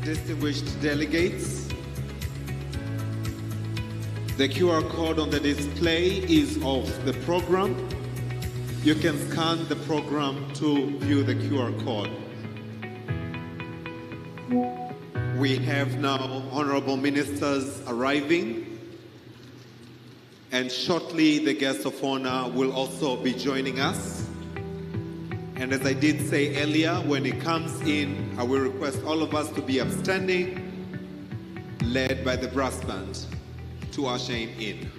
Distinguished delegates, the QR code on the display is of the program. You can scan the program to view the QR code. We have now honorable ministers arriving, and shortly the guest of honor will also be joining us. And as I did say earlier, when he comes in, I will request all of us to be upstanding, led by the brass band to usher him in.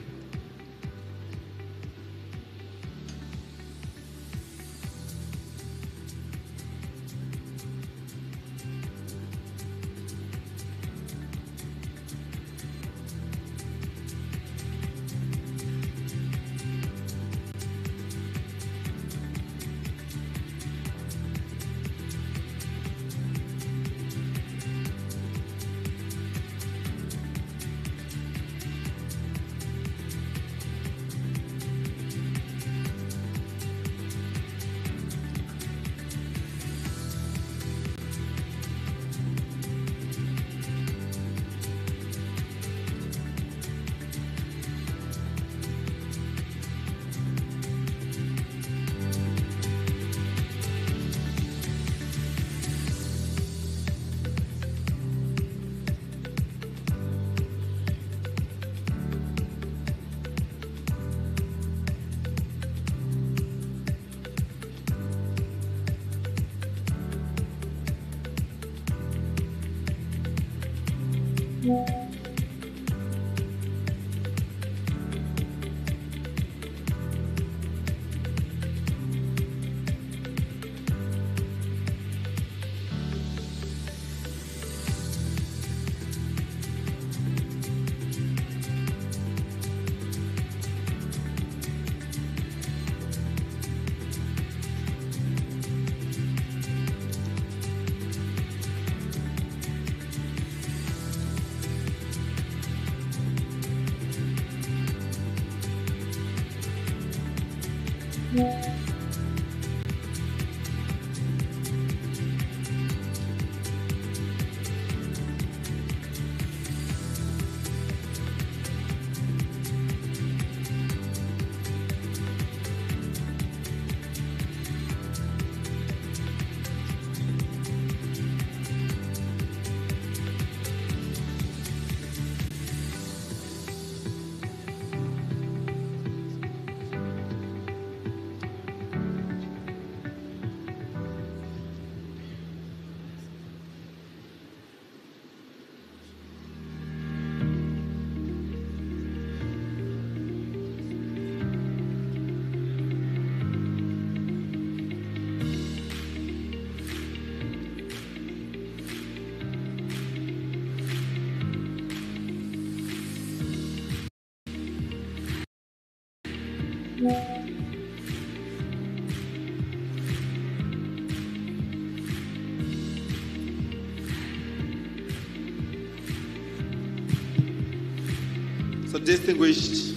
So distinguished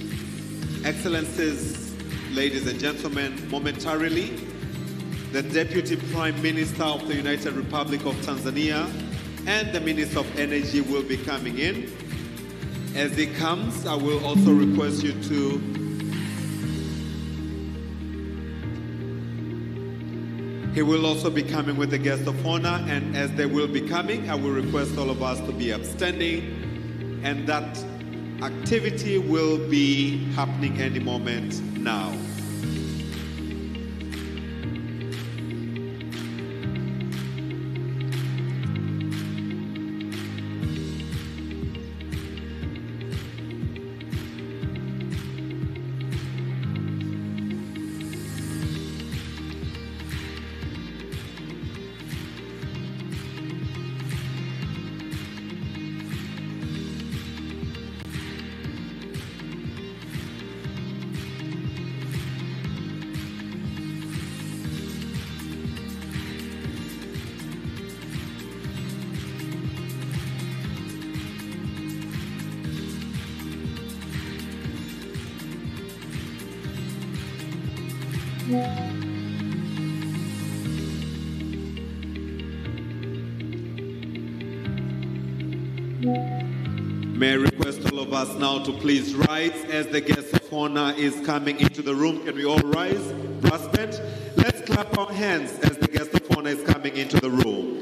excellencies, ladies and gentlemen, momentarily, the Deputy Prime Minister of the United Republic of Tanzania and the Minister of Energy will be coming in. As he comes, I will also request you to he will also be coming with the guest of honor, and as they will be coming, I will request all of us to be upstanding, and that activity will be happening any moment now. May I request all of us now to please rise as the guest of honor is coming into the room. Can we all rise? Brass band. Let's clap our hands as the guest of honor is coming into the room.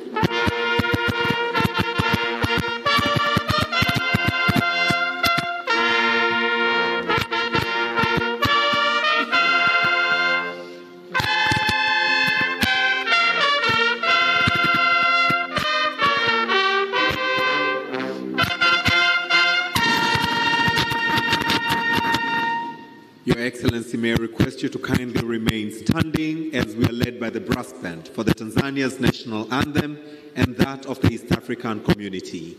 Your Excellency, may I request you to kindly remain standing as we are led by the brass band for the Tanzania's national anthem and that of the East African community.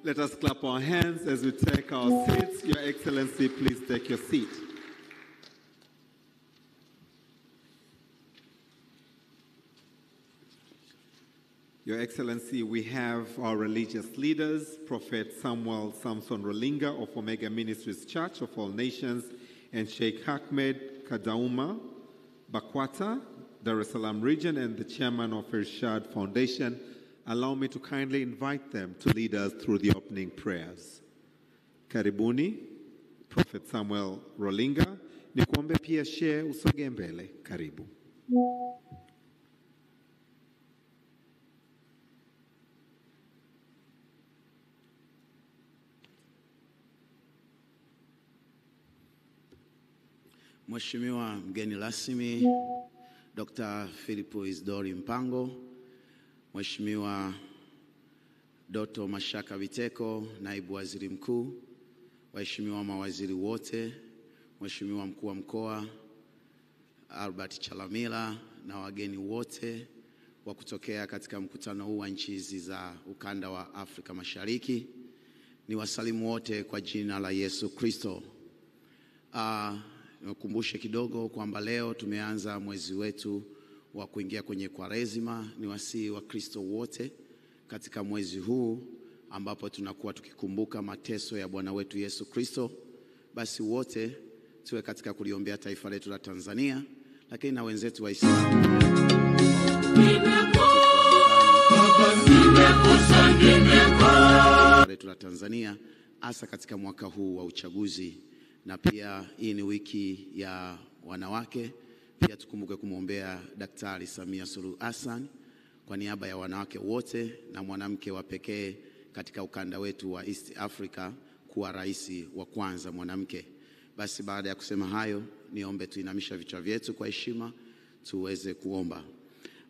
Let us clap our hands as we take our seats. Your Excellency, please take your seat. Your Excellency, we have our religious leaders, Prophet Samuel Samson Rolinga of Omega Ministries Church of All Nations, and Sheikh Ahmed Kadauma Bakwata, Dar es Salaam region and the chairman of Irshad Foundation, allow me to kindly invite them to lead us through the opening prayers. Karibuni, Prophet Samuel Rolinga, nikuombe pia share usoge mbele. Karibu. Mheshimiwa mgeni rasmi Dr. Philipo Isidori Mpango, Mheshimiwa Dr. Mashaka Biteko, naibu waziri mkuu, waheshimiwa mawaziri wote, Mheshimiwa mkuu wa mkoa Albert Chalamila na wageni wote wa kutokea katika mkutano huu wa nchi hizi za ukanda wa Afrika Mashariki, ni wasalimu wote kwa jina la Yesu Kristo. Nikumbushe kidogo kwamba leo tumeanza mwezi wetu wa kuingia kwenye Kwaresima. Ni wasii wa Kristo wote katika mwezi huu ambapo tunakuwa tukikumbuka mateso ya Bwana wetu Yesu Kristo. Basi wote tuwe katika kuliombea taifa letu la Tanzania, lakini na wenzetu Waislamu letu la Tanzania, hasa katika mwaka huu wa uchaguzi. Na pia hii ni wiki ya wanawake. Pia tukumbuke kumwombea Daktari Samia Suluhu Hassan kwa niaba ya wanawake wote na mwanamke wa pekee katika ukanda wetu wa East Africa kuwa rais wa kwanza mwanamke. Basi baada ya kusema hayo, niombe tuinamisha vichwa vyetu kwa heshima tuweze kuomba.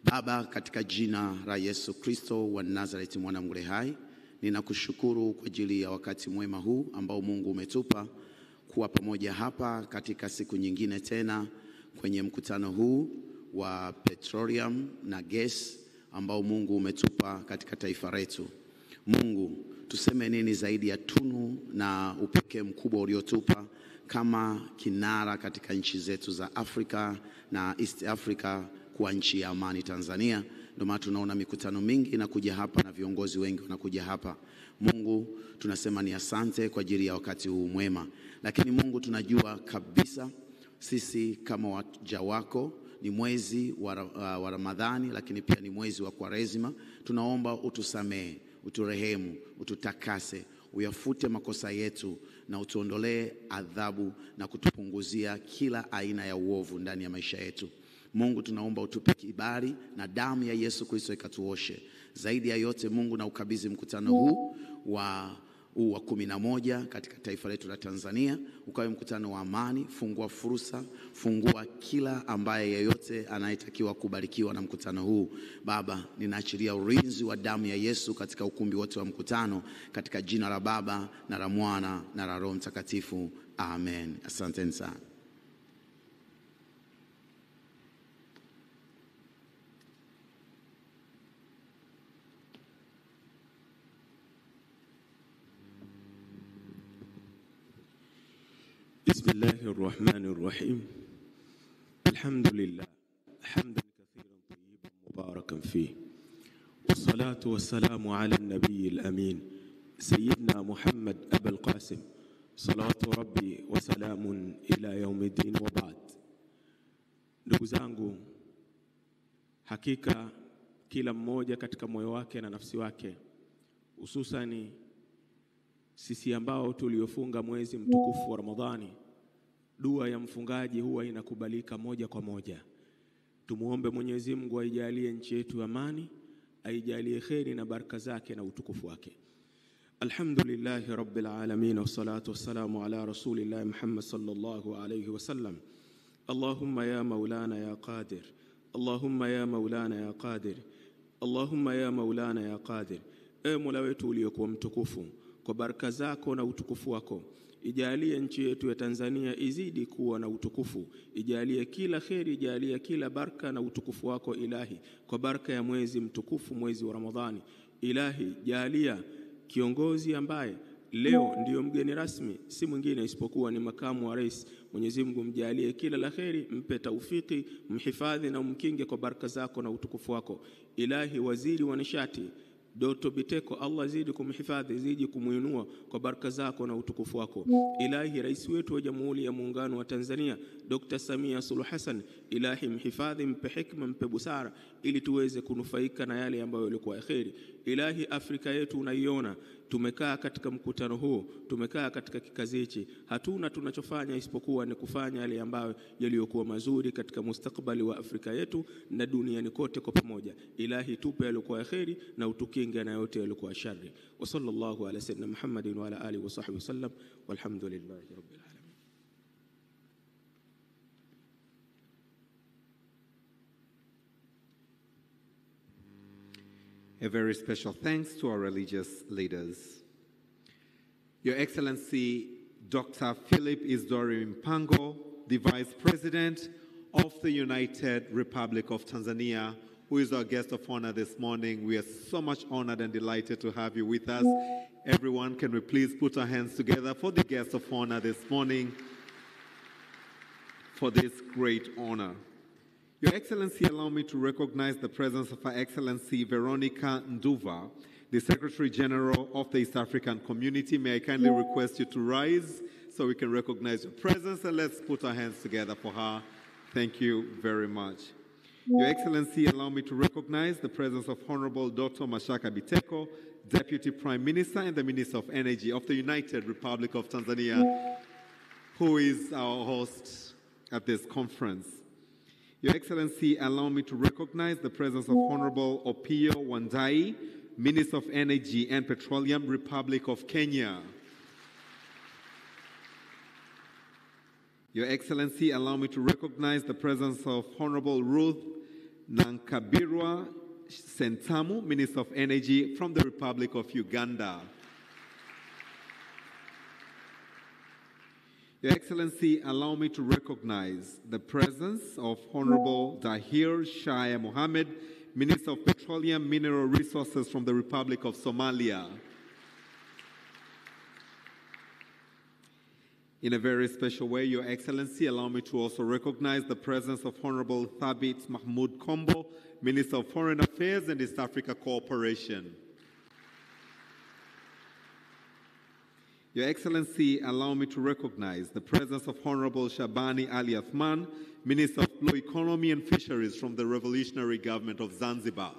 Baba, katika jina la Yesu Kristo wa Nazareti mwana mle hai, ninakushukuru kwa ajili ya wakati mwema huu ambao Mungu umetupa kuwa pamoja hapa katika siku nyingine tena kwenye mkutano huu wa petroleum na gas ambao Mungu umetupa katika taifa letu. Mungu, tuseme nini zaidi ya tunu na upekee mkubwa uliotupa kama kinara katika nchi zetu za Afrika na East Africa kuwa nchi ya amani Tanzania. Ndio maana tunaona mikutano mingi inakuja hapa na viongozi wengi wanakuja hapa. Mungu, tunasema ni asante kwa ajili ya wakati huu mwema. Lakini Mungu, tunajua kabisa sisi kama waja wako ni mwezi wa Ramadhani, lakini pia ni mwezi wa Kwaresima. Tunaomba utusamee, uturehemu, ututakase, uyafute makosa yetu na utuondolee adhabu na kutupunguzia kila aina ya uovu ndani ya maisha yetu. Mungu, tunaomba utupe kibali na damu ya Yesu Kristo ikatuoshe. Zaidi ya yote Mungu, na ukabidhi mkutano huu wa 11 katika taifa letu la Tanzania ukawe mkutano wa amani. Fungua fursa, fungua kila ambaye yeyote anayetakiwa kubarikiwa na mkutano huu. Baba, ninaachilia ulinzi wa damu ya Yesu katika ukumbi wote wa mkutano, katika jina la Baba na la Mwana na la Roho Mtakatifu. Amen. Asante sana. بسم الله الرحمن الرحيم. الحمد لله حمدا كثيرا طيبا مباركا فيه، والصلاة والسلام على النبي الأمين سيدنا محمد أبا القاسم، صلاة ربي وسلام إلى يوم الدين وبعد. Ndugu zangu, hakika kila mmoja katika moyo wake na nafsi wake, hususani sisi ambao tuliofunga mwezi mtukufu wa Ramadhani, dua ya mfungaji huwa inakubalika moja kwa moja. Tumuombe Mwenyezi Mungu aijalie nchi yetu amani, aijalie kheri na baraka zake na utukufu wake. Alhamdulillahi rabbil alamin, wassalatu wassalamu ala rasulillahi Muhammad sallallahu alayhi wasallam. Allahumma ya maulana ya qadir, Allahumma ya maulana ya qadir, Allahumma ya maulana ya qadir. Mola wetu uliokuwa mtukufu, kwa baraka zako na utukufu wako, ijalie nchi yetu ya Tanzania izidi kuwa na utukufu. Ijalie kila kheri, ijalie kila baraka na utukufu wako Ilahi, kwa baraka ya mwezi mtukufu, mwezi wa Ramadhani. Ilahi, jalia kiongozi ambaye leo ndiyo mgeni rasmi, si mwingine isipokuwa ni makamu wa rais. Mwenyezi Mungu mjalie kila la kheri, mpe taufiki, mhifadhi na umkinge kwa baraka zako na utukufu wako. Ilahi, waziri wa nishati Dr. Biteko, Allah zidi kumhifadhi, zidi kumuinua kwa baraka zako na utukufu wako. Ilahi, rais wetu wa Jamhuri ya Muungano wa Tanzania Dr. Samia Suluhu Hassan, ilahi mhifadhi, mpe hikma, mpe busara, ili tuweze kunufaika na yale ambayo yalikuwa kheri. Ilahi, Afrika yetu unaiona, tumekaa katika mkutano huu, tumekaa katika kikazi hichi, hatuna tunachofanya isipokuwa ni kufanya yale ambayo yaliyokuwa mazuri katika mustakabali wa Afrika yetu na duniani kote kwa pamoja. Ilahi, tupe yaliokuwa kheri na utukinge na yote yaliokuwa shari. Wa sallallahu ala sayyidina Muhammadin wa ala alihi wa sahbihi wasallam, walhamdulillahi rabbil alamin. A very special thanks to our religious leaders. Your Excellency, Dr. Philip Isdori Mpango, the Vice President of the United Republic of Tanzania, who is our guest of honor this morning. We are so much honored and delighted to have you with us. Everyone, can we please put our hands together for the guest of honor this morning for this great honor. Your Excellency, allow me to recognize the presence of Her Excellency Veronica Nduva, the Secretary General of the East African Community. May I kindly request you to rise so we can recognize your presence, and let's put our hands together for her. Thank you very much. Your Excellency, allow me to recognize the presence of Honorable Dr. Mashaka Biteko, Deputy Prime Minister and the Minister of Energy of the United Republic of Tanzania, who is our host at this conference. Your Excellency, allow me to recognize the presence of Honorable Opiyo Wandayi, Minister of Energy and Petroleum, Republic of Kenya. Your Excellency, allow me to recognize the presence of Honorable Ruth Nankabirwa Sentamu, Minister of Energy from the Republic of Uganda. Your Excellency, allow me to recognize the presence of Honorable Dahir Shaya Mohammed, Minister of Petroleum Mineral Resources from the Republic of Somalia. In a very special way, Your Excellency, allow me to also recognize the presence of Honorable Thabit Mahmoud Kombo, Minister of Foreign Affairs and East Africa Cooperation. Your Excellency, allow me to recognize the presence of Honorable Shabani Ali Athman, Minister of Blue Economy and Fisheries from the Revolutionary Government of Zanzibar.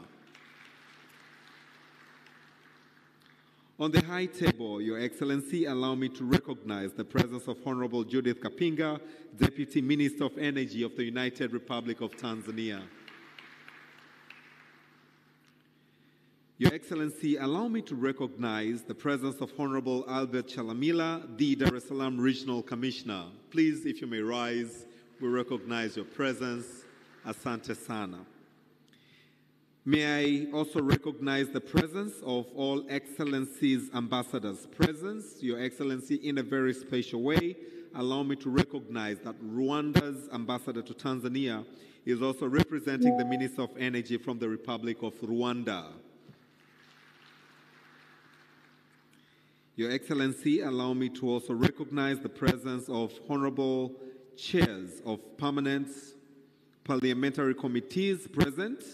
On the high table, Your Excellency, allow me to recognize the presence of Honorable Judith Kapinga, Deputy Minister of Energy of the United Republic of Tanzania. Your Excellency, allow me to recognize the presence of Honorable Albert Chalamila, the Dar es Salaam Regional Commissioner. Please, if you may rise, we recognize your presence. Asante sana. May I also recognize the presence of all Excellencies ambassadors present. Your Excellency, in a very special way, allow me to recognize that Rwanda's ambassador to Tanzania is also representing the Minister of Energy from the Republic of Rwanda. Your Excellency, allow me to also recognize the presence of honorable chairs of permanent parliamentary committees present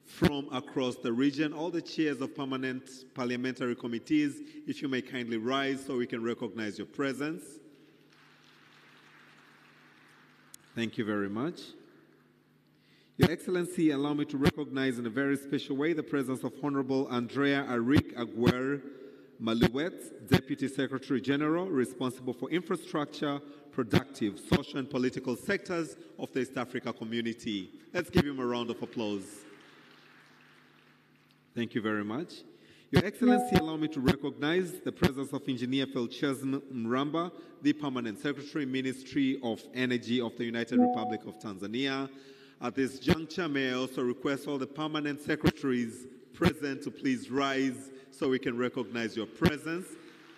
from across the region. All the chairs of permanent parliamentary committees, if you may kindly rise so we can recognize your presence. Thank you very much. Your Excellency, allow me to recognize in a very special way the presence of Honorable Andrea Arik Aguer Maluet, Deputy Secretary General, responsible for infrastructure, productive, social and political sectors of the East Africa community. Let's give him a round of applause. Thank you very much. Your Excellency, allow me to recognize the presence of Engineer Felchesn Mramba, the Permanent Secretary, Ministry of Energy of the United Republic of Tanzania. At this juncture, may I also request all the permanent secretaries present to please rise so we can recognize your presence.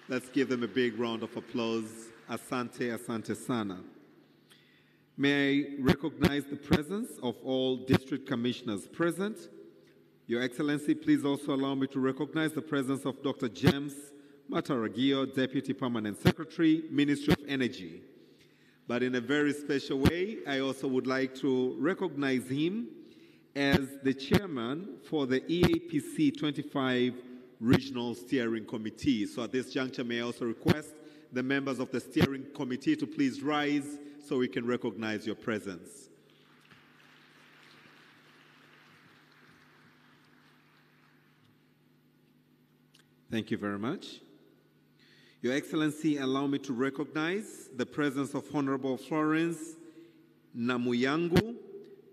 Let's give them a big round of applause. Asante, asante sana. May I recognize the presence of all district commissioners present. Your Excellency, please also allow me to recognize the presence of Dr. James Mataragio, Deputy Permanent Secretary, Ministry of Energy. But in a very special way, I also would like to recognize him as the chairman for the EAPCE'25 Regional Steering Committee. So at this juncture, may I also request the members of the steering committee to please rise so we can recognize your presence. Thank you very much. Your Excellency, allow me to recognize the presence of Honorable Florence Namuyangu,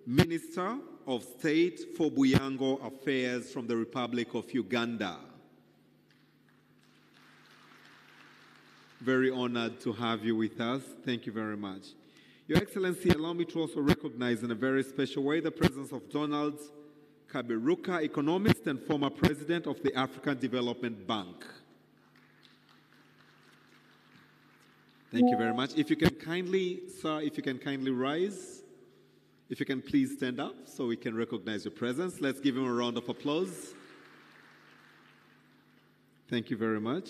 Minister of State for Buyango Affairs from the Republic of Uganda. Very honored to have you with us. Thank you very much. Your Excellency, allow me to also recognize in a very special way the presence of Donald Kaberuka, economist and former president of the African Development Bank. Thank you very much. If you can kindly, sir, if you can kindly rise. If you can please stand up so we can recognize your presence. Let's give him a round of applause. Thank you very much.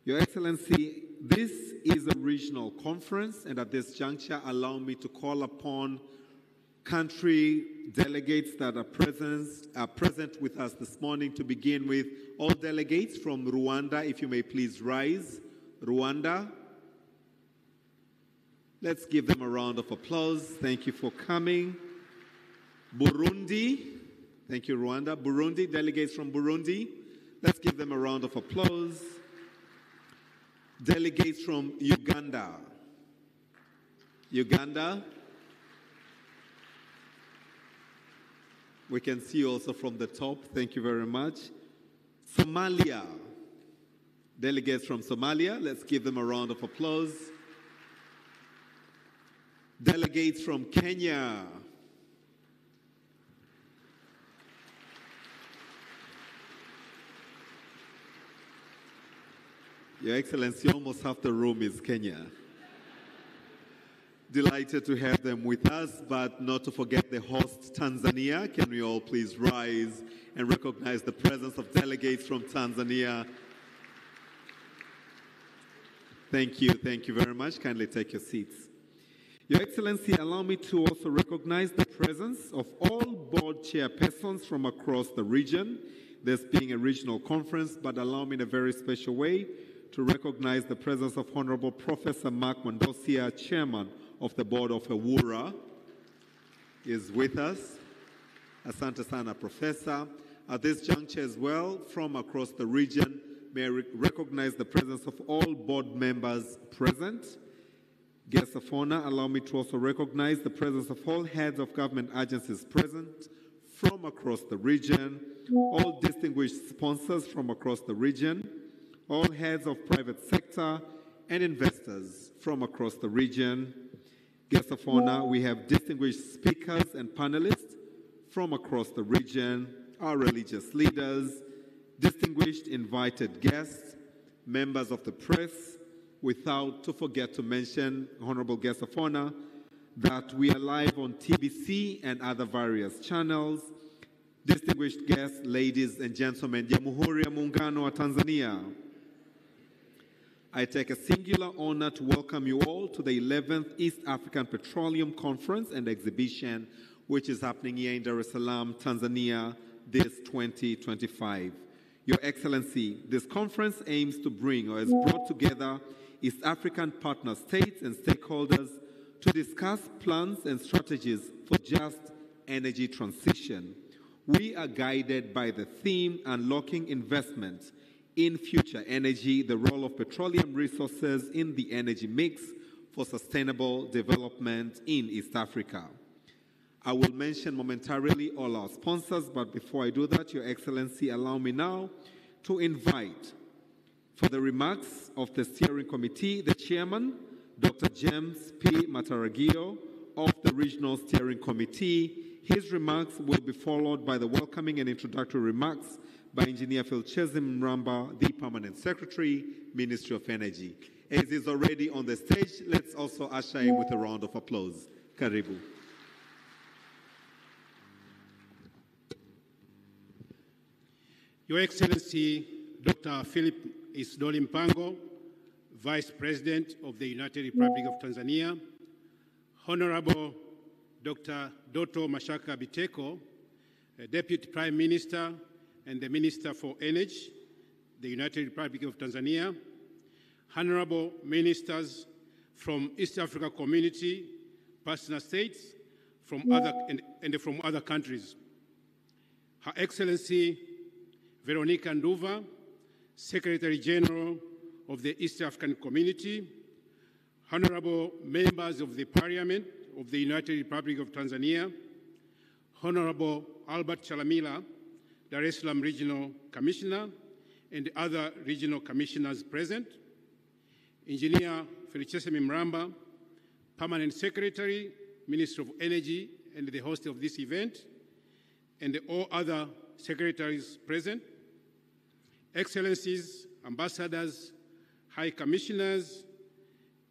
Your Excellency, this is a regional conference, and at this juncture, allow me to call upon country delegates that are present with us this morning. To begin with, all delegates from Rwanda, if you may please rise. Rwanda. Let's give them a round of applause. Thank you for coming. Burundi. Thank you, Rwanda. Burundi, delegates from Burundi. Let's give them a round of applause. Delegates from Uganda. Uganda. We can see also from the top. Thank you very much. Somalia. Delegates from Somalia. Let's give them a round of applause. Delegates from Kenya. Your Excellency, almost half the room is Kenya. Delighted to have them with us, but not to forget the host, Tanzania. Can we all please rise and recognize the presence of delegates from Tanzania? Thank you very much. Kindly take your seats. Your Excellency, allow me to also recognize the presence of all board chairpersons from across the region, this being a regional conference, but allow me in a very special way to recognize the presence of Honorable Professor Mark Mondosia, Chairman of the Board of Ewura, is with us. Asante sana, Professor. At this juncture as well, from across the region, may I recognize the presence of all board members present. Guests of honor, allow me to also recognize the presence of all heads of government agencies present from across the region, all distinguished sponsors from across the region, all heads of private sector and investors from across the region. Guests of honor, we have distinguished speakers and panelists from across the region, our religious leaders, distinguished invited guests, members of the press, without to forget to mention, honorable guests of honor, that we are live on TBC and other various channels. Distinguished guests, ladies and gentlemen, Jamhuri ya Muungano wa Tanzania. I take a singular honor to welcome you all to the 11th East African Petroleum Conference and Exhibition, which is happening here in Dar es Salaam, Tanzania, this 2025. Your Excellency, this conference aims to bring or has brought together East African partner states and stakeholders to discuss plans and strategies for just energy transition. We are guided by the theme Unlocking Investment in Future Energy, the role of petroleum resources in the energy mix for sustainable development in East Africa. I will mention momentarily all our sponsors, but before I do that, Your Excellency, allow me now to invite for the remarks of the steering committee, the chairman, Dr. James P. Mataragio of the Regional Steering Committee. His remarks will be followed by the welcoming and introductory remarks by Engineer Philchezi Mramba, the Permanent Secretary, Ministry of Energy. As is already on the stage, let's also usher him with a round of applause. Karibu. Your Excellency, Dr. Philip Isdoli Mpango, Vice President of the United Republic of Tanzania, Honorable Dr. Doto Mashaka Biteko, Deputy Prime Minister and the Minister for Energy, the United Republic of Tanzania, honorable ministers from East Africa Community, partner states, from other countries. Her Excellency Veronica Nduva, Secretary General of the East African Community, honorable members of the Parliament of the United Republic of Tanzania, Honorable Albert Chalamila, Dar es Salaam Regional Commissioner, and other regional commissioners present, Engineer Felichesemi Mramba, Permanent Secretary, Minister of Energy, and the host of this event, and all other secretaries present, Excellencies, Ambassadors, High Commissioners,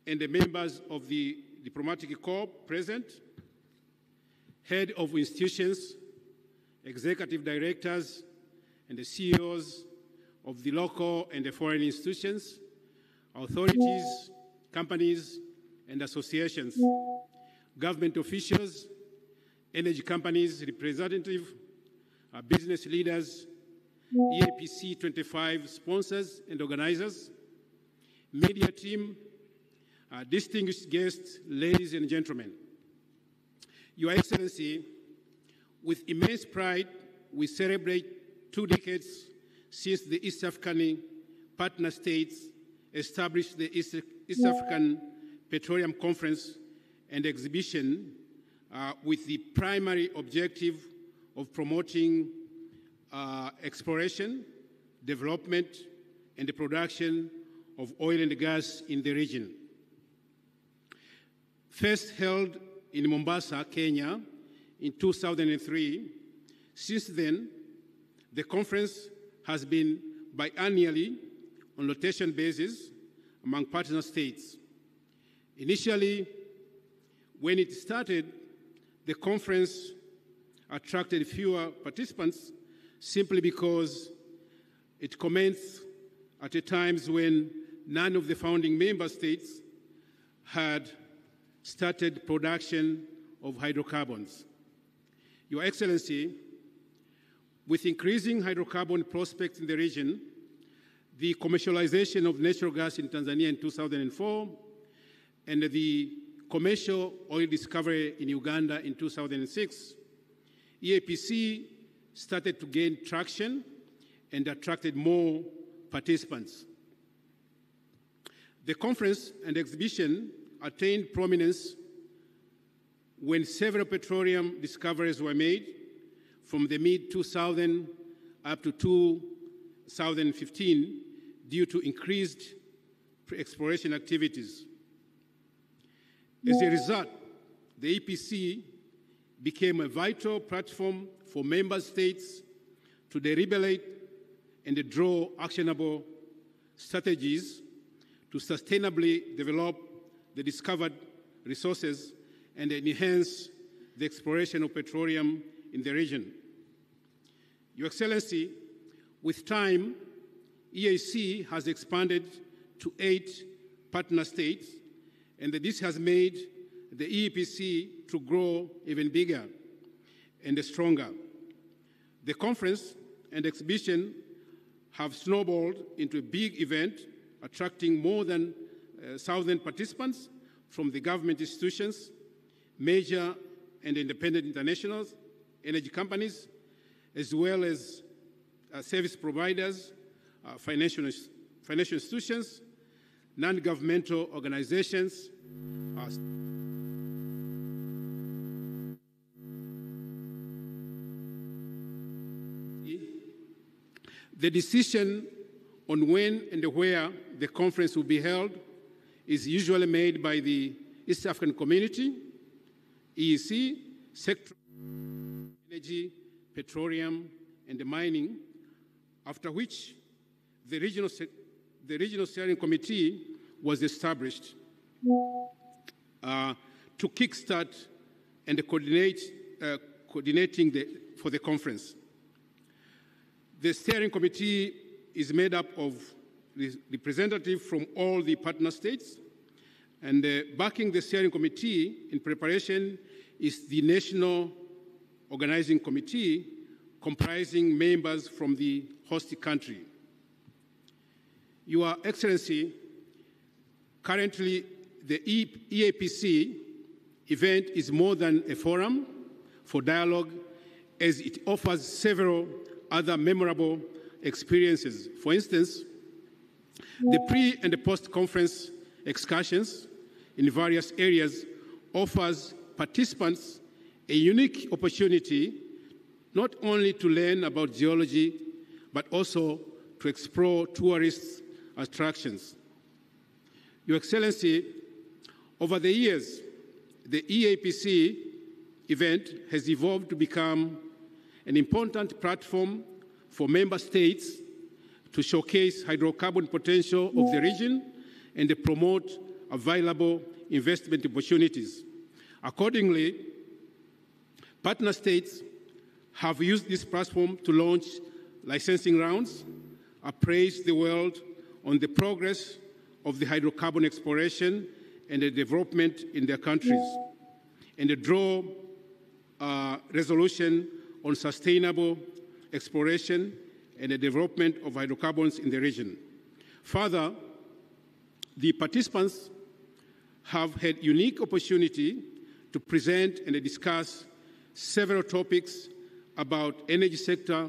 and the members of the Diplomatic Corps present, Head of institutions, Executive Directors, and the CEOs of the local and the foreign institutions, authorities, companies, and associations, government officials, energy companies, representatives, business leaders, EAPCE'25 sponsors and organizers, media team, distinguished guests, ladies and gentlemen. Your Excellency, with immense pride, we celebrate 2 decades since the East African partner states established the East African Petroleum Conference and Exhibition with the primary objective of promoting exploration, development, and the production of oil and gas in the region. First held in Mombasa, Kenya, in 2003, since then, the conference has been biannually on rotation basis among partner states. Initially, when it started, the conference attracted fewer participants simply because it commenced at a time when none of the founding member states had started production of hydrocarbons. Your Excellency, with increasing hydrocarbon prospects in the region, the commercialization of natural gas in Tanzania in 2004, and the commercial oil discovery in Uganda in 2006, EAPC started to gain traction and attracted more participants. The conference and exhibition attained prominence when several petroleum discoveries were made from the mid-2000 up to 2015 due to increased exploration activities. As a result, the EPC became a vital platform for member states to deliberate and draw actionable strategies to sustainably develop the discovered resources and enhance the exploration of petroleum in the region. Your Excellency, with time, EAC has expanded to 8 partner states, and this has made the EAPC to grow even bigger and stronger. The conference and exhibition have snowballed into a big event, attracting more than 1,000 participants from the government institutions, major and independent internationals, energy companies, as well as service providers, financial institutions, non-governmental organizations. The decision on when and where the conference will be held is usually made by the East African Community, EEC, sector, energy, petroleum, and the mining, after which the regional steering committee was established to kickstart and coordinating for the conference. The steering committee is made up of representatives from all the partner states, and backing the steering committee in preparation is the National Organizing Committee, comprising members from the host country. Your Excellency, Currently, the EAPCE event is more than a forum for dialogue, as it offers several other memorable experiences. For instance, the pre- and the post-conference excursions in various areas offers participants a unique opportunity not only to learn about geology, but also to explore tourist attractions. Your Excellency, over the years, the EAPCE event has evolved to become an important platform for member states to showcase hydrocarbon potential of the region and to promote available investment opportunities. Accordingly, partner states have used this platform to launch licensing rounds, appraise the world on the progress of the hydrocarbon exploration and the development in their countries, and to draw resolution on sustainable exploration and the development of hydrocarbons in the region. Further, the participants have had unique opportunity to present and discuss several topics about energy sector,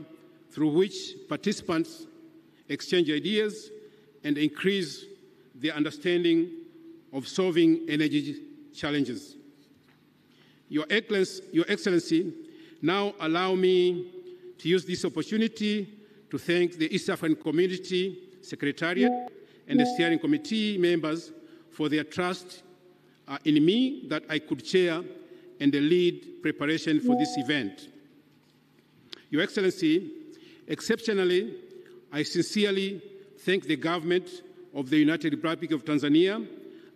through which participants exchange ideas and increase their understanding of solving energy challenges. Your Excellency, now allow me to use this opportunity to thank the East African Community Secretariat and the Steering Committee members for their trust in me that I could chair and lead preparation for this event. Your Excellency, exceptionally, I sincerely thank the government of the United Republic of Tanzania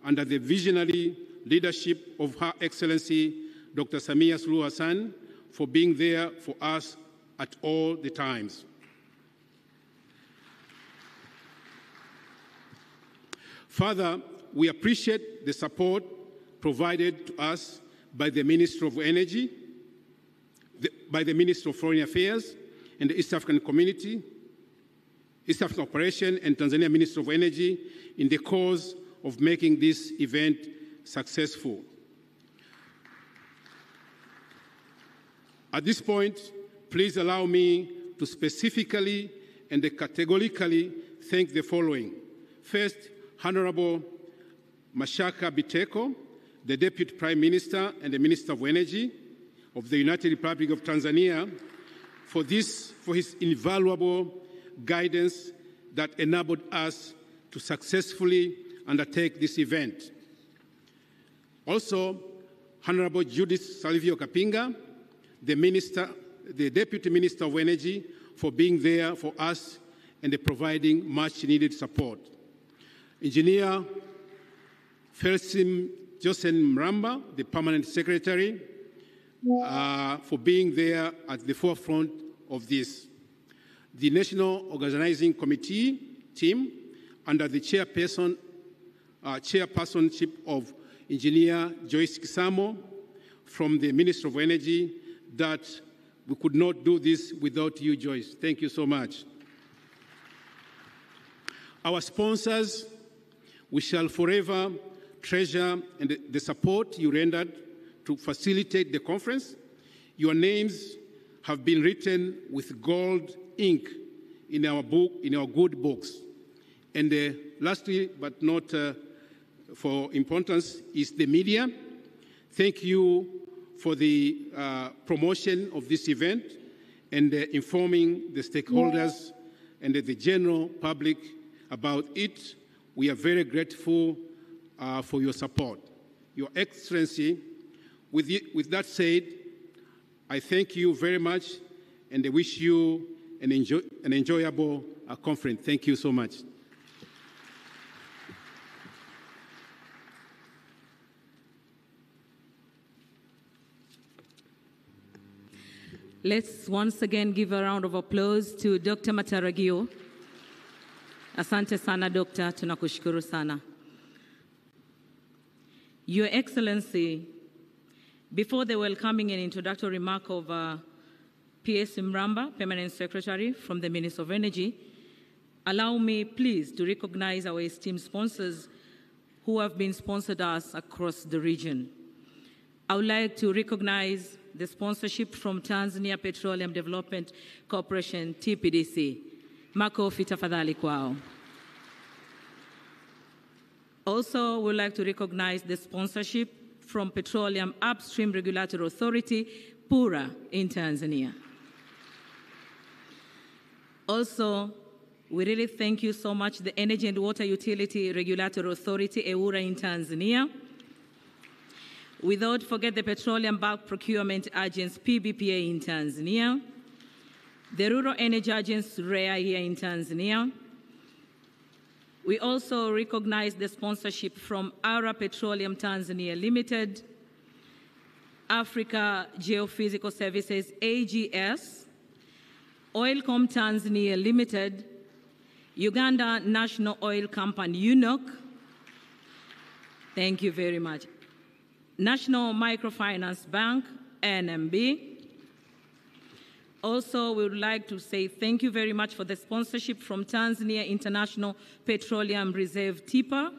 under the visionary leadership of Her Excellency Dr. Samia Suluhu Hassan for being there for us at all the times. Further, we appreciate the support provided to us by the Minister of Energy, by the Minister of Foreign Affairs and the East African Community, East African Operation and Tanzania Minister of Energy in the cause of making this event successful. At this point, please allow me to specifically and categorically thank the following. First, Honorable Mashaka Biteko, the Deputy Prime Minister and the Minister of Energy of the United Republic of Tanzania, for his invaluable guidance that enabled us to successfully undertake this event. Also, Honorable Judith Salvio Kapinga, the Deputy Minister of Energy, for being there for us and providing much needed support. Engineer Felsim Joseph Mramba, the Permanent Secretary, for being there at the forefront of this. The National Organizing Committee team, under the chairpersonship of Engineer Joyce Kisamo from the Ministry of Energy, that we could not do this without you, Joyce. Thank you so much. Our sponsors, we shall forever treasure and the support you rendered to facilitate the conference. Your names have been written with gold ink in our book, in our good books. And lastly, but not for importance, is the media. Thank you for the promotion of this event and informing the stakeholders and the general public about it. We are very grateful for your support. Your Excellency, with that said, I thank you very much and I wish you an enjoyable conference. Thank you so much. Let's once again give a round of applause to Dr. Mataragio. Asante sana, Doctor. Tunakushukuru sana. Your Excellency, before the welcoming and introductory remark of P.S. Mramba, Permanent Secretary from the Ministry of Energy, allow me please to recognize our esteemed sponsors who have been sponsored us across the region. I would like to recognize the sponsorship from Tanzania Petroleum Development Corporation, TPDC. Makofi tafadhali kwao. Also, we would like to recognize the sponsorship from Petroleum Upstream Regulatory Authority, PURA, in Tanzania. Also, we really thank you so much, the Energy and Water Utility Regulatory Authority, EWURA, in Tanzania. Without forget the Petroleum Bulk Procurement Agency, PBPA, in Tanzania. The Rural Energy Agency, REA, here in Tanzania. We also recognize the sponsorship from Ara Petroleum Tanzania Limited, Africa Geophysical Services, AGS, Oilcom Tanzania Limited, Uganda National Oil Company, UNOC. Thank you very much. National Microfinance Bank, NMB. Also, we would like to say thank you very much for the sponsorship from Tanzania International Petroleum Reserve, TIPA.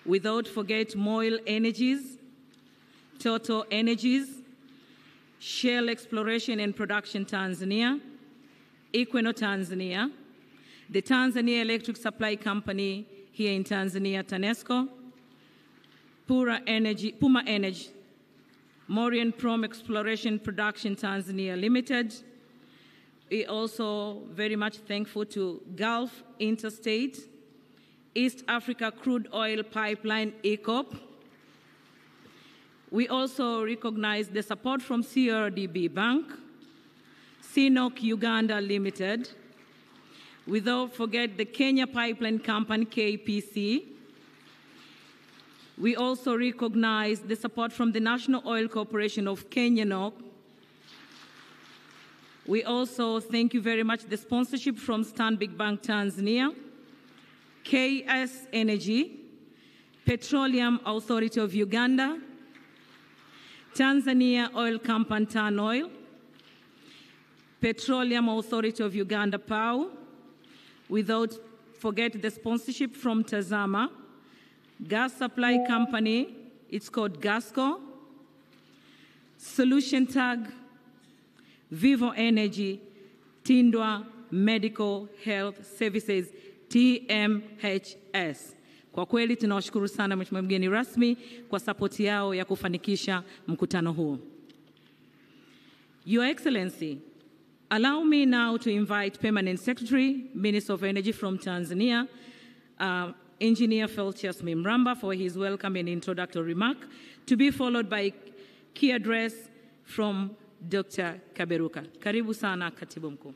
Without forget Moil Energies, Total Energies, Shell Exploration and Production Tanzania, Equinor Tanzania, the Tanzania Electric Supply Company here in Tanzania, TANESCO, Puma Energy, Maureen Prom Exploration Production Tanzania Limited. We also very much thankful to Gulf Interstate, East Africa Crude Oil Pipeline, EACOP. We also recognize the support from CRDB Bank, CNOC Uganda Limited. Without forget the Kenya Pipeline Company, KPC. We also recognize the support from the National Oil Corporation of Kenya, NOC. We also thank you very much the sponsorship from Stanbic Bank Tanzania, KS Energy, Petroleum Authority of Uganda, Tanzania Oil Company Tan Oil, Petroleum Authority of Uganda PAU. Without forget the sponsorship from Tazama, Gas Supply Company, it's called Gasco, Solution Tag, Vivo Energy, Tindwa Medical Health Services, TMHS. Kwa kweli tunawashukuru sana Mheshimiwa mgeni rasmi kwa sapoti yao ya kufanikisha mkutano huo. Your Excellency, allow me now to invite Permanent Secretary, Minister of Energy from Tanzania, Engineer Felcius Mimramba, for his welcome and introductory remark, to be followed by key address from Dr. Kaberuka. Karibu sana, Katibu Mkuu.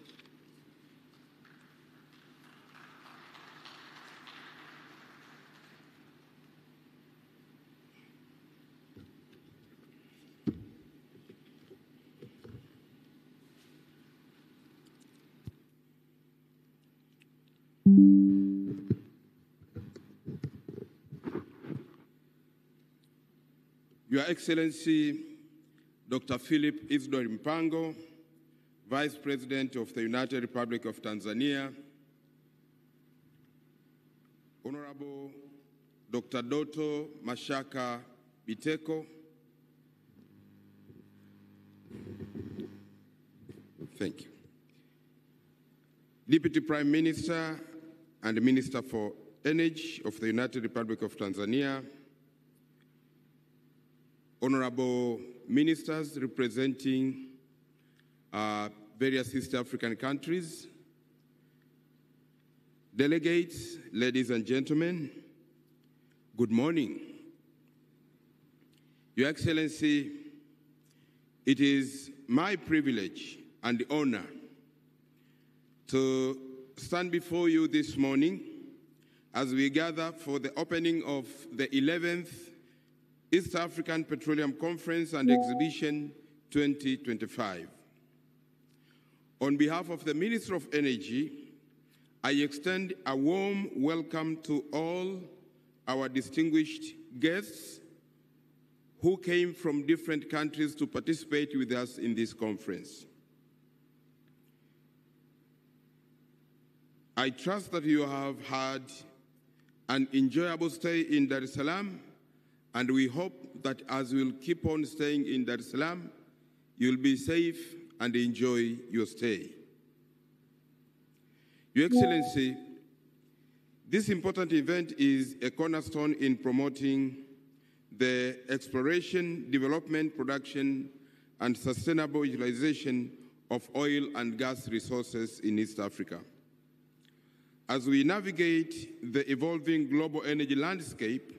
Your Excellency, Dr. Philip Isdor Mpango, Vice President of the United Republic of Tanzania, Honorable Dr. Doto Mashaka Biteko, thank you. Deputy Prime Minister and Minister for Energy of the United Republic of Tanzania, Honorable Ministers representing various East African countries, delegates, ladies and gentlemen, good morning. Your Excellency, it is my privilege and honor to stand before you this morning as we gather for the opening of the 11th East African Petroleum Conference and Exhibition 2025. On behalf of the Minister of Energy, I extend a warm welcome to all our distinguished guests who came from different countries to participate with us in this conference. I trust that you have had an enjoyable stay in Dar es Salaam, and we hope that as we'll keep on staying in Dar es Salaam, you'll be safe and enjoy your stay. Your Excellency, this important event is a cornerstone in promoting the exploration, development, production, and sustainable utilization of oil and gas resources in East Africa. As we navigate the evolving global energy landscape,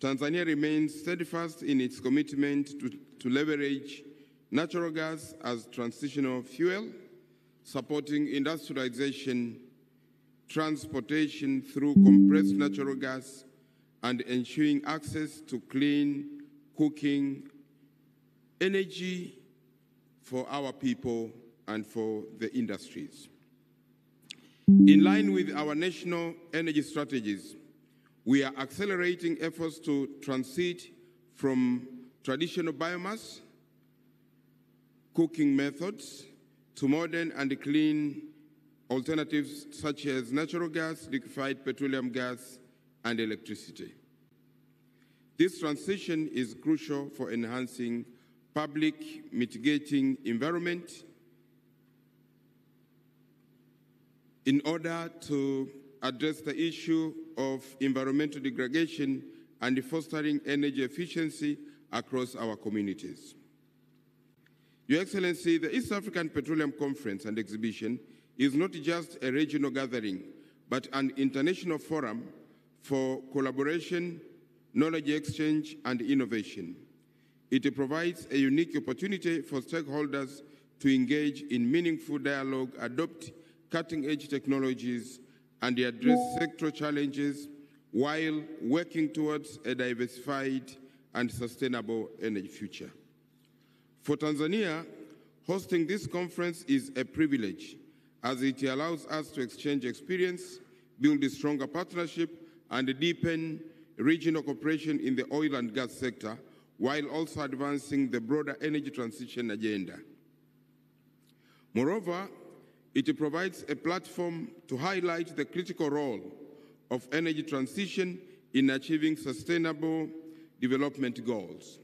Tanzania remains steadfast in its commitment to leverage natural gas as transitional fuel, supporting industrialization, transportation through compressed natural gas, and ensuring access to clean cooking energy for our people and for the industries. In line with our national energy strategies, we are accelerating efforts to transit from traditional biomass cooking methods to modern and clean alternatives such as natural gas, liquefied petroleum gas, and electricity. This transition is crucial for enhancing public mitigating environment in order to address the issue of environmental degradation and fostering energy efficiency across our communities. Your Excellency, the East African Petroleum Conference and Exhibition is not just a regional gathering, but an international forum for collaboration, knowledge exchange, and innovation. It provides a unique opportunity for stakeholders to engage in meaningful dialogue, adopt cutting-edge technologies, and address sectoral challenges while working towards a diversified and sustainable energy future. For Tanzania, hosting this conference is a privilege as it allows us to exchange experience, build a stronger partnership, and deepen regional cooperation in the oil and gas sector, while also advancing the broader energy transition agenda. Moreover, it provides a platform to highlight the critical role of energy transition in achieving sustainable development goals.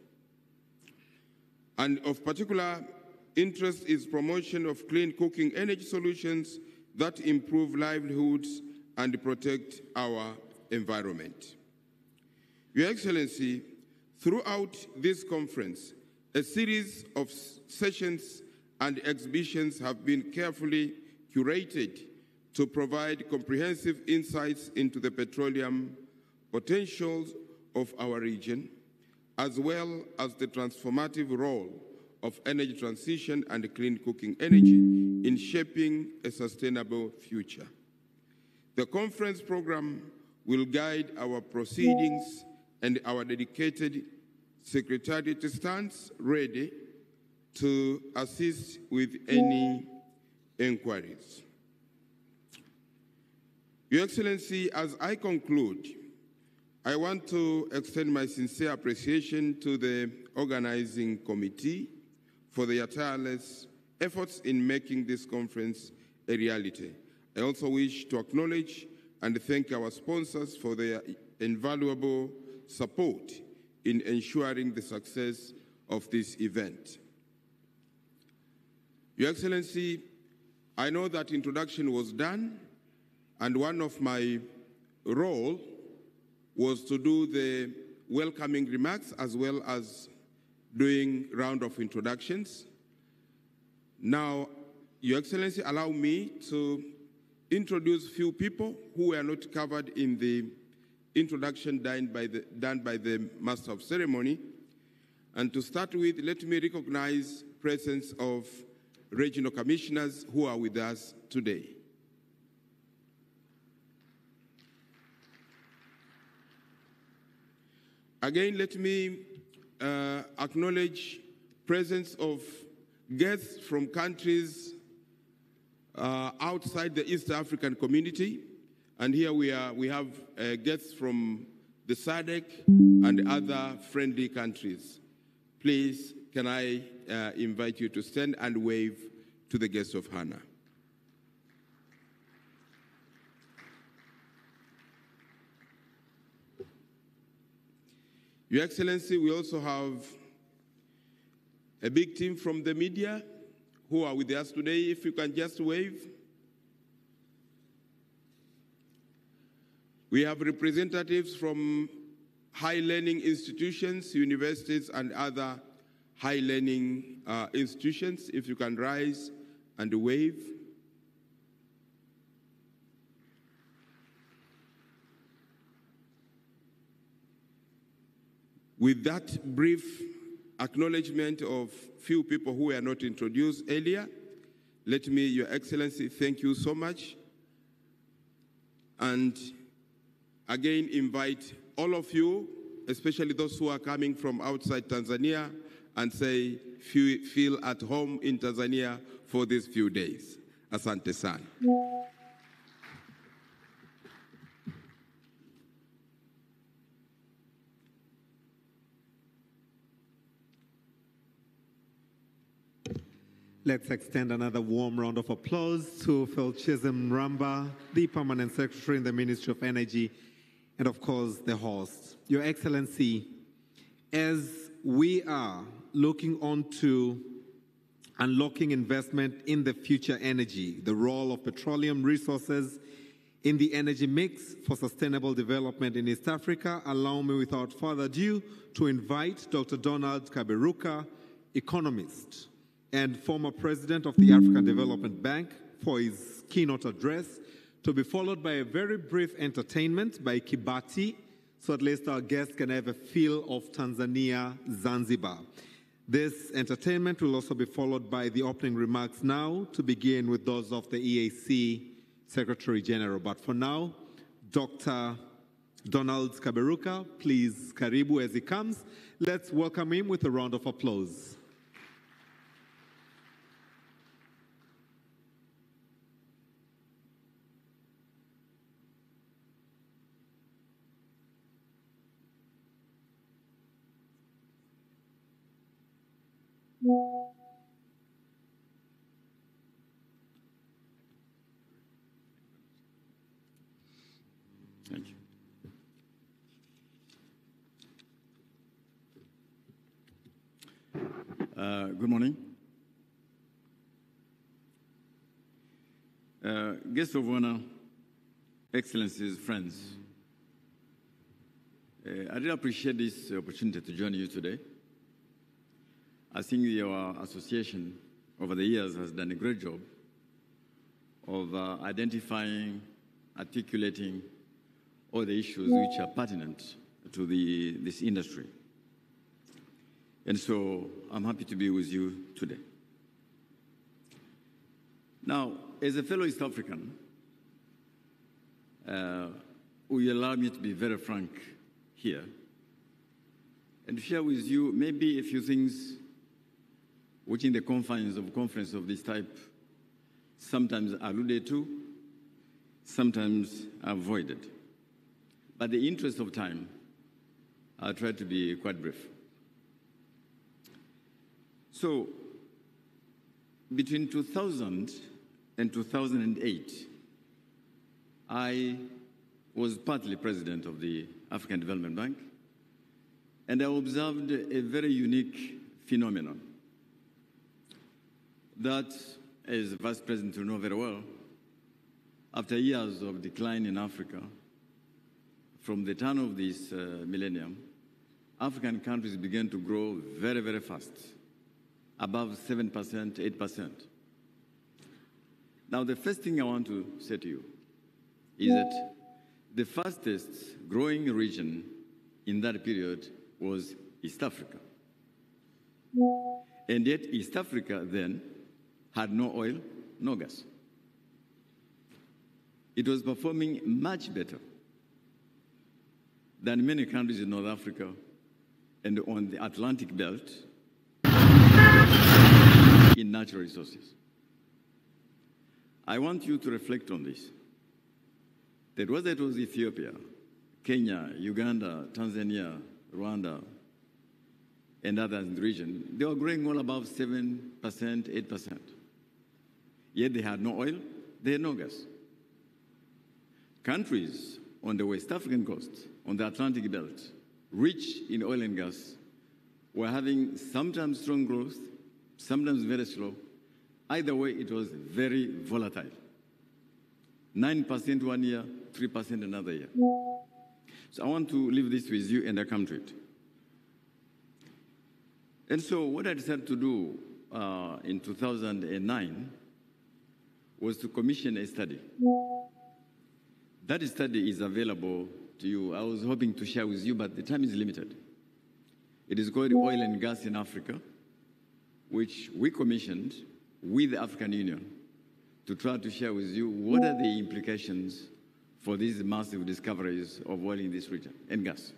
And of particular interest is promotion of clean cooking energy solutions that improve livelihoods and protect our environment. Your Excellency, throughout this conference, a series of sessions and exhibitions have been carefully curated to provide comprehensive insights into the petroleum potentials of our region, as well as the transformative role of energy transition and clean cooking energy in shaping a sustainable future. The conference program will guide our proceedings, and our dedicated Secretariat stands ready to assist with any inquiries. Your Excellency, as I conclude, I want to extend my sincere appreciation to the organizing committee for their tireless efforts in making this conference a reality. I also wish to acknowledge and thank our sponsors for their invaluable support in ensuring the success of this event. Your Excellency, I know that introduction was done, and one of my role was to do the welcoming remarks as well as doing round of introductions. Now, Your Excellency, allow me to introduce few people who were not covered in the introduction done by the Master of Ceremony. And to start with, let me recognize presence of regional commissioners who are with us today. Again, let me acknowledge presence of guests from countries outside the East African community. And here we have guests from the SADC and other friendly countries. Please, can I invite you to stand and wave to the guests of honor. Your Excellency, we also have a big team from the media who are with us today. If you can just wave. We have representatives from high learning institutions, universities, and other high learning institutions. If you can rise and wave. With that brief acknowledgement of few people who were not introduced earlier, let me, Your Excellency, thank you so much. And again, invite all of you, especially those who are coming from outside Tanzania, and say, feel at home in Tanzania for these few days. Asante sana. Let's extend another warm round of applause to Felchizem Ramba, the Permanent Secretary in the Ministry of Energy, and of course, the host. Your Excellency, as we are looking on to unlocking investment in the future energy, the role of petroleum resources in the energy mix for sustainable development in East Africa, allow me without further ado to invite Dr. Donald Kaberuka, economist and former president of the African Development Bank, for his keynote address, to be followed by a very brief entertainment by Kibati, so at least our guests can have a feel of Tanzania, Zanzibar. This entertainment will also be followed by the opening remarks now, to begin with those of the EAC Secretary General. But for now, Dr. Donald Kaberuka, please, karibu as he comes. Let's welcome him with a round of applause. Thank you. Good morning. Guests of honor, excellencies, friends, I really appreciate this opportunity to join you today. I think your association over the years has done a great job of identifying, articulating all the issues which are pertinent to this industry. And so I'm happy to be with you today. Now, as a fellow East African, will you allow me to be very frank here and share with you maybe a few things which in the confines of a conference of this type sometimes alluded to, sometimes avoided. But in the interest of time, I'll try to be quite brief. So, between 2000 and 2008, I was partly president of the African Development Bank, and I observed a very unique phenomenon that, as Vice President you know very well, after years of decline in Africa, from the turn of this millennium, African countries began to grow very, very fast, above 7%, 8%. Now, the first thing I want to say to you is that the fastest growing region in that period was East Africa. And yet, East Africa then had no oil, no gas. It was performing much better than many countries in North Africa and on the Atlantic belt in natural resources. I want you to reflect on this. That whether it was Ethiopia, Kenya, Uganda, Tanzania, Rwanda, and others in the region, they were growing all above 7%, 8%. Yet they had no oil, they had no gas. Countries on the West African coast, on the Atlantic belt, rich in oil and gas were having sometimes strong growth, sometimes very slow. Either way, it was very volatile. 9% one year, 3% another year. So I want to leave this with you and I come to it. And so what I decided to do in 2009 was to commission a study. That study is available to you. I was hoping to share with you, but the time is limited. It is called Oil and Gas in Africa, which we commissioned with the African Union to try to share with you what are the implications for these massive discoveries of oil in this region and gas.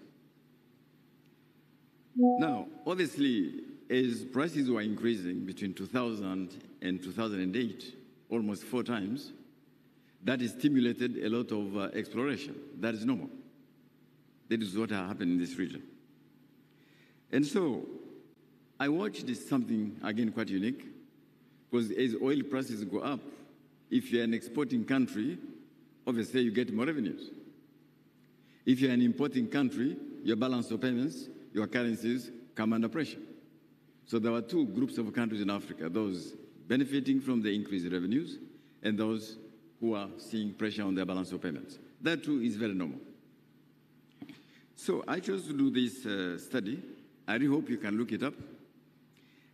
Now, obviously, as prices were increasing between 2000 and 2008, almost 4 times, that stimulated a lot of exploration. That is normal. That is what happened in this region. And so I watched something, again, quite unique, because as oil prices go up, if you're an exporting country, obviously you get more revenues. If you're an importing country, your balance of payments, your currencies come under pressure. So there were 2 groups of countries in Africa, those benefiting from the increased revenues and those who are seeing pressure on their balance of payments. That too is very normal. So I chose to do this study. I really hope you can look it up.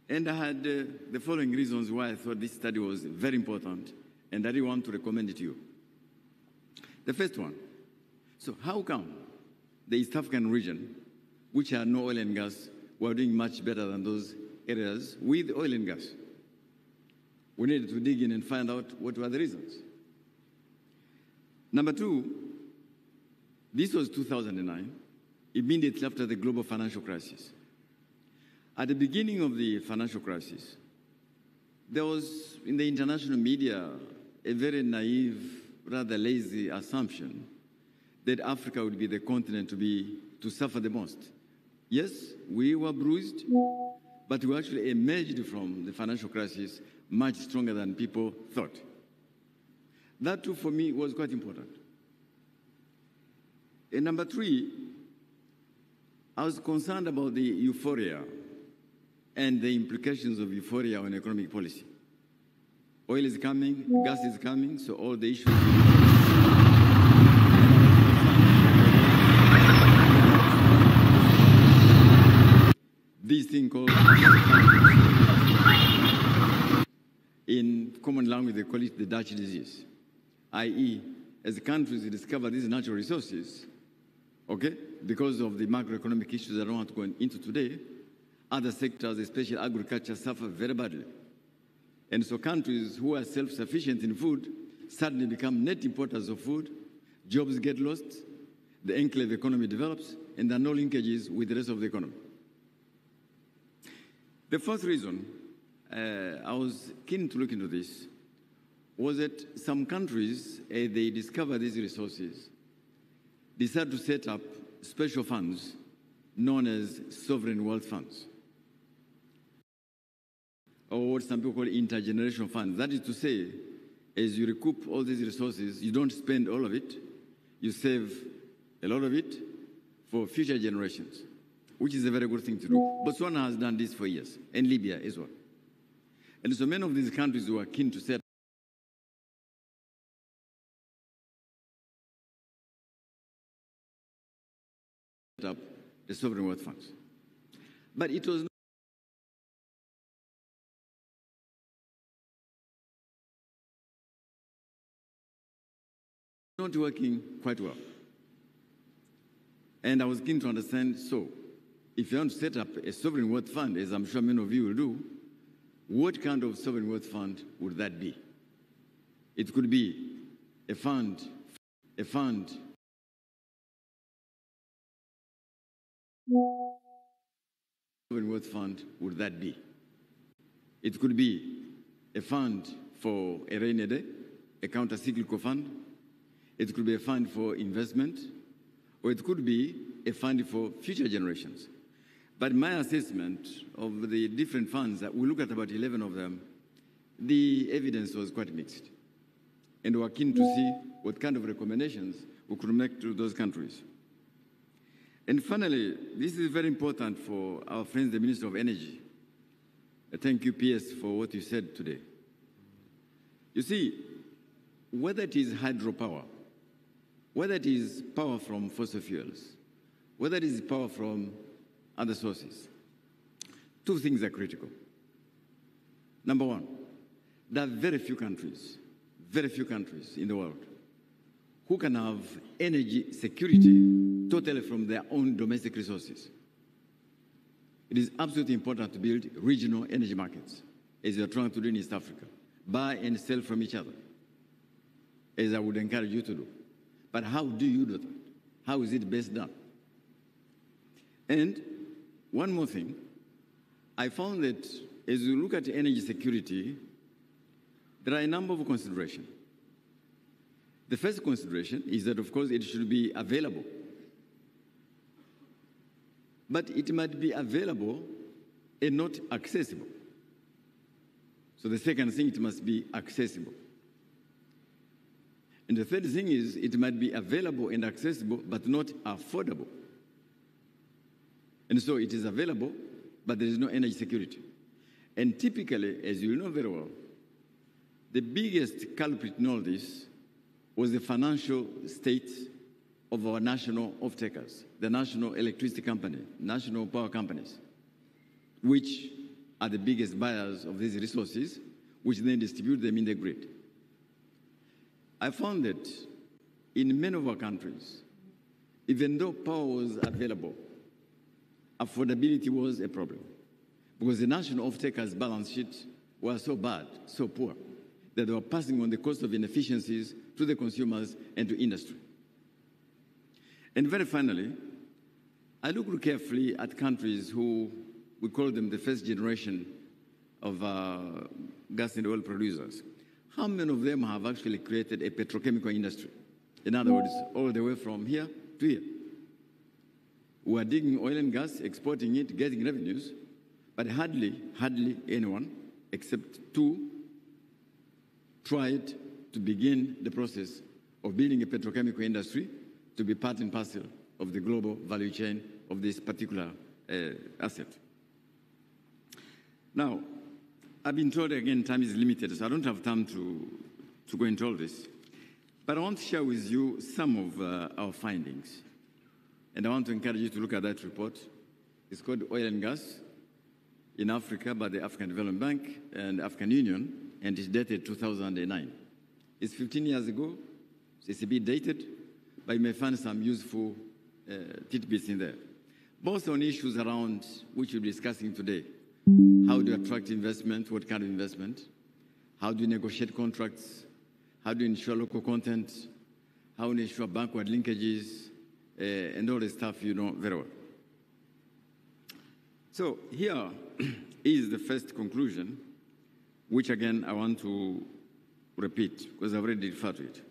And I had the following reasons why I thought this study was very important, and I really want to recommend it to you. The first one, so how come the East African region, which had no oil and gas, were doing much better than those areas with oil and gas? We needed to dig in and find out what were the reasons. Number 2, this was 2009, immediately after the global financial crisis. At the beginning of the financial crisis, there was, in the international media, a very naive, rather lazy assumption that Africa would be the continent to suffer the most. Yes, we were bruised, but we actually emerged from the financial crisis much stronger than people thought. That too, for me, was quite important. And number 3, I was concerned about the euphoria and the implications of euphoria on economic policy. Oil is coming, gas is coming, so all the issues. This thing called, in common language, they call it the Dutch disease, i.e., as countries discover these natural resources, okay, because of the macroeconomic issues I don't want to go into today, other sectors, especially agriculture, suffer very badly. And so countries who are self-sufficient in food suddenly become net importers of food, jobs get lost, the enclave economy develops, and there are no linkages with the rest of the economy. The fourth reason I was keen to look into this was that some countries, they discover these resources, decide to set up special funds known as sovereign wealth funds, or what some people call intergenerational funds. That is to say, as you recoup all these resources, you don't spend all of it, you save a lot of it for future generations, which is a very good thing to do. Botswana has done this for years, and Libya as well. And so many of these countries were keen to set up the sovereign wealth funds. But it was not working quite well. And I was keen to understand, so if you want to set up a sovereign wealth fund, as I'm sure many of you will do, what kind of sovereign wealth fund would that be? It could be a fund. Sovereign wealth fund would that be? It could be a fund for a rainy day, a counter-cyclical fund. It could be a fund for investment, or it could be a fund for future generations. But my assessment of the different funds, we look at about 11 of them, the evidence was quite mixed. And we were keen to see what kind of recommendations we could make to those countries. And finally, this is very important for our friends, the Minister of Energy. Thank you, PS, for what you said today. You see, whether it is hydropower, whether it is power from fossil fuels, whether it is power from other sources, two things are critical. Number one, there are very few countries in the world who can have energy security totally from their own domestic resources. It is absolutely important to build regional energy markets, as you are trying to do in East Africa. Buy and sell from each other, as I would encourage you to do. But how do you do that? How is it best done? And one more thing, I found that as you look at energy security, there are a number of considerations. The first consideration is that, of course, it should be available. But it might be available and not accessible. So the second thing, it must be accessible. And the third thing is it might be available and accessible, but not affordable. And so it is available, but there is no energy security. And typically, as you know very well, the biggest culprit in all this was the financial state of our national off-takers, the national electricity company, national power companies, which are the biggest buyers of these resources, which then distribute them in the grid. I found that in many of our countries, even though power was available, affordability was a problem, because the national off-takers' balance sheets were so bad, so poor, that they were passing on the cost of inefficiencies to the consumers and to industry. And very finally, I looked carefully at countries who we call them the first generation of gas and oil producers. How many of them have actually created a petrochemical industry? In other words, all the way from here to here. We are digging oil and gas, exporting it, getting revenues, but hardly anyone, except two, tried to begin the process of building a petrochemical industry to be part and parcel of the global value chain of this particular asset. Now, I've been told again time is limited, so I don't have time to go into all this. But I want to share with you some of our findings. And I want to encourage you to look at that report. It's called Oil and Gas in Africa by the African Development Bank and African Union, and it's dated 2009. It's 15 years ago, so it's a bit dated, but you may find some useful tidbits in there. Both on issues around which we'll be discussing today. How do you attract investment? What kind of investment? How do you negotiate contracts? How do you ensure local content? How do you ensure backward linkages? And all the stuff you know very well. So here is the first conclusion, which again I want to repeat because I've already referred to it.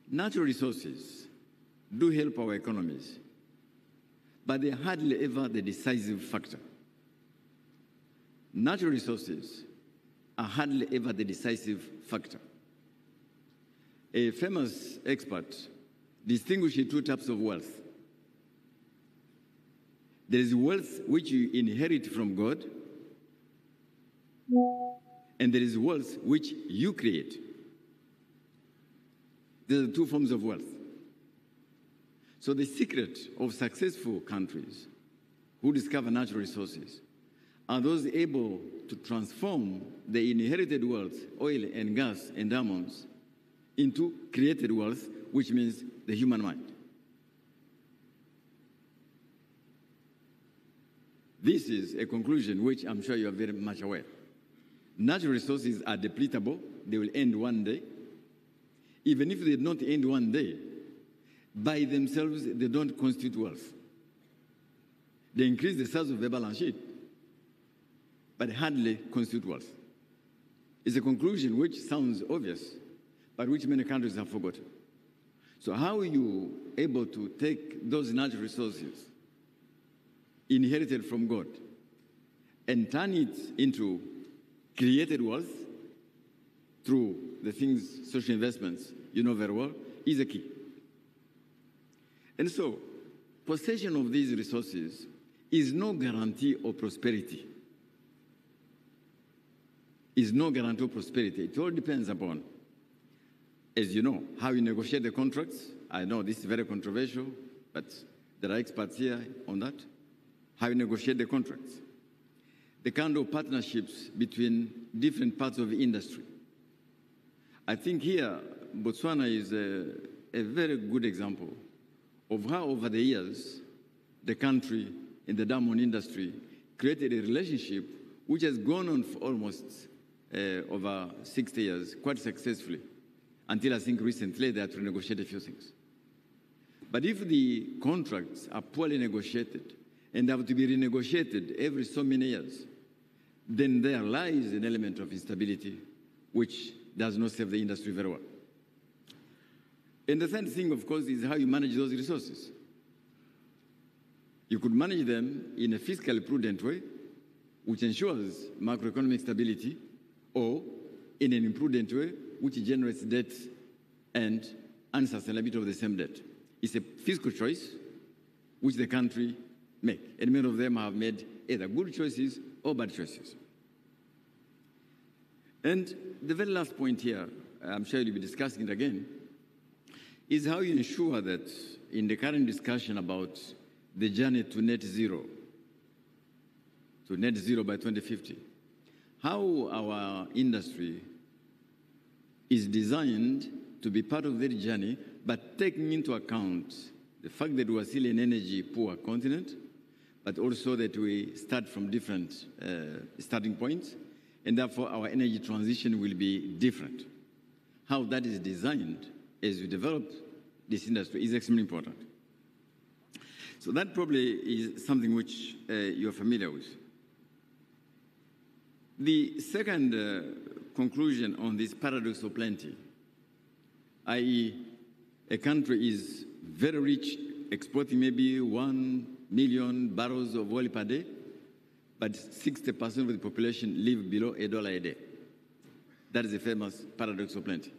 Natural resources do help our economies, but they're hardly ever the decisive factor. Natural resources are hardly ever the decisive factor. A famous expert distinguishes two types of wealth. There is wealth which you inherit from God, and there is wealth which you create. There are two forms of wealth. So the secret of successful countries who discover natural resources are those able to transform the inherited wealth, oil and gas and diamonds, into created wealth, which means the human mind. This is a conclusion which I'm sure you are very much aware. Natural resources are depletable. They will end one day. Even if they do not end one day, by themselves, they don't constitute wealth. They increase the size of the balance sheet, but hardly constitute wealth. It's a conclusion which sounds obvious, but which many countries have forgotten. So how are you able to take those natural resources inherited from God and turn it into created wealth through the things, social investments, you know very well, is a key. And so possession of these resources is no guarantee of prosperity. Is no guarantee of prosperity. It all depends upon, as you know, how you negotiate the contracts. I know this is very controversial, but there are experts here on that. How you negotiate the contracts. The kind of partnerships between different parts of the industry. I think here, Botswana is a very good example of how over the years, the country in the diamond industry created a relationship which has gone on for almost over 60 years, quite successfully, until I think recently they had to negotiate a few things. But if the contracts are poorly negotiated and have to be renegotiated every so many years, then there lies an element of instability which does not serve the industry very well. And the third thing, of course, is how you manage those resources. You could manage them in a fiscally prudent way, which ensures macroeconomic stability, or in an imprudent way, which generates debt and unsustainability of the same debt. It's a fiscal choice which the country make, and many of them have made either good choices or bad choices. And the very last point here, I'm sure you'll be discussing it again, is how you ensure that in the current discussion about the journey to net zero by 2050, how our industry is designed to be part of that journey, but taking into account the fact that we are still an energy-poor continent, but also that we start from different starting points, and therefore our energy transition will be different. How that is designed as we develop this industry is extremely important. So that probably is something which you're familiar with. The second conclusion on this paradox of plenty, i.e., a country is very rich, exporting maybe 1 million barrels of oil per day, but 60% of the population live below $1 a day. That is a famous paradox of plenty.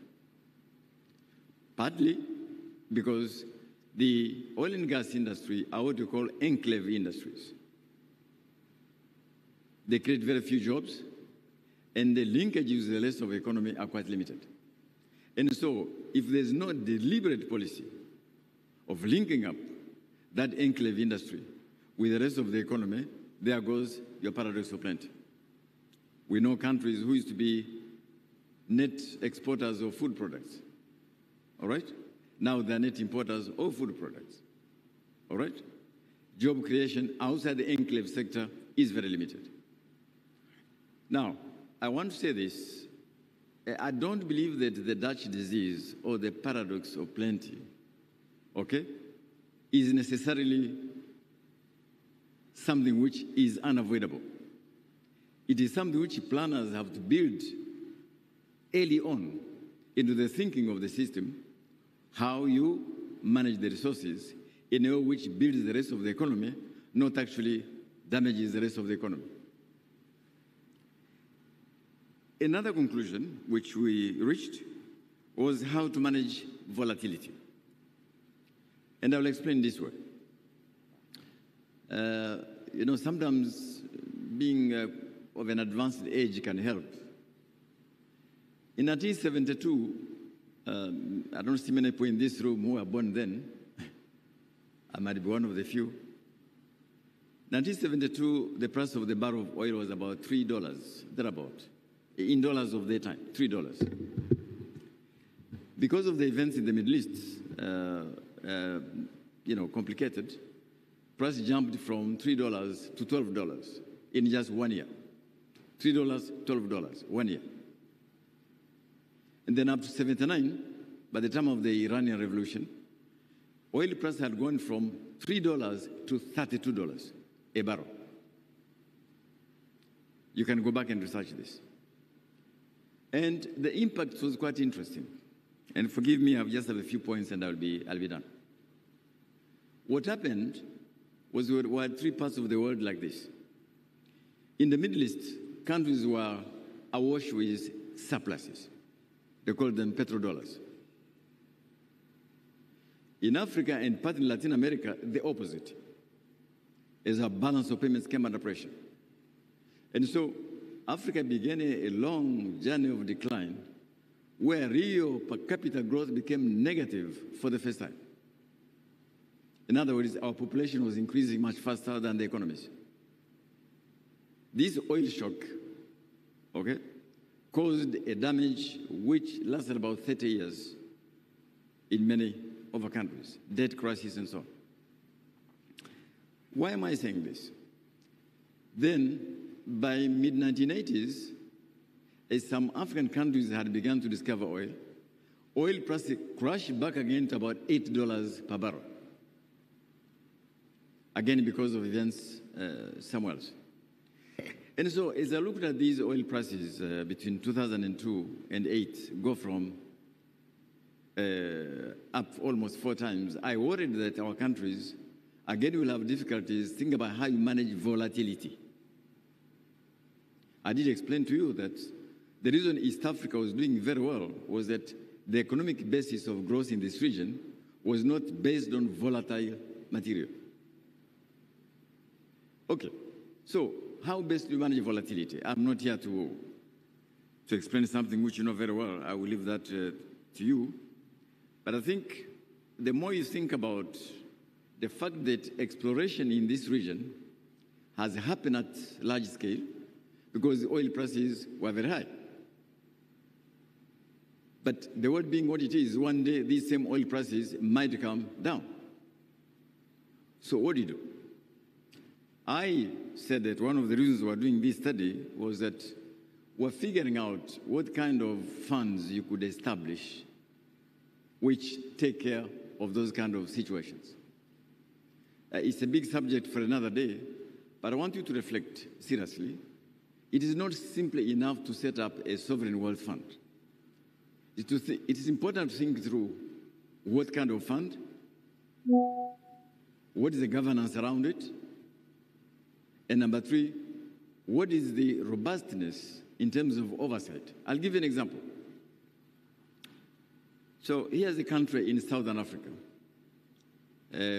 Partly because the oil and gas industry are what we call enclave industries. They create very few jobs, and the linkages with the rest of the economy are quite limited. And so, if there's no deliberate policy of linking up that enclave industry with the rest of the economy, there goes your paradox of plenty. We know countries who used to be net exporters of food products, all right? Now they're net importers of food products, all right? Job creation outside the enclave sector is very limited. Now, I want to say this. I don't believe that the Dutch disease or the paradox of plenty, okay, is necessarily something which is unavoidable. It is something which planners have to build early on into the thinking of the system, how you manage the resources in a way which builds the rest of the economy, not actually damages the rest of the economy. Another conclusion which we reached was how to manage volatility. And I will explain this way. Sometimes being of an advanced age can help. In 1972, I don't see many people in this room who were born then. I might be one of the few. 1972, the price of the barrel of oil was about $3, thereabout. In dollars of their time, $3. Because of the events in the Middle East, complicated, price jumped from $3 to $12 in just 1 year. $3, $12, 1 year. And then up to 79, by the time of the Iranian Revolution, oil price had gone from $3 to $32 a barrel. You can go back and research this. And the impact was quite interesting. And forgive me, I just have a few points and I'll be done. What happened was we had three parts of the world like this. In the Middle East, countries were awash with surpluses. They called them petrodollars. In Africa and partly Latin America, the opposite. As our balance of payments came under pressure. And so Africa began a long journey of decline where real per capita growth became negative for the first time. In other words, our population was increasing much faster than the economies. This oil shock, okay, caused a damage which lasted about 30 years in many of our countries, debt crisis and so on. Why am I saying this? Then, by mid-1980s, as some African countries had begun to discover oil prices crashed back again to about $8 per barrel. Again, because of events somewhere else. And so, as I looked at these oil prices between 2002 and 2008 go from up almost 4 times, I worried that our countries, again, will have difficulties thinking about how you manage volatility. I did explain to you that the reason East Africa was doing very well was that the economic basis of growth in this region was not based on volatile material. Okay, so how best do you manage volatility? I'm not here to explain something which you know very well. I will leave that to you. But I think the more you think about the fact that exploration in this region has happened at large scale because the oil prices were very high. But the world being what it is, one day these same oil prices might come down. So what do you do? I said that one of the reasons we're doing this study was that we're figuring out what kind of funds you could establish which take care of those kind of situations. It's a big subject for another day, but I want you to reflect seriously. It is not simply enough to set up a sovereign wealth fund. It is important to think through what kind of fund, what is the governance around it, and number 3, what is the robustness in terms of oversight? I'll give you an example. So here's a country in Southern Africa,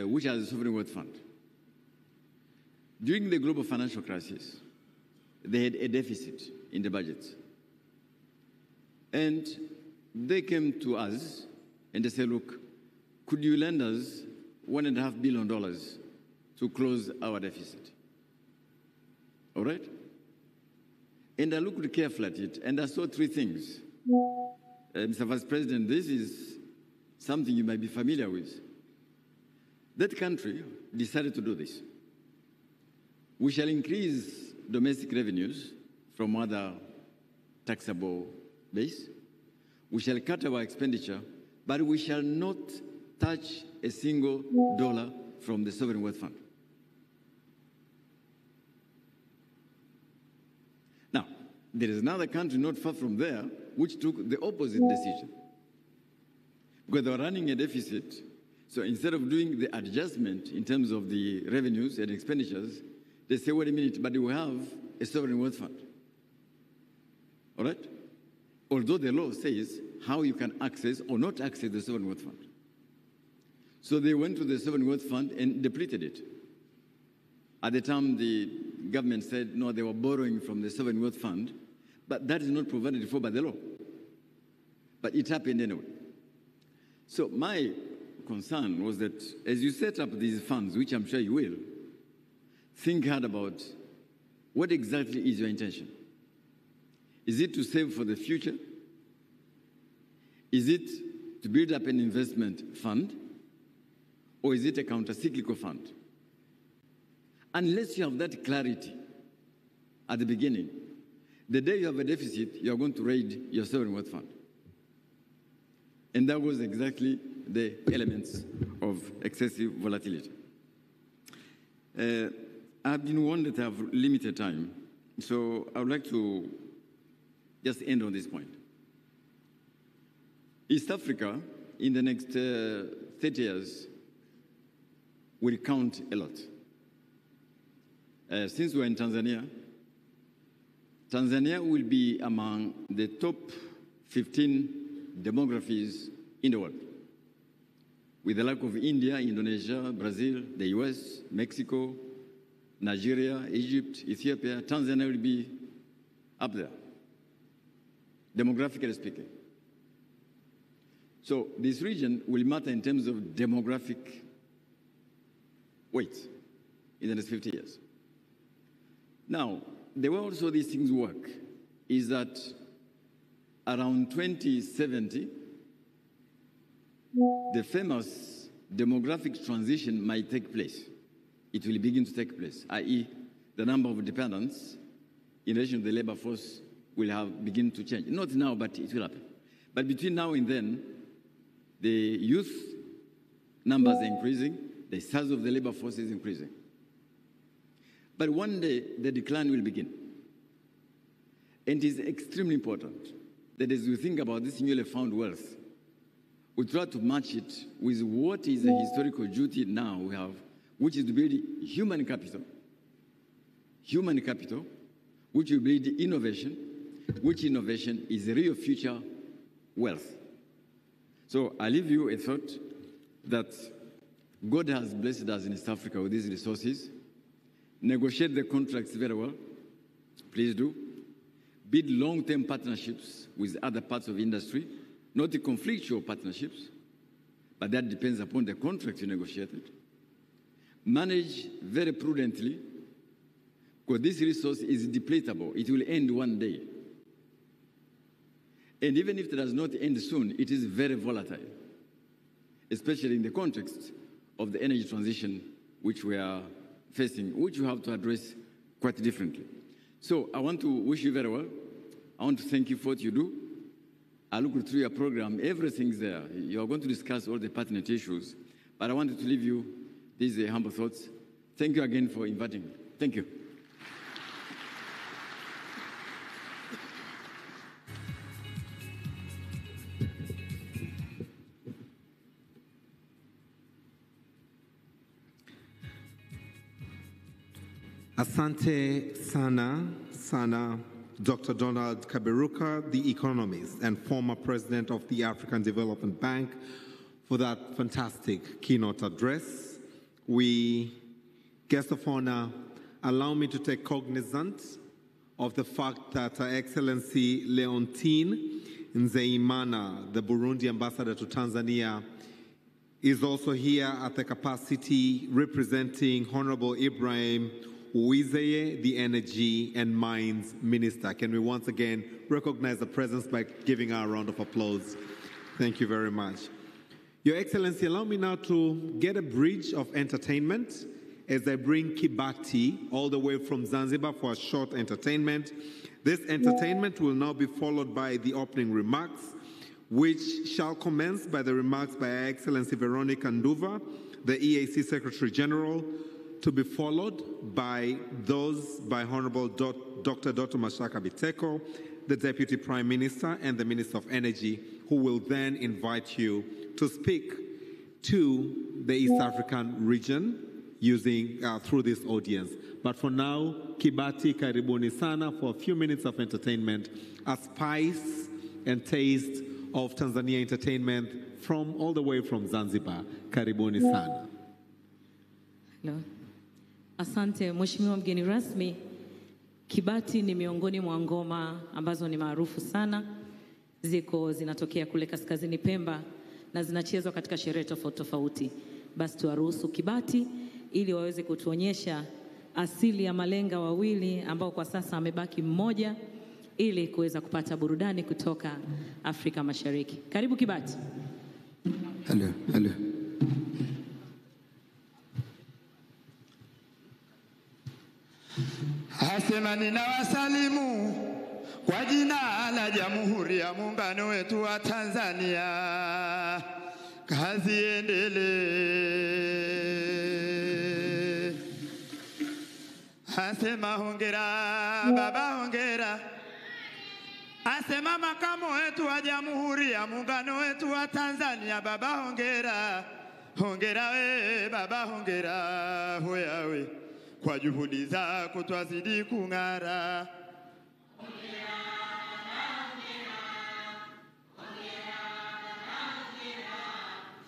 which has a sovereign wealth fund. During the global financial crisis, they had a deficit in the budget. And they came to us and they said, look, could you lend us $1.5 billion to close our deficit? All right? And I looked carefully at it and I saw 3 things. Mr. Vice President, this is something you might be familiar with. That country decided to do this. We shall increase domestic revenues from other taxable base. We shall cut our expenditure, but we shall not touch a single dollar from the sovereign wealth fund. Now, there is another country not far from there which took the opposite decision. Because they were running a deficit, so instead of doing the adjustment in terms of the revenues and expenditures, they say, wait a minute, but we have a sovereign wealth fund. All right? Although the law says how you can access or not access the sovereign wealth fund. So they went to the sovereign wealth fund and depleted it. At the time, the government said, no, they were borrowing from the sovereign wealth fund, but that is not provided for by the law. But it happened anyway. So my concern was that as you set up these funds, which I'm sure you will, think hard about what exactly is your intention. Is it to save for the future? Is it to build up an investment fund? Or is it a counter-cyclical fund? Unless you have that clarity at the beginning, the day you have a deficit, you are going to raid your sovereign wealth fund. And that was exactly the elements of excessive volatility. I've been warned that I have limited time, so I would like to just end on this point. East Africa, in the next 30 years, will count a lot. Since we're in Tanzania, Tanzania will be among the top 15 demographies in the world. with the like of India, Indonesia, Brazil, the US, Mexico, Nigeria, Egypt, Ethiopia, Tanzania will be up there, demographically speaking. So this region will matter in terms of demographic weight in the next 50 years. Now, the way also these things work is that around 2070, the famous demographic transition might take place. It will begin to take place, i.e., the number of dependents in relation to the labor force will have begin to change. Not now, but it will happen. But between now and then, the youth numbers are increasing, the size of the labor force is increasing. But one day, the decline will begin. And it is extremely important that as we think about this newly found wealth, we try to match it with what is a historical duty now we have, which is to build human capital, which will build innovation, which innovation is the real future wealth. So I leave you a thought that God has blessed us in East Africa with these resources. Negotiate the contracts very well. Please do. Build long-term partnerships with other parts of industry, not the conflictual partnerships, but that depends upon the contract you negotiated. Manage very prudently, because this resource is depletable. It will end one day. And even if it does not end soon, it is very volatile, especially in the context of the energy transition which we are facing, which we have to address quite differently. So I want to wish you very well. I want to thank you for what you do. I look through your program, everything's there. You are going to discuss all the pertinent issues, but I wanted to leave you these humble thoughts. Thank you again for inviting me. Thank you. Asante sana, Dr. Donald Kaberuka, the economist and former president of the African Development Bank, for that fantastic keynote address. Guest of honor, allow me to take cognizance of the fact that Her Excellency Leontine Nzeimana, the Burundi ambassador to Tanzania, is also here at the capacity representing Honorable Ibrahim Uwizeye, the Energy and Mines Minister. Can we once again recognize the presence by giving her a round of applause? Thank you very much. Your Excellency, allow me now to get a bridge of entertainment as I bring Kibati all the way from Zanzibar for a short entertainment. This entertainment will now be followed by the opening remarks, which shall commence by the remarks by Her Excellency Veronica Nduva, the EAC Secretary General, to be followed by those by Honorable Dr. Mashaka Biteko, the Deputy Prime Minister and the Minister of Energy, who will then invite you to speak to the East African region using through this audience. But for now, Kibati karibuni sana for a few minutes of entertainment, a spice and taste of Tanzania entertainment from all the way from Zanzibar. Karibuni sana. Hello. Asante Mheshimiwa mgeni rasmi. Kibati ni miongoni mwa ngoma ambazo ni maarufu sana. Zinatokea kule kaskazini Pemba na zinachezwa katika sherehe tofauti tofauti. Basi tuwaruhusu Kibati ili waweze kutuonyesha asili ya malenga wawili ambao kwa sasa amebaki mmoja ili kuweza kupata burudani kutoka Afrika Mashariki. Karibu Kibati. Hello. Asema ninawasalimu kwa jina la Jamhuri ya Muungano wetu wa Tanzania. Kazi endelee. Asema hongera baba hongera. Asema makamu wetu wa Jamhuri ya Muungano wetu wa Tanzania baba hongera. Hongera we baba hongera hoyawe. Kwa juhudi zako twazidi kung'ara.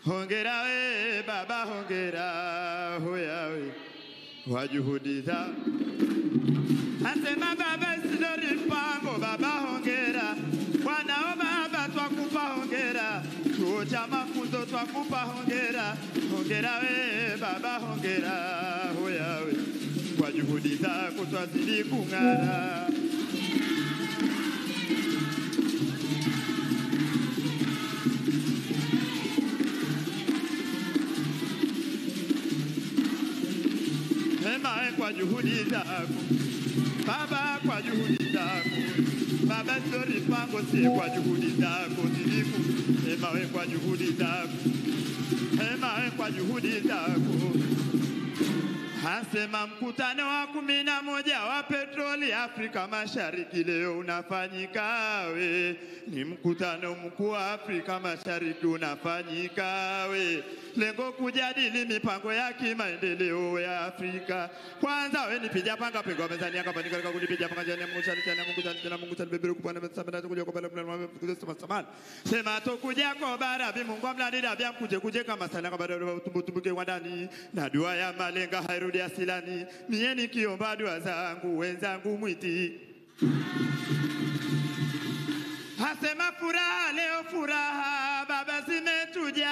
hongera we baba, hongera hoyawe kwa juhudi zako. Asema baba Isidori Mpango, baba hongera, wanao baba twakupa hongera, chuo cha mafunzo twakupa hongera, hongera we baba, hongera hoyawe kwa juhudi zako twazidi kung'ara. Hema kwa juhudi zako baba, kwa juhudi zako baba Isidori Mpango, si kwa juhudi zako ziliku. Hema kwa juhudi zako, hema kwa juhudi zako. Asema mkutano wa 11 wa petroli Afrika Mashariki leo unafanyika we. Ni mkutano mkuu wa Afrika Mashariki unafanyika we. Lengo kujadili mipango ya kimaendeleo ya Afrika. Kwanza we nipija panga pego mezani anga panika kwa kunipija panga jana Mungu tani beberu kupana msabana kuja kwa pala mwana samana. Sema to kuja kwa bara bi Mungu amladida bia kuje kama sana kwa bara tumbuke ndani na dua ya malenga hairudi asilani. Mie nikiomba dua zangu wenzangu mwiti. Hasema furaha leo furaha baba zimetuja.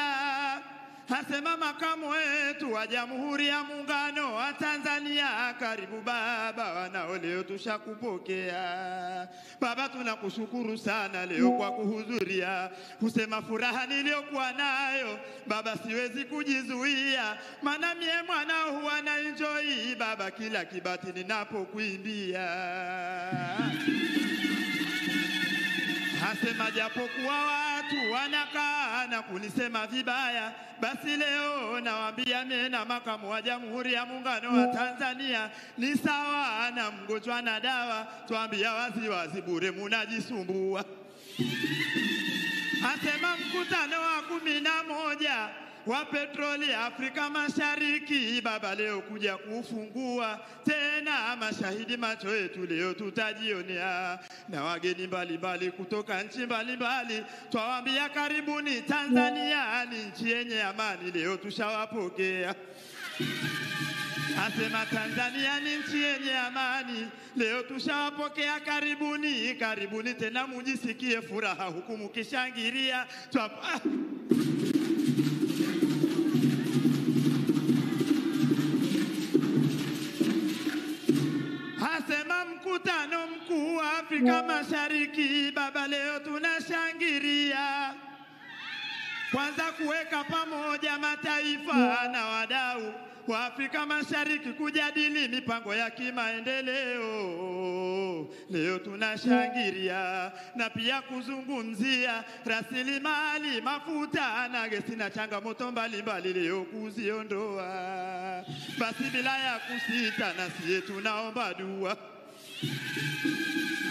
Hasema makamu wetu wa Jamhuri ya Muungano wa Tanzania, karibu baba, wanao leo tushakupokea. Baba tunakushukuru sana leo kwa kuhudhuria. Husema furaha niliyokuwa nayo baba siwezi kujizuia, maana mie mwanao huwa na enjoy baba kila kibati ninapokuimbia. Hasema japokuwa watu wanakaa na kunisema vibaya, basi leo nawaambia mimi na makamu wa Jamhuri ya Muungano wa Tanzania ni sawa na mgonjwa na dawa, tuambia wazi wazi bure munajisumbua. Asema mkutano wa 11 wa petroli Afrika Mashariki baba leo kuja kufungua tena, mashahidi macho yetu leo tutajionea, na wageni mbalimbali kutoka nchi mbalimbali twawaambia karibuni. Tanzania ni nchi yenye amani, leo tushawapokea. Asema Tanzania ni nchi yenye amani, leo tushawapokea, karibuni, karibuni tena mujisikie furaha huku mkishangilia. Asema mkutano mkuu wa Afrika Mashariki baba leo tunashangilia, kwanza kuweka pamoja mataifa na wadau wa Afrika Mashariki kujadili mipango ya kimaendeleo. Leo tunashangilia na pia kuzungumzia rasilimali mafuta na gesi na changamoto mbalimbali leo kuziondoa. Basi bila ya kusita na siye tunaomba dua.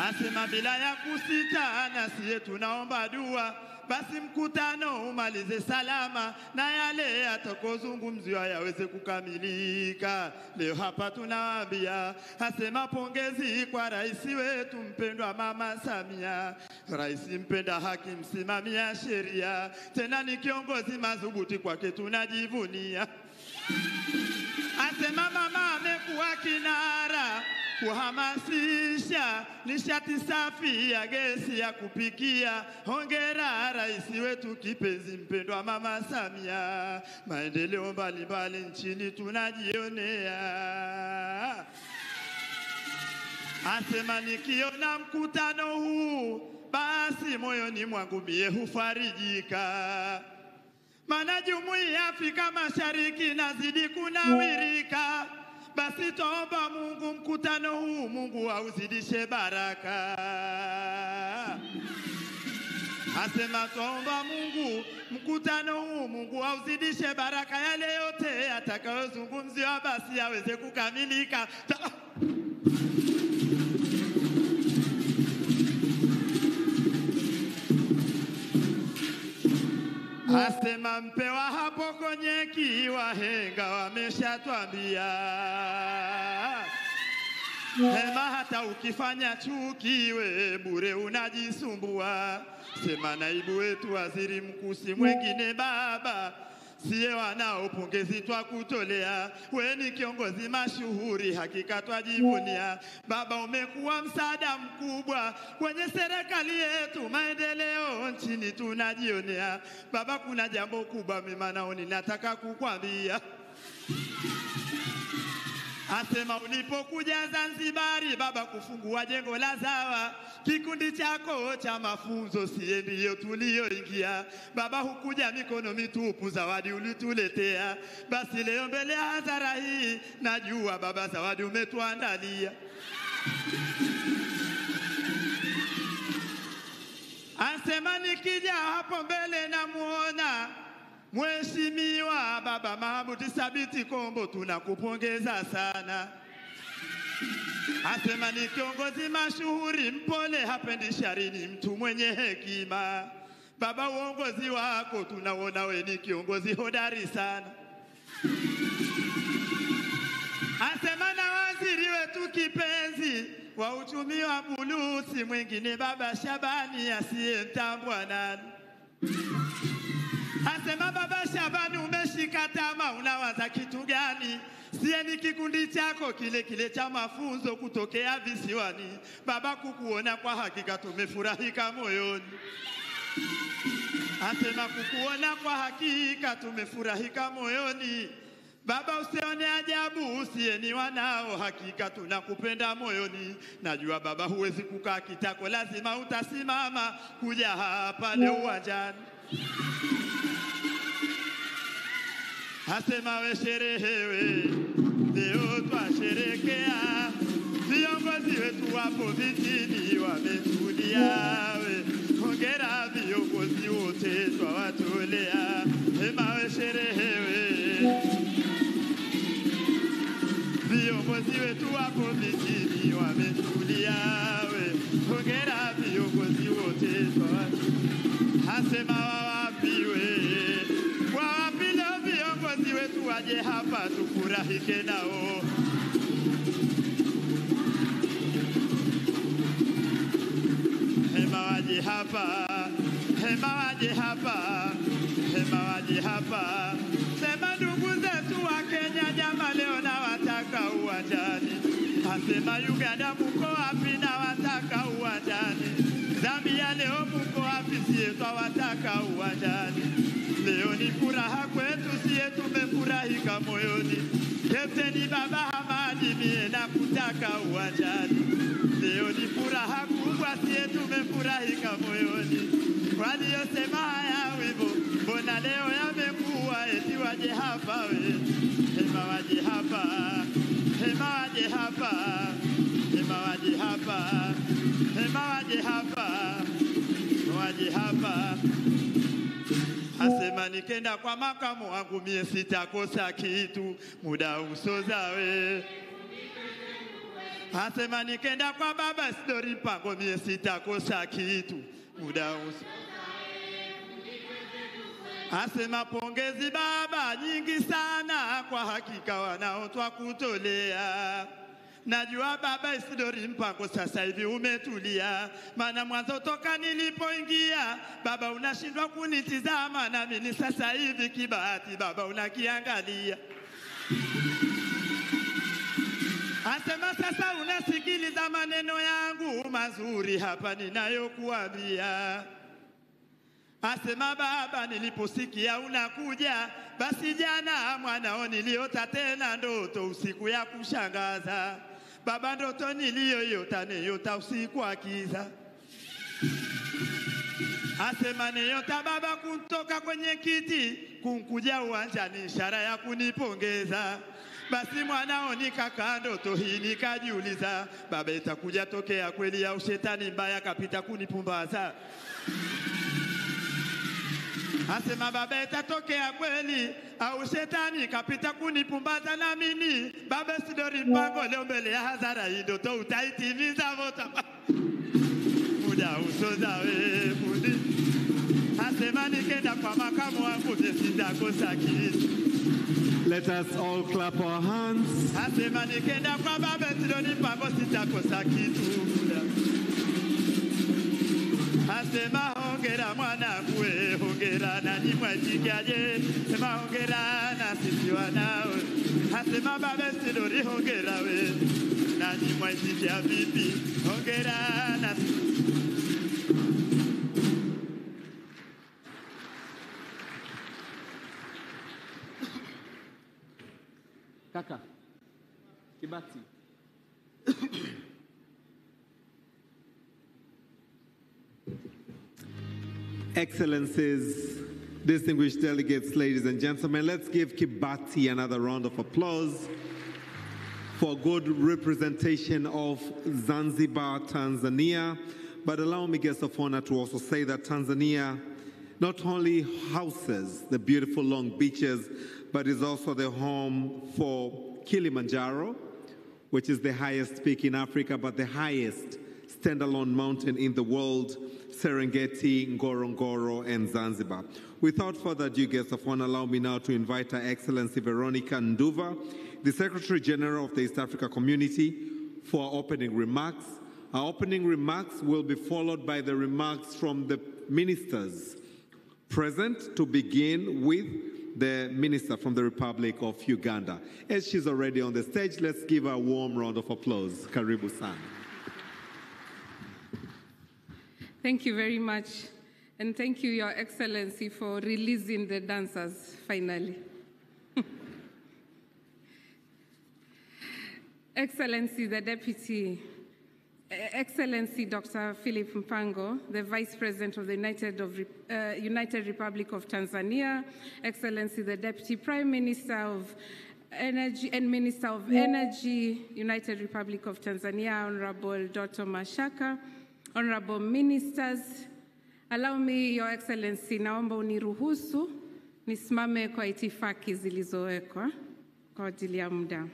Asema bila ya kusita na siye tunaomba dua, basi mkutano umalize salama na yale yatakozungumziwa yaweze kukamilika. Leo hapa tunawaambia, asema pongezi kwa rais wetu mpendwa Mama Samia, rais mpenda haki, msimamia sheria, tena ni kiongozi madhubuti, kwake tunajivunia. Asema mama amekuwa kinara kuhamasisha nishati safi ya gesi ya kupikia. Hongera rais wetu kipenzi mpendwa Mama Samia, maendeleo mbalimbali nchini tunajionea. Asema nikiona mkutano huu basi moyoni mwangu mie hufarijika, maana Jumuiya ya Afrika Mashariki nazidi kunawirika. Basi tuomba Mungu mkutano huu Mungu auzidishe baraka. Asema tuomba Mungu mkutano huu Mungu auzidishe baraka, yale yote atakayozungumziwa basi yaweze kukamilika. Asema mpewa hapo kwenye wahenga wameshatwambia, Hema hata ukifanya chuki we bure unajisumbua. Sema naibu wetu waziri mkuu si mwingine baba. Siye wanao pongezi twakutolea. We ni kiongozi mashuhuri hakika twajivunia. Baba umekuwa msaada mkubwa kwenye serikali yetu, maendeleo nchini tunajionea. Baba kuna jambo kubwa mimi naoni nataka kukwambia. Asema ulipokuja Zanzibari baba kufungua jengo la Zawa, kikundi chako cha mafunzo siye ndiyo tulioingia. Baba hukuja mikono mitupu, zawadi ulituletea. Basi leo mbele ya hadhara hii najua baba zawadi umetuandalia. Asema nikija hapo mbele namuona Mheshimiwa Baba Mahamudu Sabiti Kombo, tunakupongeza sana. Asema ni kiongozi mashuhuri, mpole, hapendi shari, ni mtu mwenye hekima. Baba uongozi wako tunaona we ni kiongozi hodari sana. Asema na waziri wetu kipenzi wa uchumi wa buluu si mwingine Baba Shabani asiyemtambua nani. Asema Baba Shabani umeshika tama, unawaza kitu gani? Siye ni kikundi chako kile cha mafunzo kutokea visiwani. Baba kukuona kwa hakika tumefurahika moyoni. Asema kukuona kwa hakika tumefurahika moyoni. Baba usione ajabu, usiye ni wanao, hakika tunakupenda moyoni. Najua baba huwezi kukaa kitako, lazima utasimama kuja hapa leo uwanjani. Asema we sherehewe, leo twasherekea. Viongozi wetu wapo vitini wametulia we. Hongera viongozi wote twawatolea. Hema we sherehewe, viongozi wetu wapo vitini wametulia we. Hongera viongozi wote twawatolea. Asema wawapiwe, wawapi leo viongozi wetu waje hapa tufurahike nao. Hema waje hapa, hema waje hapa, hema waje hapa. Sema ndugu zetu wa Kenya jama leo na wataka uwanjani. Asema Uganda mko wapi na wataka uwanjani. Zambia leo mko wapi siye twawataka uwanjani. Leo ni furaha kwetu siye tumefurahika moyoni. Kapteni Baba Hamadi mie na kutaka uwanjani. Leo ni furaha kubwa siye tumefurahika moyoni. Waliosema haya wimbo mbona leo yamekuwa eti waje hapa we. Hema waje hapa, hema waje hapa, hema waje hapa, hema waje hapa, waje hapa. Asema nikenda kwa makamu wangu mie sitakosa kitu, muda usoza we. Asema nikenda kwa baba Sidori Mpango mie sitakosa kitu, muda usoza. Asema pongezi baba nyingi sana kwa hakika wanao twakutolea. Najua baba Isidori Mpango sasa hivi umetulia. Maana mwanzo toka nilipoingia baba unashindwa kunitizama, na mimi sasa hivi kibahati baba unakiangalia. Asema sasa unasikiliza maneno yangu mazuri hapa ninayokuambia. Asema baba niliposikia unakuja, basi jana mwanao niliota tena ndoto usiku ya kushangaza. Baba ndoto niliyoyota niyota usiku wa kiza. Asema niyota baba kutoka kwenye kiti kunkuja uwanjani, ishara ya kunipongeza. Basi mwanao nikakaa ndoto hii nikajiuliza, baba itakuja tokea kweli au shetani mbaya kapita kunipumbaza. Asema baba itatokea kweli au shetani kapita kunipumbaza, na mimi baba Sidori Mpango leo mbele ya hadhara hii ndoto utaitimiza vota. Muda usoza we fundi. Asema nikenda kwa makamu wangu sitakosa kitu. Let us all clap our hands. Asema nikenda kwa baba sidoni pambo sitakosa kitu. Asema hongera mwanangu we, hongera na nimwajikaje. Asema hongera na sisi wanao. Asema baba sidoni hongera we, na nimwajikia vipi. Hongera na Kaka, Kibati. Excellencies, distinguished delegates, ladies and gentlemen, let's give Kibati another round of applause for good representation of Zanzibar, Tanzania. But allow me, guests of honor, to also say that Tanzania not only houses the beautiful long beaches, but is also the home for Kilimanjaro, which is the highest peak in Africa, but the highest standalone mountain in the world, Serengeti, Ngorongoro, and Zanzibar. Without further ado, guests of honor, allow me now to invite Her Excellency Veronica Nduva, the Secretary General of the East Africa Community, for our opening remarks. Our opening remarks will be followed by the remarks from the ministers present, to begin with the Minister from the Republic of Uganda. As she's already on the stage, let's give her a warm round of applause. Karibu sana. Thank you very much. And thank you, Your Excellency, for releasing the dancers finally. Excellency, the Deputy, Excellency Dr. Philip Mpango, the Vice President of the United Republic of Tanzania, Excellency, the Deputy Prime Minister of Energy and Minister of Energy, United Republic of Tanzania, Honorable Dr. Mashaka, Honorable Ministers, allow me, Your Excellency, naomba uniruhusu nisimame kwa itifaki zilizowekwa kwa ajili ya muda.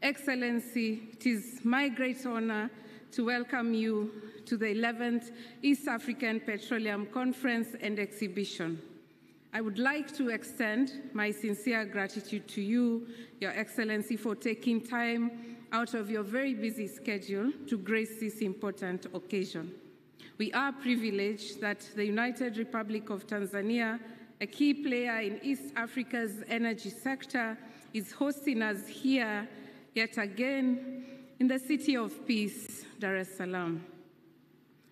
Excellency, it is my great honor to welcome you to the 11th East African Petroleum Conference and Exhibition. I would like to extend my sincere gratitude to you, Your Excellency, for taking time out of your very busy schedule to grace this important occasion. We are privileged that the United Republic of Tanzania, a key player in East Africa's energy sector, is hosting us here yet again in the City of Peace, Dar es Salaam.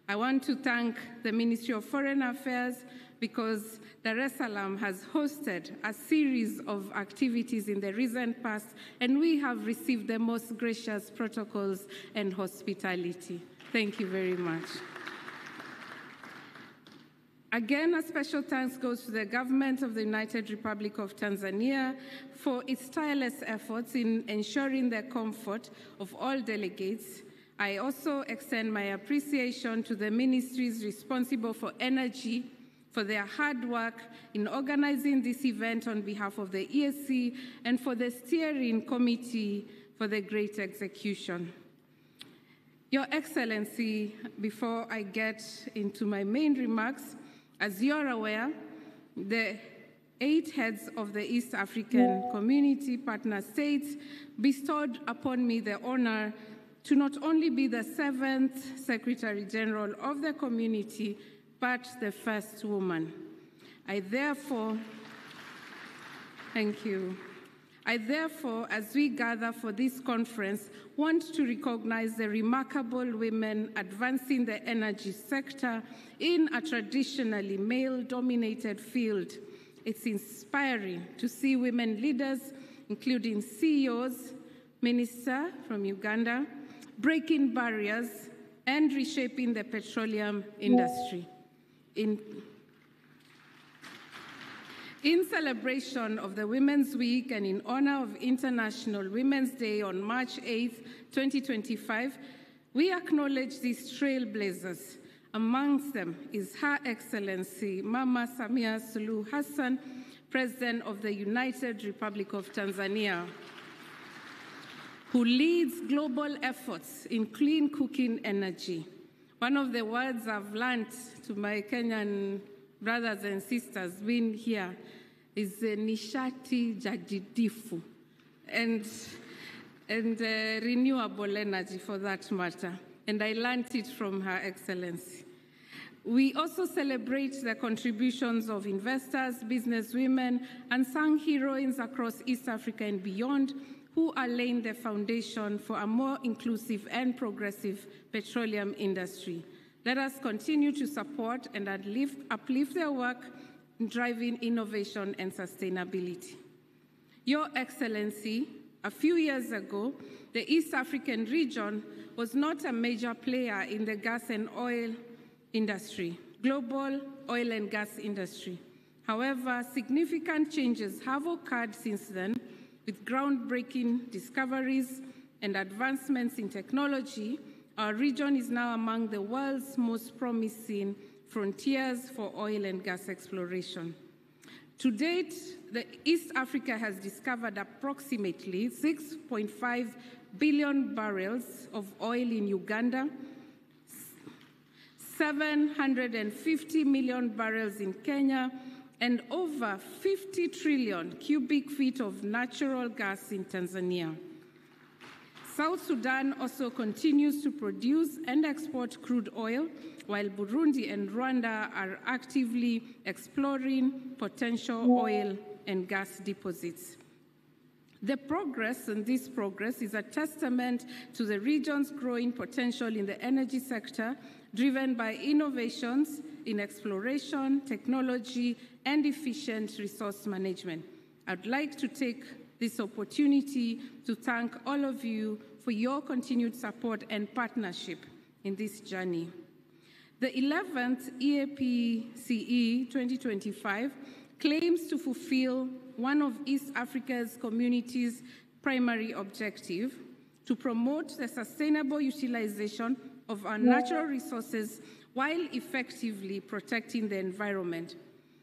I want to thank the Ministry of Foreign Affairs because Dar es Salaam has hosted a series of activities in the recent past, and we have received the most gracious protocols and hospitality. Thank you very much. Again, a special thanks goes to the government of the United Republic of Tanzania for its tireless efforts in ensuring the comfort of all delegates. I also extend my appreciation to the ministries responsible for energy for their hard work in organizing this event on behalf of the EAC and for the steering committee for the great execution. Your Excellency, before I get into my main remarks, as you're aware, the 8 heads of the East African Community partner states bestowed upon me the honor to not only be the 7th Secretary General of the community, but the first woman. I therefore, thank you. I therefore, as we gather for this conference, want to recognize the remarkable women advancing the energy sector in a traditionally male-dominated field. It's inspiring to see women leaders, including CEOs, Minister from Uganda, breaking barriers and reshaping the petroleum industry. In celebration of the Women's Week and in honor of International Women's Day on March 8, 2025, we acknowledge these trailblazers. Amongst them is Her Excellency Mama Samia Suluhu Hassan, President of the United Republic of Tanzania, who leads global efforts in clean cooking energy. One of the words I've learned to my Kenyan brothers and sisters being here, is nishati jadidifu and renewable energy for that matter. And I learned it from Her Excellency. We also celebrate the contributions of investors, businesswomen, and unsung heroines across East Africa and beyond who are laying the foundation for a more inclusive and progressive petroleum industry. Let us continue to support and uplift their work in driving innovation and sustainability. Your Excellency, a few years ago, the East African region was not a major player in the gas and oil industry, global oil and gas industry. However, significant changes have occurred since then, with groundbreaking discoveries and advancements in technology. Our region is now among the world's most promising frontiers for oil and gas exploration. To date, East Africa has discovered approximately 6.5 billion barrels of oil in Uganda, 750 million barrels in Kenya, and over 50 trillion cubic feet of natural gas in Tanzania. South Sudan also continues to produce and export crude oil, while Burundi and Rwanda are actively exploring potential oil and gas deposits. This progress is a testament to the region's growing potential in the energy sector, driven by innovations in exploration, technology, and efficient resource management. I'd like to take this opportunity to thank all of you for your continued support and partnership in this journey. The 11th EAPCE 2025 claims to fulfill one of East Africa's community's primary objectives, to promote the sustainable utilization of our natural resources while effectively protecting the environment.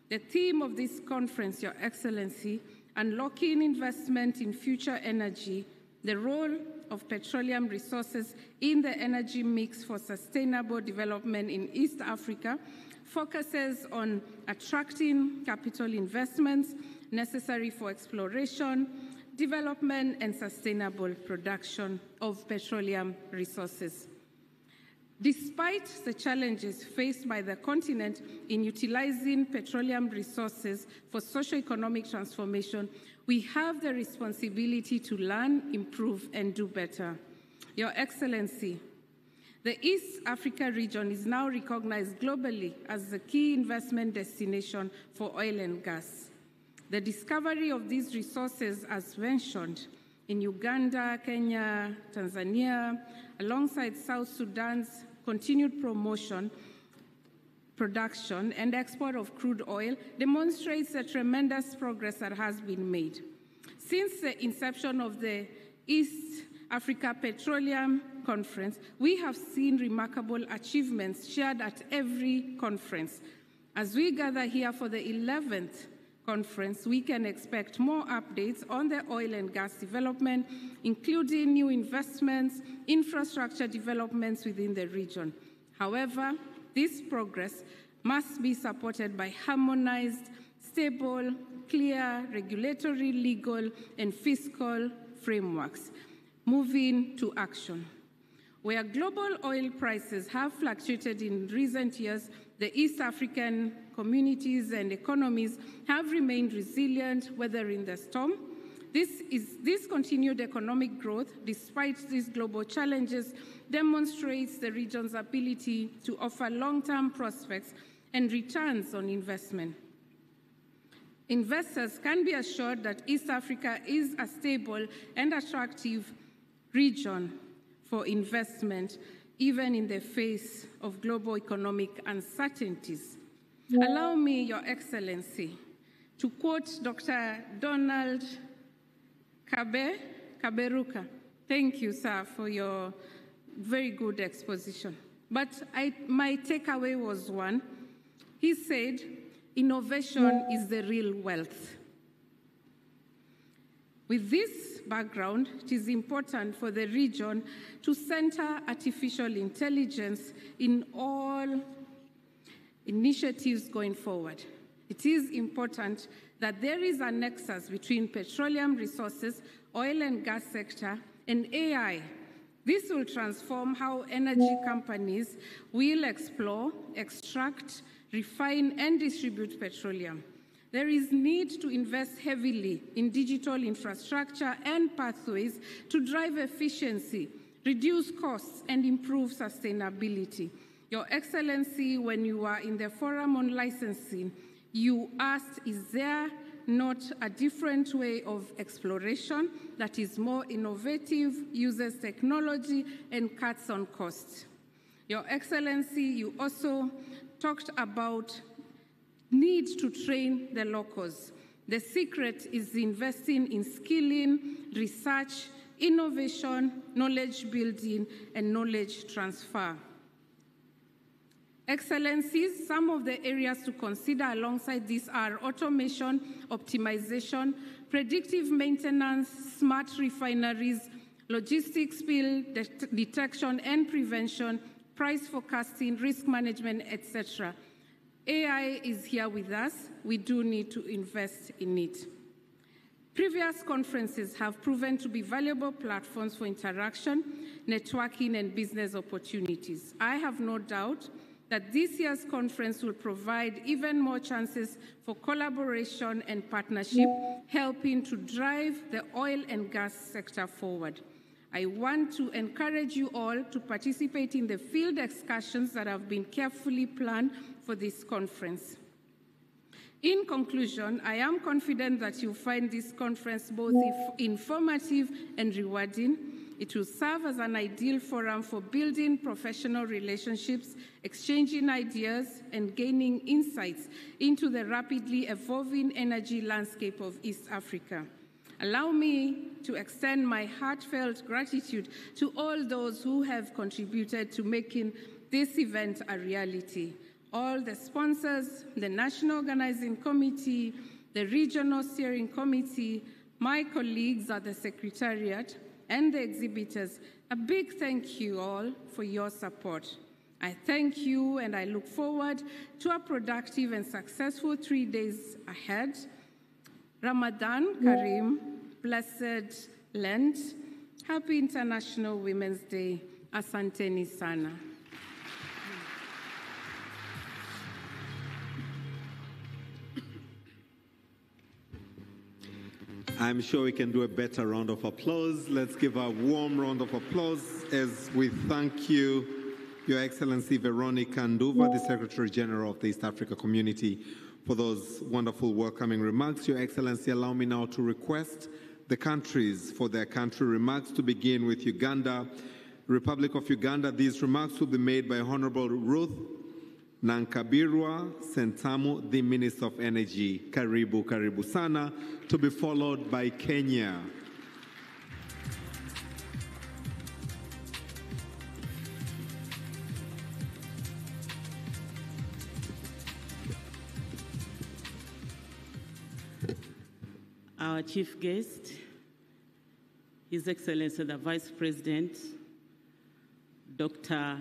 The theme of this conference, Your Excellency, unlocking investment in future energy, the role of petroleum resources in the energy mix for sustainable development in East Africa, focuses on attracting capital investments necessary for exploration, development, and sustainable production of petroleum resources. Despite the challenges faced by the continent in utilizing petroleum resources for socio-economic transformation, we have the responsibility to learn, improve, and do better. Your Excellency, the East Africa region is now recognized globally as the key investment destination for oil and gas. The discovery of these resources, as mentioned, in Uganda, Kenya, Tanzania, alongside South Sudan's continued production, and export of crude oil, demonstrates the tremendous progress that has been made. Since the inception of the East Africa Petroleum Conference, we have seen remarkable achievements shared at every conference. As we gather here for the 11th conference, we can expect more updates on the oil and gas development, including new investments, infrastructure developments within the region. However, this progress must be supported by harmonized, stable, clear regulatory, legal, and fiscal frameworks. Moving to action. Where global oil prices have fluctuated in recent years, the East African communities and economies have remained resilient, weathering the storm. This continued economic growth, despite these global challenges, demonstrates the region's ability to offer long-term prospects and returns on investment. Investors can be assured that East Africa is a stable and attractive region for investment, even in the face of global economic uncertainties. Allow me, Your Excellency, to quote Dr. Donald Kaberuka. Thank you, sir, for your very good exposition. But my takeaway was one. He said, innovation is the real wealth. With this background, it is important for the region to center artificial intelligence in all initiatives going forward. It is important that there is a nexus between petroleum resources, oil and gas sector, and AI. This will transform how energy companies will explore, extract, refine, and distribute petroleum. There is need to invest heavily in digital infrastructure and pathways to drive efficiency, reduce costs, and improve sustainability. Your Excellency, when you were in the forum on licensing, you asked, is there not a different way of exploration that is more innovative, uses technology, and cuts on costs? Your Excellency, you also talked about need to train the locals. The secret is investing in skilling, research, innovation, knowledge building, and knowledge transfer. Excellencies, some of the areas to consider alongside these are automation, optimization, predictive maintenance, smart refineries, logistics spill detection and prevention, price forecasting, risk management, etc. AI is here with us. We do need to invest in it. Previous conferences have proven to be valuable platforms for interaction, networking, and business opportunities. I have no doubt that this year's conference will provide even more chances for collaboration and partnership, helping to drive the oil and gas sector forward. I want to encourage you all to participate in the field excursions that have been carefully planned for this conference. In conclusion, I am confident that you'll find this conference both informative and rewarding. It will serve as an ideal forum for building professional relationships, exchanging ideas, and gaining insights into the rapidly evolving energy landscape of East Africa. Allow me to extend my heartfelt gratitude to all those who have contributed to making this event a reality. All the sponsors, the National Organizing Committee, the Regional Steering Committee, my colleagues at the Secretariat, and the exhibitors, a big thank you all for your support. I thank you and I look forward to a productive and successful 3 days ahead. Ramadan Kareem, blessed Lent, happy International Women's Day, asanteni sana. I'm sure we can do a better round of applause. Let's give a warm round of applause as we thank you, Your Excellency Veronica Nduva, the Secretary General of the East Africa Community, for those wonderful welcoming remarks. Your Excellency, allow me now to request the countries for their country remarks, to begin with Uganda, Republic of Uganda. These remarks will be made by Honorable Ruth Nankabirwa Sentamu, the Minister of Energy. Karibu, karibu sana, to be followed by Kenya. Our chief guest, His Excellency the Vice President, Dr.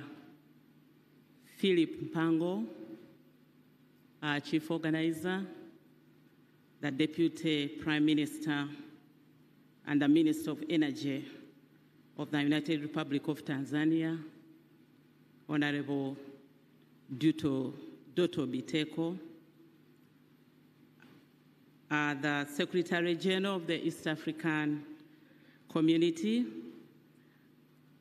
Philip Mpango, our Chief Organizer, the Deputy Prime Minister and the Minister of Energy of the United Republic of Tanzania, Honorable Doto Biteko, the Secretary General of the East African Community,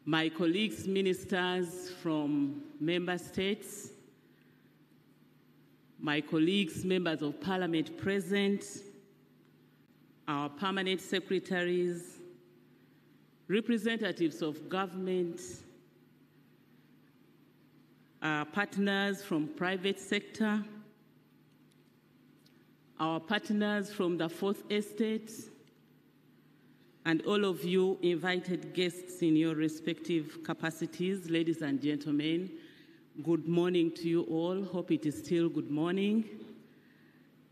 my colleagues, ministers from member states, my colleagues, members of parliament present, our permanent secretaries, representatives of government, our partners from private sector, our partners from the Fourth Estate, and all of you invited guests in your respective capacities, ladies and gentlemen, good morning to you all. Hope it is still good morning.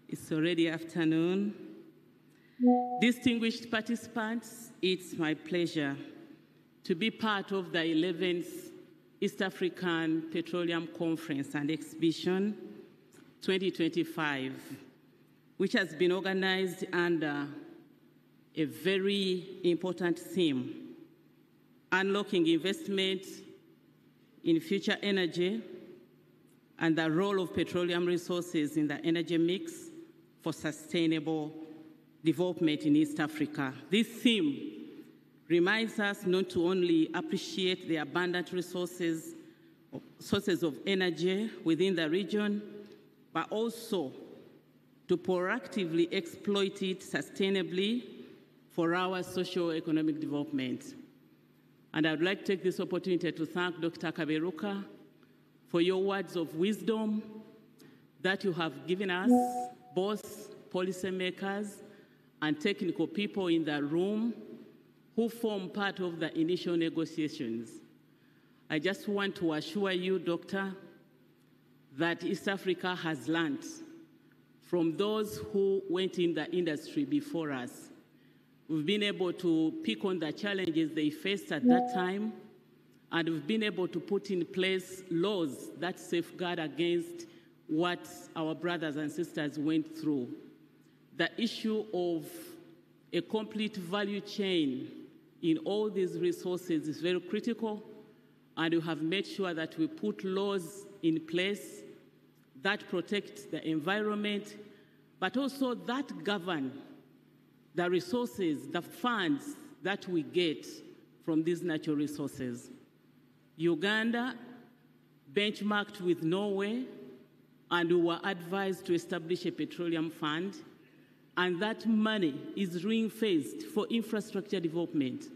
It's already afternoon. Distinguished participants, it's my pleasure to be part of the 11th East African Petroleum Conference and Exhibition 2025. which has been organized under a very important theme: unlocking investment in future energy and the role of petroleum resources in the energy mix for sustainable development in East Africa. This theme reminds us not to only appreciate the abundant sources of energy within the region, but also to proactively exploit it sustainably for our socio-economic development. And I would like to take this opportunity to thank Dr. Kaberuka for your words of wisdom that you have given us, both policymakers and technical people in the room who form part of the initial negotiations. I just want to assure you, Doctor, that East Africa has learned from those who went in the industry before us. We've been able to pick on the challenges they faced at that time, and we've been able to put in place laws that safeguard against what our brothers and sisters went through. The issue of a complete value chain in all these resources is very critical, and we have made sure that we put laws in place that protect the environment, but also that govern the resources, the funds that we get from these natural resources. Uganda benchmarked with Norway, and we were advised to establish a petroleum fund, and that money is ring-fenced for infrastructure development.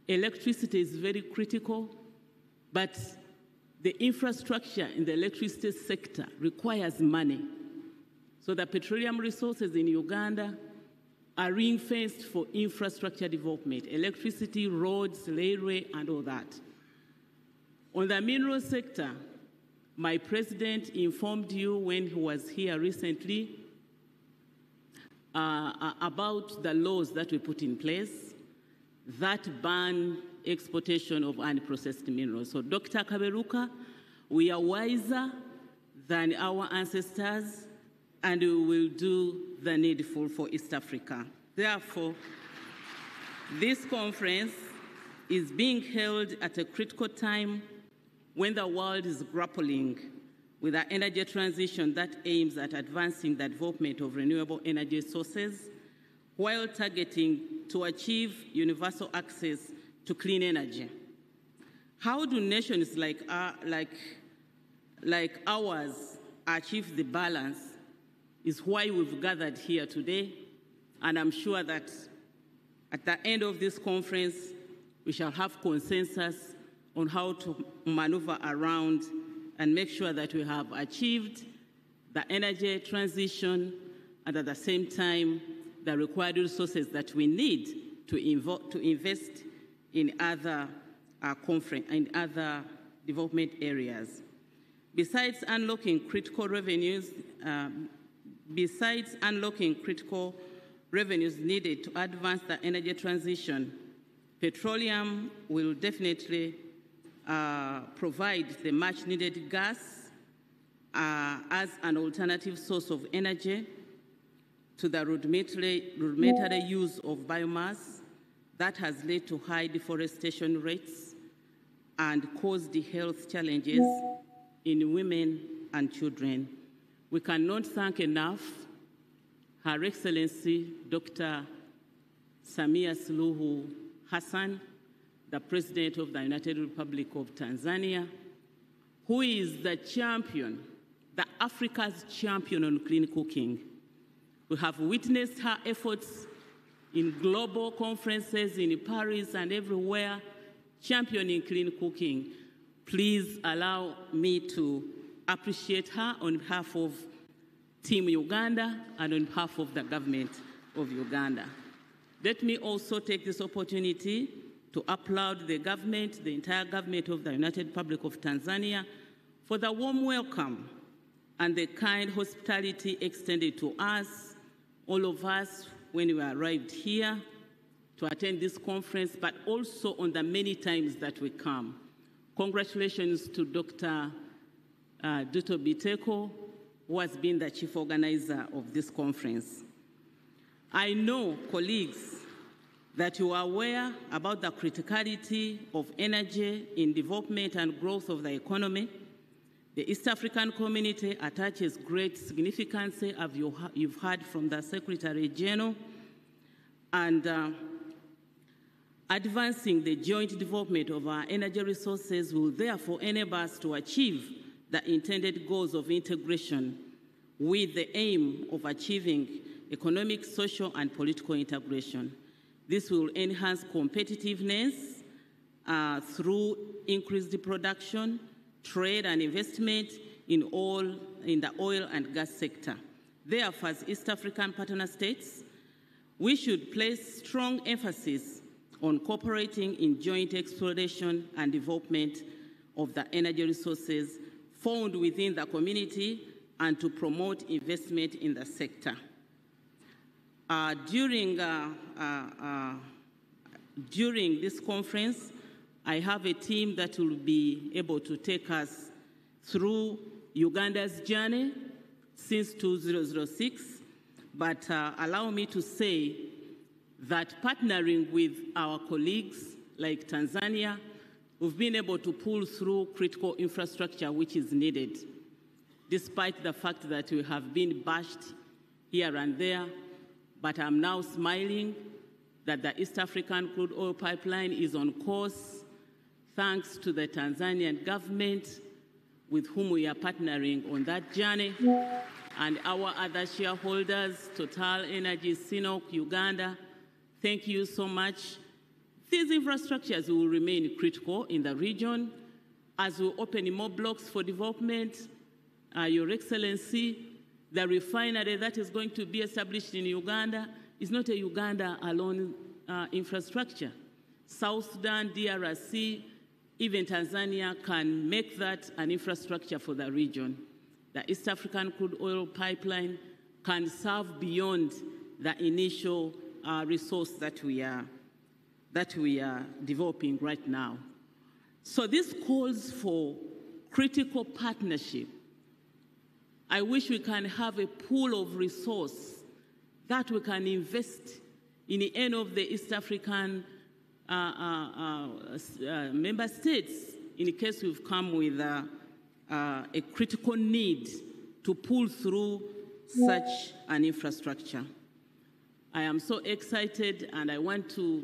Electricity is very critical, but the infrastructure in the electricity sector requires money. So the petroleum resources in Uganda are ring-fenced for infrastructure development: electricity, roads, railway, and all that. On the mineral sector, my president informed you when he was here recently about the laws that we put in place that ban exportation of unprocessed minerals. So, Dr. Kaberuka, we are wiser than our ancestors, and we will do the needful for East Africa. Therefore, this conference is being held at a critical time when the world is grappling with an energy transition that aims at advancing the development of renewable energy sources while targeting to achieve universal access to clean energy. How do nations like ours achieve the balance is why we've gathered here today, and I'm sure that at the end of this conference, we shall have consensus on how to maneuver around and make sure that we have achieved the energy transition and at the same time the required resources that we need to invest in other development areas. Besides unlocking critical revenues needed to advance the energy transition, petroleum will definitely provide the much-needed gas as an alternative source of energy to the rudimentary use of biomass that has led to high deforestation rates and caused health challenges in women and children. We cannot thank enough Her Excellency Dr. Samia Suluhu Hassan, the President of the United Republic of Tanzania, who is the champion, the Africa's champion on clean cooking. We have witnessed her efforts in global conferences in Paris and everywhere, championing clean cooking. Please allow me to appreciate her on behalf of Team Uganda and on behalf of the government of Uganda. Let me also take this opportunity to applaud the government, the entire government of the United Republic of Tanzania, for the warm welcome and the kind hospitality extended to us, all of us, when we arrived here to attend this conference, but also on the many times that we come. Congratulations to Dr. Duto Biteko, who has been the chief organizer of this conference. I know, colleagues, that you are aware about the criticality of energy in development and growth of the economy. The East African community attaches great significance, as you've heard from the Secretary General, and advancing the joint development of our energy resources will therefore enable us to achieve the intended goals of integration with the aim of achieving economic, social, and political integration. This will enhance competitiveness through increased production, trade, and investment in the oil and gas sector. Therefore, as East African partner states, we should place strong emphasis on cooperating in joint exploration and development of the energy resources found within the community and to promote investment in the sector. During this conference, I have a team that will be able to take us through Uganda's journey since 2006, but allow me to say that partnering with our colleagues like Tanzania, we've been able to pull through critical infrastructure which is needed, despite the fact that we have been bashed here and there. But I'm now smiling that the East African crude oil pipeline is on course, thanks to the Tanzanian government with whom we are partnering on that journey, and our other shareholders, Total Energy, CNOOC, Uganda. Thank you so much. These infrastructures will remain critical in the region as we open more blocks for development. Your Excellency, the refinery that is going to be established in Uganda is not a Uganda alone infrastructure. South Sudan, DRC, even Tanzania can make that an infrastructure for the region. The East African crude oil pipeline can serve beyond the initial resource that we are developing right now. So this calls for critical partnership. I wish we can have a pool of resource that we can invest in the end of the East African member states in case we've come with a critical need to pull through such an infrastructure. I am so excited, and I want to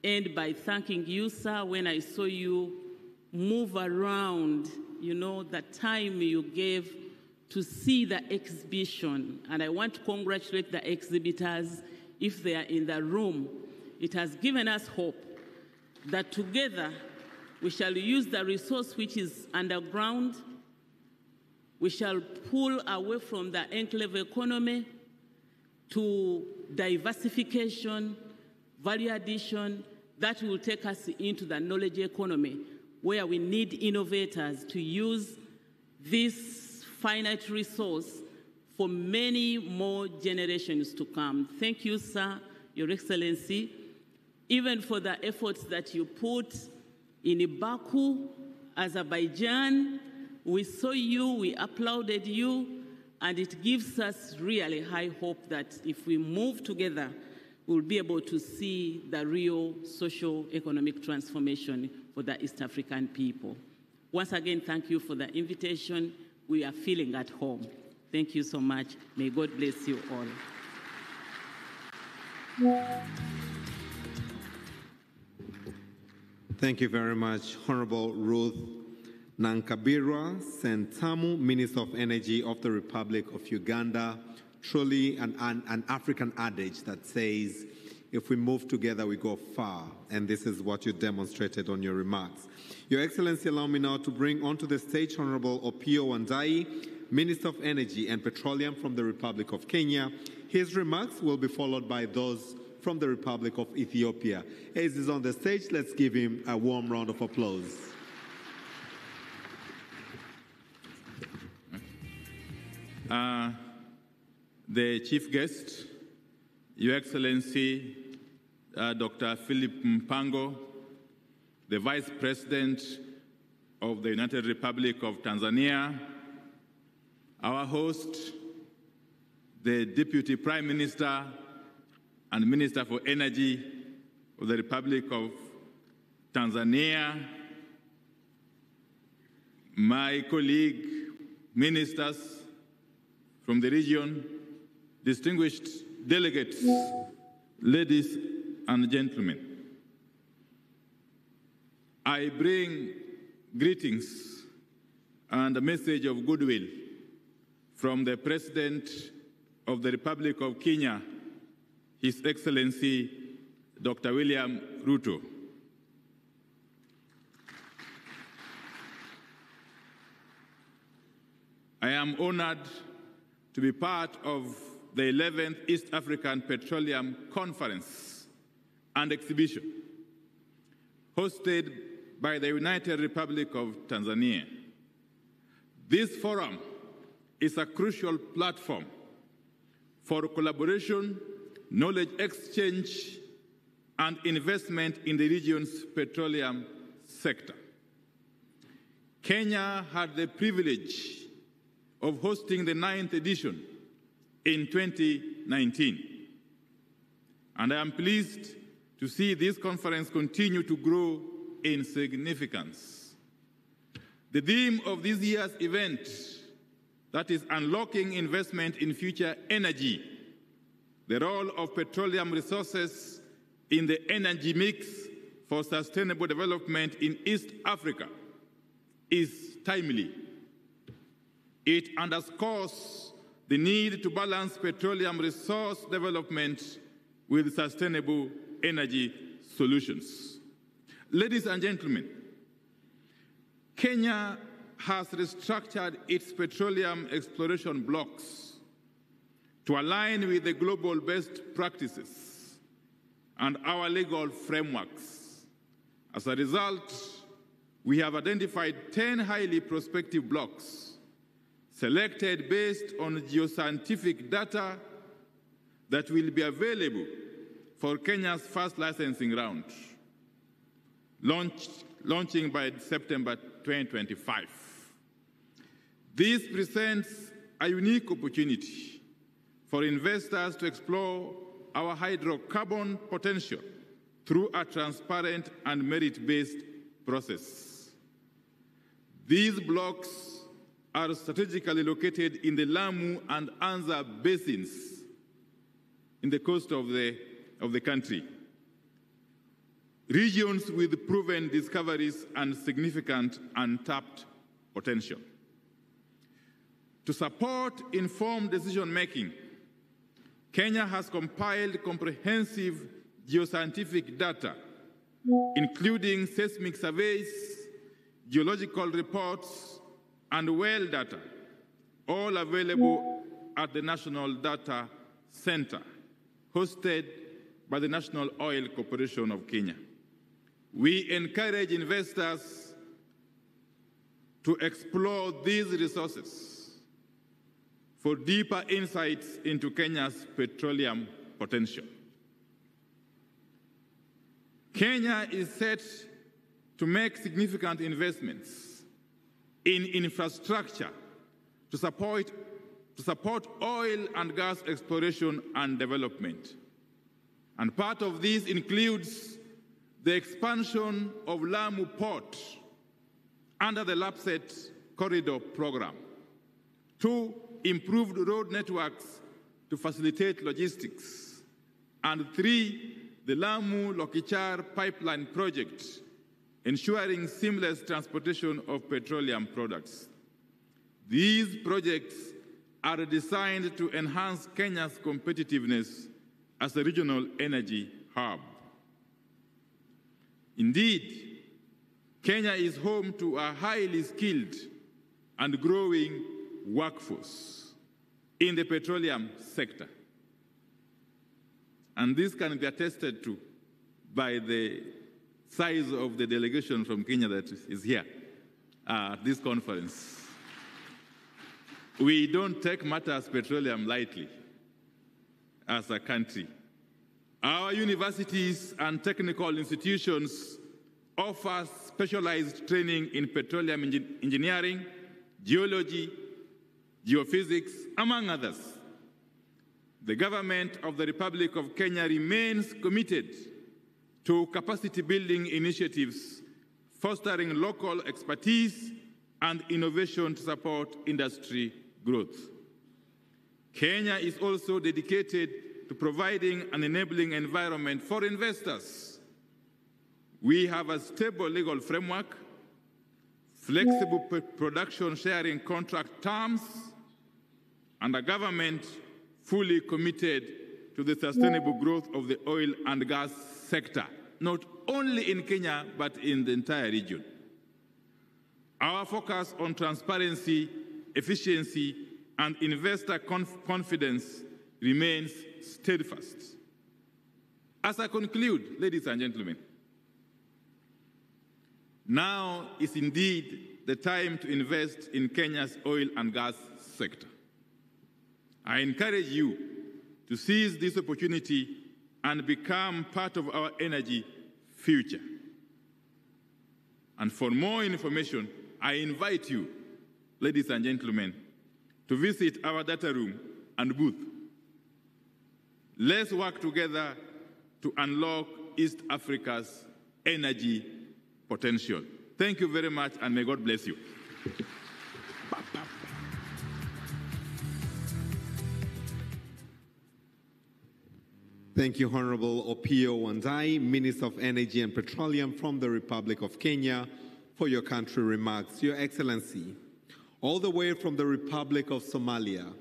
end by thanking you, sir, when I saw you move around, you know, the time you gave to see the exhibition. And I want to congratulate the exhibitors if they are in the room. It has given us hope that together we shall use the resource which is underground. We shall pull away from the enclave economy to diversification, value addition, that will take us into the knowledge economy, where we need innovators to use this finite resource for many more generations to come. Thank you, sir, Your Excellency, even for the efforts that you put in Baku, Azerbaijan. We saw you, we applauded you, and it gives us really high hope that if we move together, we'll be able to see the real socio-economic transformation for the East African people. Once again, thank you for the invitation. We are feeling at home. Thank you so much. May God bless you all. Thank you very much, Honorable Ruth Nankabirwa Sentamu, Minister of Energy of the Republic of Uganda. Truly an African adage that says, if we move together, we go far. And this is what you demonstrated on your remarks. Your Excellency, allow me now to bring onto the stage Honorable Opiyo Wandayi, Minister of Energy and Petroleum from the Republic of Kenya. His remarks will be followed by those from the Republic of Ethiopia. As he's on the stage, let's give him a warm round of applause. The chief guest, Your Excellency, Dr. Philip Mpango, the Vice President of the United Republic of Tanzania, our host, the Deputy Prime Minister and Minister for Energy of the Republic of Tanzania, my colleague, ministers from the region, distinguished delegates, ladies and gentlemen. I bring greetings and a message of goodwill from the President of the Republic of Kenya, His Excellency Dr. William Ruto. I am honored to be part of the 11th East African Petroleum Conference and Exhibition, hosted by the United Republic of Tanzania. This forum is a crucial platform for collaboration, knowledge exchange, and investment in the region's petroleum sector. Kenya had the privilege of hosting the 9th edition in 2019. And I am pleased to see this conference continue to grow in significance. The theme of this year's event, that is unlocking investment in future energy, the role of petroleum resources in the energy mix for sustainable development in East Africa, is timely. It underscores the need to balance petroleum resource development with sustainable energy solutions. Ladies and gentlemen, Kenya has restructured its petroleum exploration blocks to align with the global best practices and our legal frameworks. As a result, we have identified 10 highly prospective blocks selected based on geoscientific data that will be available for Kenya's first licensing round, launching by September 2025. This presents a unique opportunity for investors to explore our hydrocarbon potential through a transparent and merit-based process. These blocks are strategically located in the Lamu and Anza basins in the coast of the country, regions with proven discoveries and significant untapped potential. To support informed decision-making, Kenya has compiled comprehensive geoscientific data, including seismic surveys, geological reports, and well data, all available at the National Data Center, hosted by the National Oil Corporation of Kenya. We encourage investors to explore these resources for deeper insights into Kenya's petroleum potential. Kenya is set to make significant investments in infrastructure to support oil and gas exploration and development. And part of this includes the expansion of Lamu Port under the LAPSSET Corridor Program, 2, improved road networks to facilitate logistics, and 3, the Lamu-Lokichar Pipeline Project, ensuring seamless transportation of petroleum products. These projects are designed to enhance Kenya's competitiveness as a regional energy hub. Indeed, Kenya is home to a highly skilled and growing workforce in the petroleum sector. And this can be attested to by the size of the delegation from Kenya that is here at this conference. We don't take matters petroleum lightly as a country. Our universities and technical institutions offer specialized training in petroleum engineering, geology, geophysics, among others. The government of the Republic of Kenya remains committed to capacity building initiatives, fostering local expertise and innovation to support industry growth. Kenya is also dedicated to providing an enabling environment for investors. We have a stable legal framework, flexible production sharing contract terms, and a government fully committed to the sustainable growth of the oil and gas sector, not only in Kenya, but in the entire region. Our focus on transparency, efficiency, and investor confidence remains steadfast. As I conclude, ladies and gentlemen, now is indeed the time to invest in Kenya's oil and gas sector. I encourage you to seize this opportunity and become part of our energy future. And for more information, I invite you, ladies and gentlemen, to visit our data room and booth. Let's work together to unlock East Africa's energy potential. Thank you very much, and may God bless you. Thank you, Honorable Opiyo Wandayi, Minister of Energy and Petroleum from the Republic of Kenya, for your country remarks. Your Excellency, all the way from the Republic of Somalia,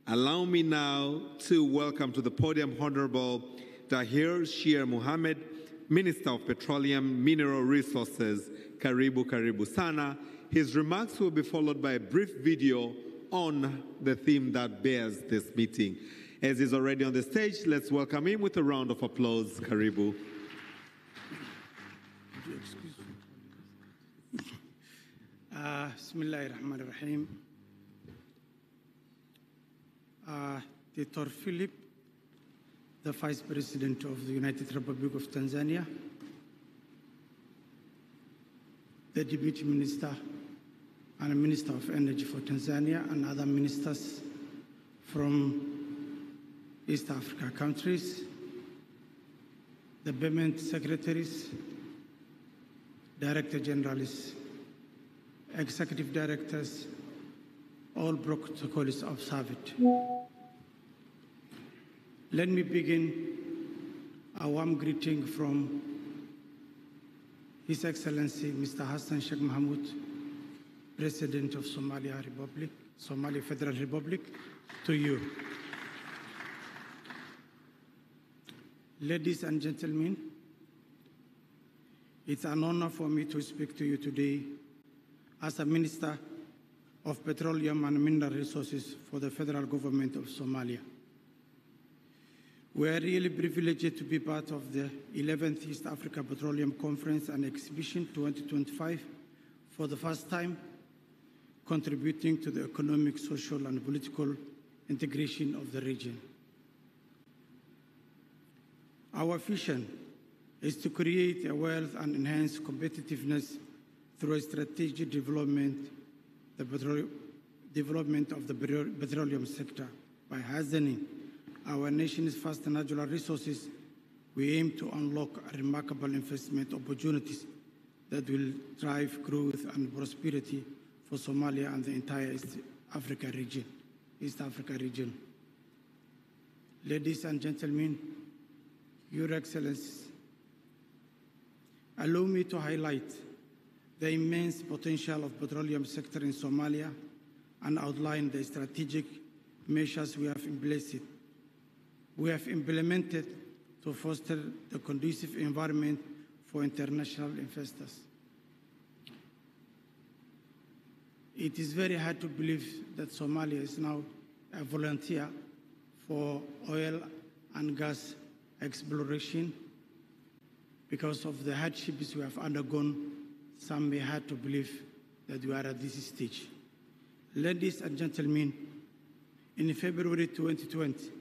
allow me now to welcome to the podium Honorable Tahir Shir Mohammed, Minister of Petroleum, Mineral Resources. Karibu, karibu sana. His remarks will be followed by a brief video on the theme that bears this meeting. As he's already on the stage, let's welcome him with a round of applause. Karibu. Bismillahirrahmanirrahim. Dr. Philip, the Vice President of the United Republic of Tanzania, the Deputy Minister and Minister of Energy for Tanzania, and other ministers from East Africa countries, the permanent secretaries, Director Generals, Executive Directors, all protocols observed. Let me begin a warm greeting from His Excellency Mr. Hassan Sheikh Mohamud, President of Somalia Federal Republic, to you. Ladies and gentlemen, it's an honor for me to speak to you today as a Minister of Petroleum and Mineral Resources for the federal government of Somalia. We are really privileged to be part of the 11th East Africa Petroleum Conference and Exhibition 2025 for the first time, contributing to the economic, social, and political integration of the region. Our vision is to create a wealth and enhance competitiveness through a strategic development of the petroleum sector. By harnessing our nation's vast natural resources, we aim to unlock remarkable investment opportunities that will drive growth and prosperity for Somalia and the entire East Africa region. Ladies and gentlemen, Your Excellencies, allow me to highlight the immense potential of the petroleum sector in Somalia and outline the strategic measures we have implemented to foster the conducive environment for international investors. It is very hard to believe that Somalia is now a volunteer for oil and gas exploration. Because of the hardships we have undergone, some may have to believe that we are at this stage. Ladies and gentlemen, in February 2020,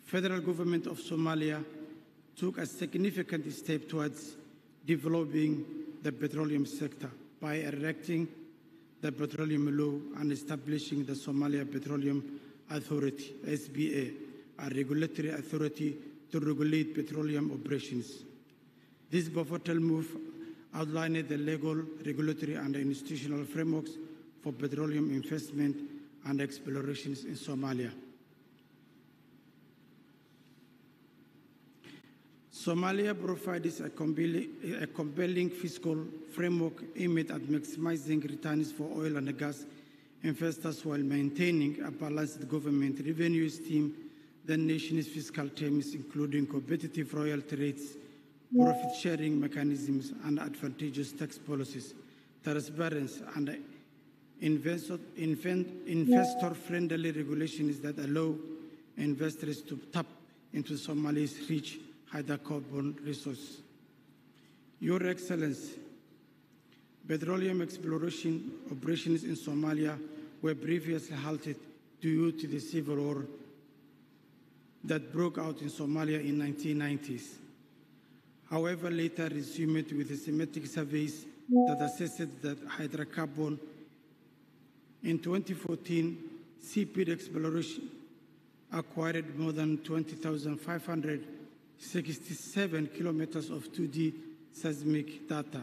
federal government of Somalia took a significant step towards developing the petroleum sector by erecting the Petroleum Law and establishing the Somalia Petroleum Authority, SBA, a regulatory authority to regulate petroleum operations. This pivotal move outlined the legal, regulatory, and institutional frameworks for petroleum investment and explorations in Somalia. Somalia provides a compelling fiscal framework aimed at maximizing returns for oil and gas investors while maintaining a balanced government revenue stream. The nation's fiscal terms, including competitive royalty rates, profit-sharing mechanisms, and advantageous tax policies, transparency, and investor-friendly regulations that allow investors to tap into Somalia's rich hydrocarbon resources. Your Excellency, petroleum exploration operations in Somalia were previously halted due to the civil war that broke out in Somalia in the 1990s. However, later resumed with systematic surveys that assessed that hydrocarbon. In 2014, seabed exploration acquired more than 20,567 kilometers of 2D seismic data.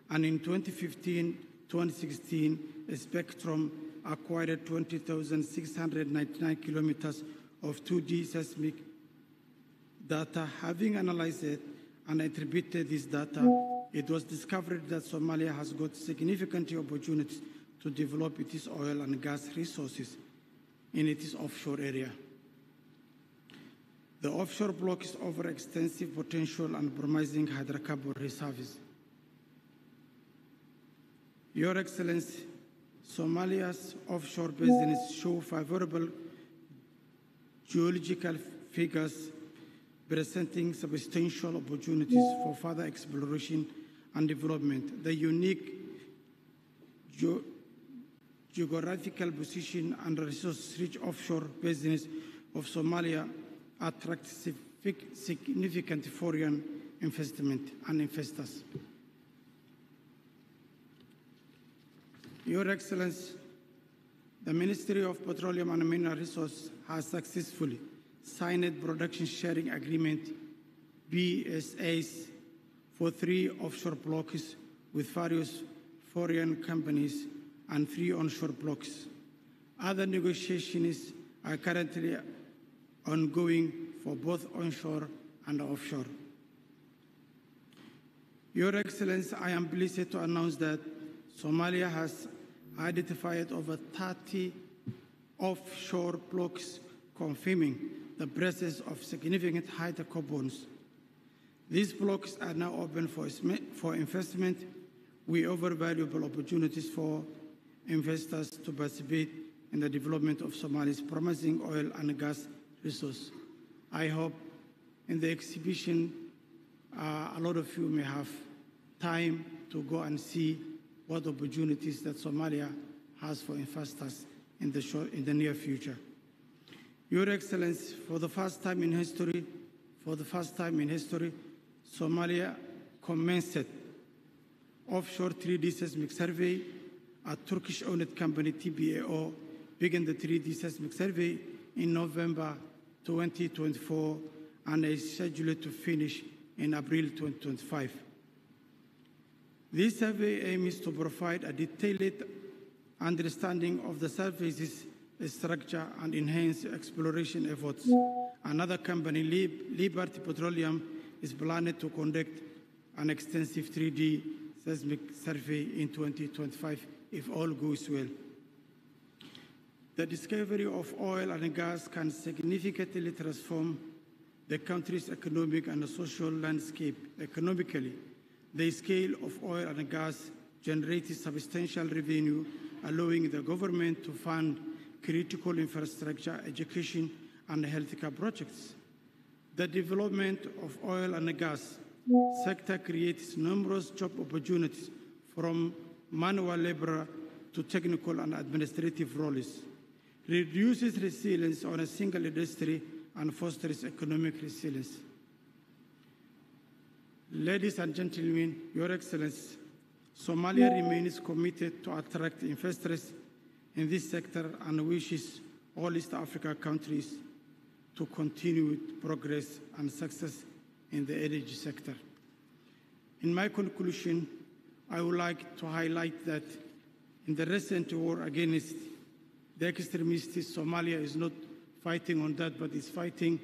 And in 2015-2016, a Spectrum acquired 20,699 kilometers of 2D seismic data. Having analyzed it and attributed this data, it was discovered that Somalia has got significant opportunities to develop its oil and gas resources in its offshore area. The offshore block is over extensive potential and promising hydrocarbon reserves. Your Excellency, Somalia's offshore basins show favorable geological figures presenting substantial opportunities for further exploration and development. The unique geographical position and resource-rich offshore basins of Somalia attract significant foreign investment and investors. Your Excellency, the Ministry of Petroleum and Mineral Resources has successfully signed production sharing agreement BSAs for 3 offshore blocks with various foreign companies and 3 onshore blocks. Other negotiations are currently ongoing for both onshore and offshore. Your Excellency, I am pleased to announce that Somalia has identified over 30 offshore blocks confirming the presence of significant hydrocarbons. These blocks are now open for investment. We offer valuable opportunities for investors to participate in the development of Somalia's promising oil and gas resource. I hope in the exhibition, a lot of you may have time to go and see what opportunities that Somalia has for investors in the near future. Your Excellency, for the first time in history, Somalia commenced offshore 3D seismic survey. A Turkish-owned company, TBAO, began the 3D seismic survey in November 2024 and is scheduled to finish in April 2025. This survey aims to provide a detailed understanding of the surface's structure and enhance exploration efforts. Another company, Liberty Petroleum, is planned to conduct an extensive 3D seismic survey in 2025 if all goes well. The discovery of oil and gas can significantly transform the country's economic and social landscape. Economically, the scale of oil and gas generates substantial revenue, allowing the government to fund critical infrastructure, education, and healthcare projects. The development of oil and gas sector creates numerous job opportunities from manual labor to technical and administrative roles, reduces resilience on a single industry, and fosters economic resilience. Ladies and gentlemen, Your Excellency, Somalia remains committed to attract investors in this sector and wishes all East Africa countries to continue with progress and success in the energy sector. In my conclusion, I would like to highlight that in the recent war against the extremists, Somalia is not fighting on that, but is fighting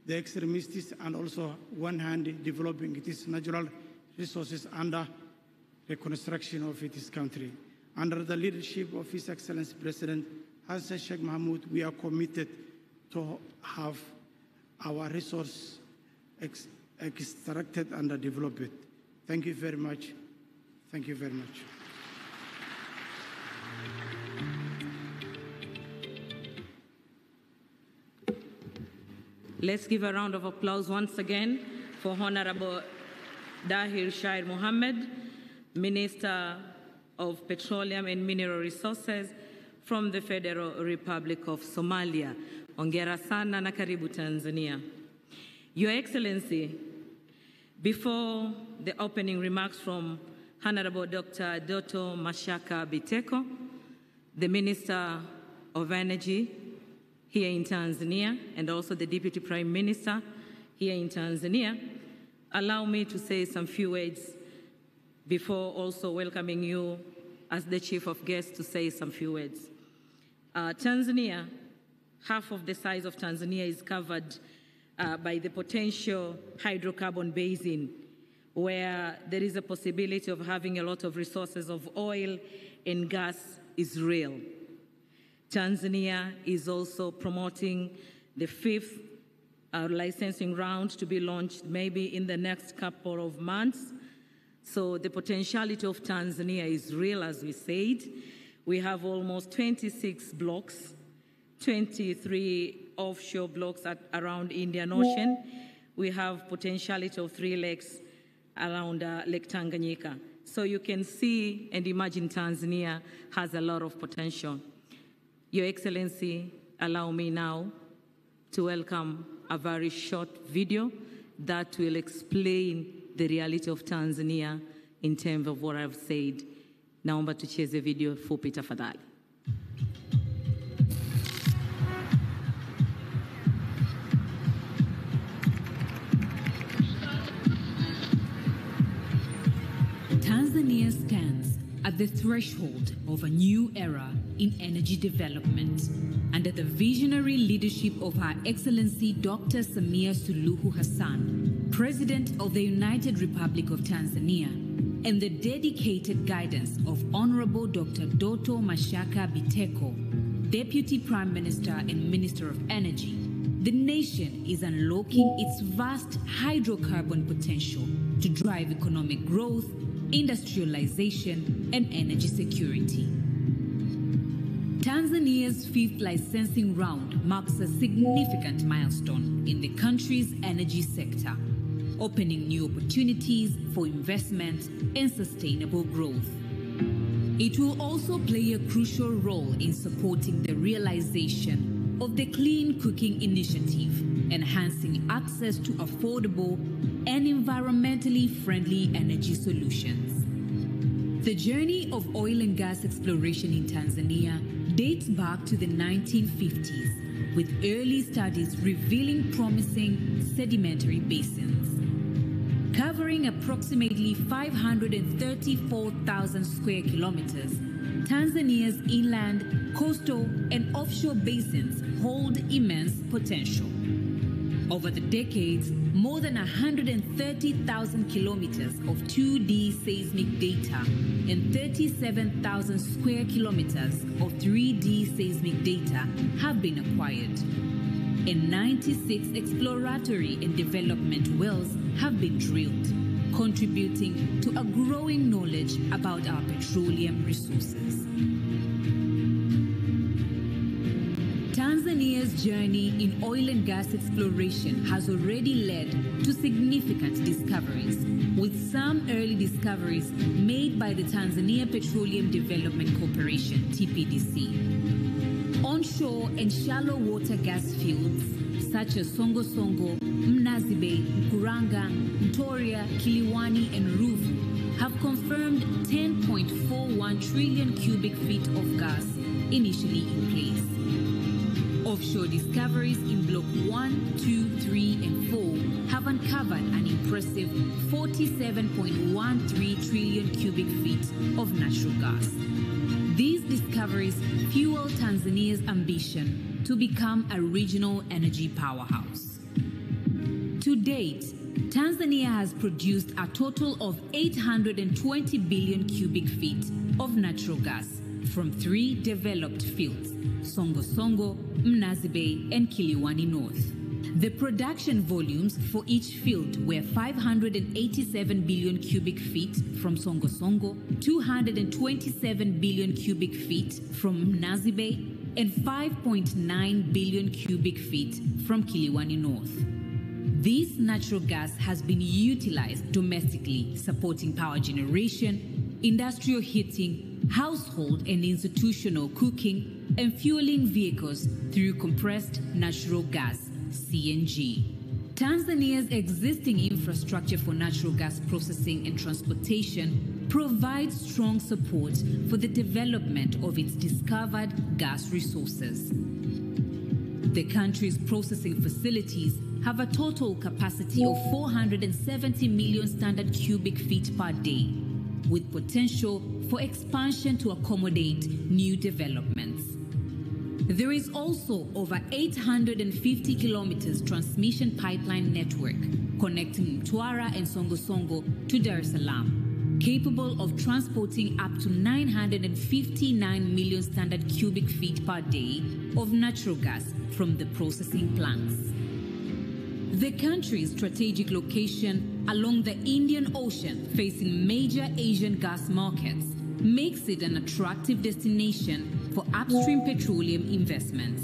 the extremists and also one hand developing its natural resources under reconstruction of its country. Under the leadership of His Excellency President Hassan Sheikh Mohamud, we are committed to have our resources extracted and developed. Thank you very much. Thank you very much. Let's give a round of applause once again for Honorable Dahir Shair Mohammed, Minister of Petroleum and Mineral Resources from the Federal Republic of Somalia. Hongera sana na karibu Tanzania. Your Excellency, before the opening remarks from Honorable Dr. Doto Mashaka Biteko, the Minister of Energy here in Tanzania, and also the Deputy Prime Minister here in Tanzania, allow me to say some few words before also welcoming you as the Chief of Guests to say some few words. Tanzania, half of the size of Tanzania is covered by the potential hydrocarbon basin, where there is a possibility of having a lot of resources of oil and gas is real. Tanzania is also promoting the 5th licensing round to be launched maybe in the next couple of months. So the potentiality of Tanzania is real, as we said. We have almost 26 blocks, 23 offshore blocks around Indian Ocean. We have potentiality of 3 lakes around Lake Tanganyika. So you can see and imagine Tanzania has a lot of potential. Your Excellency, allow me now to welcome a very short video that will explain the reality of Tanzania in terms of what I've said. Naomba tucheze video fupi tafadhali. Tanzania stands at the threshold of a new era in energy development under the visionary leadership of Her Excellency Dr. Samia Suluhu Hassan, President of the United Republic of Tanzania, and the dedicated guidance of Honorable Dr. Doto Mashaka Biteko, Deputy Prime Minister and Minister of Energy. The nation is unlocking its vast hydrocarbon potential to drive economic growth, industrialization, and energy security. Tanzania's 5th licensing round marks a significant milestone in the country's energy sector, opening new opportunities for investment and sustainable growth. It will also play a crucial role in supporting the realization of the Clean Cooking Initiative, enhancing access to affordable and environmentally friendly energy solutions. The journey of oil and gas exploration in Tanzania dates back to the 1950s, with early studies revealing promising sedimentary basins. Covering approximately 534,000 square kilometers, Tanzania's inland, coastal, and offshore basins hold immense potential. Over the decades, more than 130,000 kilometers of 2D seismic data and 37,000 square kilometers of 3D seismic data have been acquired. And 96 exploratory and development wells have been drilled, contributing to a growing knowledge about our petroleum resources. Tanzania's journey in oil and gas exploration has already led to significant discoveries, with some early discoveries made by the Tanzania Petroleum Development Corporation, TPDC. Onshore and shallow water gas fields such as Songo Songo, Mnazibe, Mkuranga, Mtoria, Kiliwani, and Ruvu have confirmed 10.41 trillion cubic feet of gas initially in place. Offshore discoveries in Block 1, 2, 3, and 4 have uncovered an impressive 47.13 trillion cubic feet of natural gas. These discoveries fuel Tanzania's ambition to become a regional energy powerhouse. To date, Tanzania has produced a total of 820 billion cubic feet of natural gas from 3 developed fields, Songo Songo, Mnazi Bay, and Kiliwani North. The production volumes for each field were 587 billion cubic feet from Songo Songo, 227 billion cubic feet from Mnazi Bay, and 5.9 billion cubic feet from Kiliwani North. This natural gas has been utilized domestically, supporting power generation, industrial heating, household and institutional cooking, and fueling vehicles through compressed natural gas, CNG. Tanzania's existing infrastructure for natural gas processing and transportation provides strong support for the development of its discovered gas resources. The country's processing facilities have a total capacity of 470 million standard cubic feet per day, with potential for expansion to accommodate new developments. There is also over 850 kilometers transmission pipeline network connecting Mtwara and Songo Songo to Dar es Salaam, capable of transporting up to 959 million standard cubic feet per day of natural gas from the processing plants. The country's strategic location along the Indian Ocean, facing major Asian gas markets, makes it an attractive destination for upstream petroleum investments.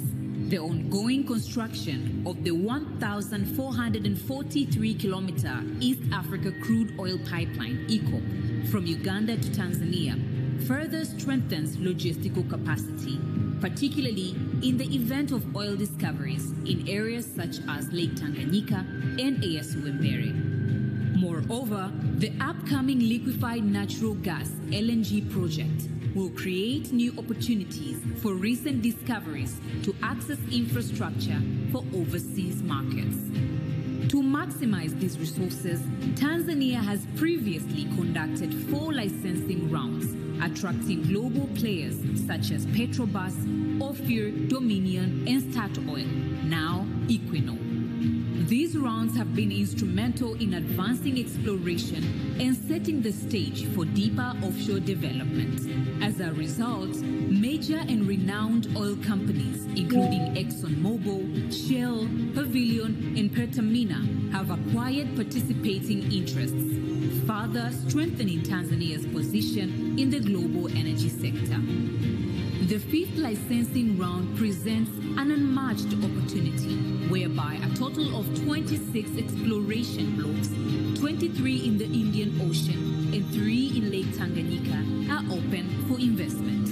The ongoing construction of the 1,443-kilometer East Africa Crude Oil Pipeline, EACOP, from Uganda to Tanzania further strengthens logistical capacity, particularly in the event of oil discoveries in areas such as Lake Tanganyika and Eyasi-Wembere. Moreover, the upcoming liquefied natural gas LNG project will create new opportunities for recent discoveries to access infrastructure for overseas markets. To maximize these resources, Tanzania has previously conducted 4 licensing rounds, attracting global players such as Petrobras, Ophir, Dominion, and Statoil, now Equinor. These rounds have been instrumental in advancing exploration and setting the stage for deeper offshore development. As a result, major and renowned oil companies, including ExxonMobil, Shell, Pavilion, and Pertamina, have acquired participating interests, further strengthening Tanzania's position in the global energy sector. The 5th licensing round presents an unmatched opportunity, whereby a total of 26 exploration blocks, 23 in the Indian Ocean and 3 in Lake Tanganyika, are open for investment.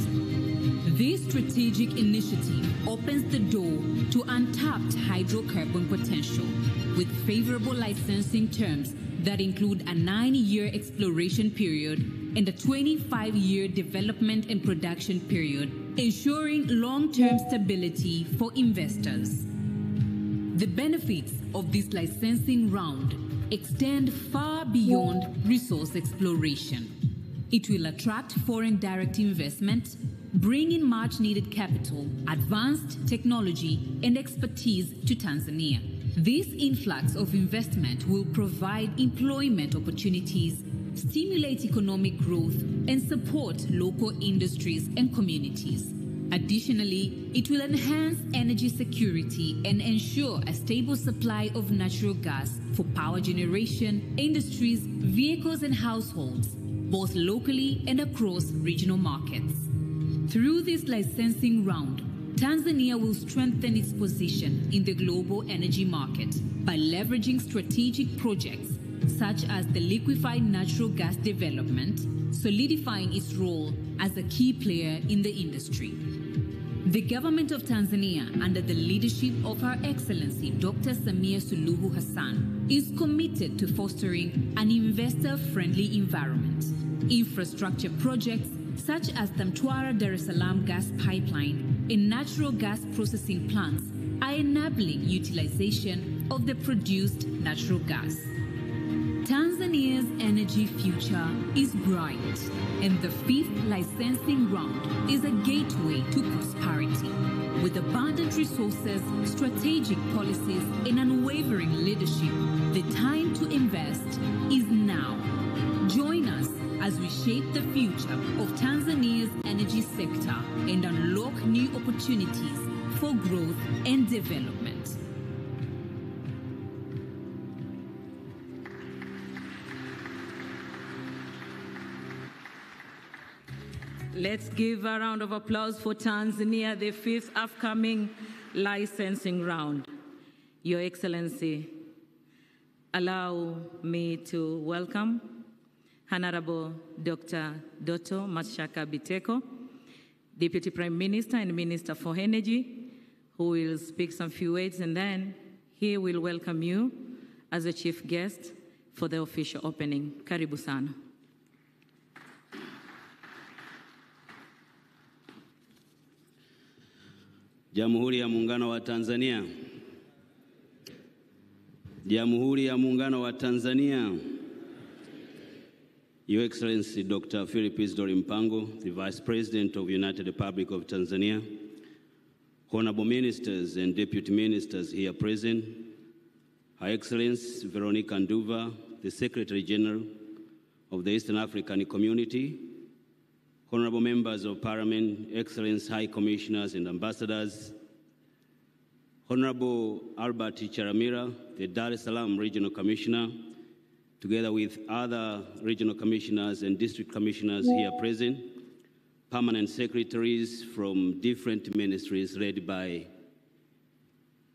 This strategic initiative opens the door to untapped hydrocarbon potential, with favorable licensing terms that include a 9-year exploration period and a 25-year development and production period, ensuring long-term stability for investors. The benefits of this licensing round extend far beyond resource exploration. It will attract foreign direct investment, bring in much-needed capital, advanced technology, and expertise to Tanzania. This influx of investment will provide employment opportunities, stimulate economic growth, and support local industries and communities. Additionally, it will enhance energy security and ensure a stable supply of natural gas for power generation, industries, vehicles, and households, both locally and across regional markets. Through this licensing round, Tanzania will strengthen its position in the global energy market by leveraging strategic projects such as the liquefied natural gas development, solidifying its role as a key player in the industry. The government of Tanzania, under the leadership of Her Excellency Dr. Samia Suluhu Hassan, is committed to fostering an investor-friendly environment. Infrastructure projects such as the Mtwara-Dar es Salaam gas pipeline and natural gas processing plants are enabling utilization of the produced natural gas. Tanzania's energy future is bright, and the 5th licensing round is a gateway to prosperity. With abundant resources, strategic policies, and unwavering leadership, the time to invest is now. Join us as we shape the future of Tanzania's energy sector and unlock new opportunities for growth and development. Let's give a round of applause for Tanzania, the 5th upcoming licensing round. Your Excellency, allow me to welcome Honorable Dr. Doto Mashaka Biteko, Deputy Prime Minister and Minister for Energy, who will speak some few words, and then he will welcome you as a chief guest for the official opening. Karibu sana. Jamhuri ya Muungano wa Tanzania. Jamhuri ya Muungano wa Tanzania. Your Excellency Dr. Philip Isdor Mpango, the Vice President of the United Republic of Tanzania, Honorable Ministers and Deputy Ministers here present, Her Excellency Veronica Nduva, the Secretary General of the Eastern African Community, Honorable Members of Parliament, Excellency High Commissioners and Ambassadors, Honorable Albert Charamira, the Dar es Salaam Regional Commissioner, together with other regional commissioners and district commissioners here present, permanent secretaries from different ministries led by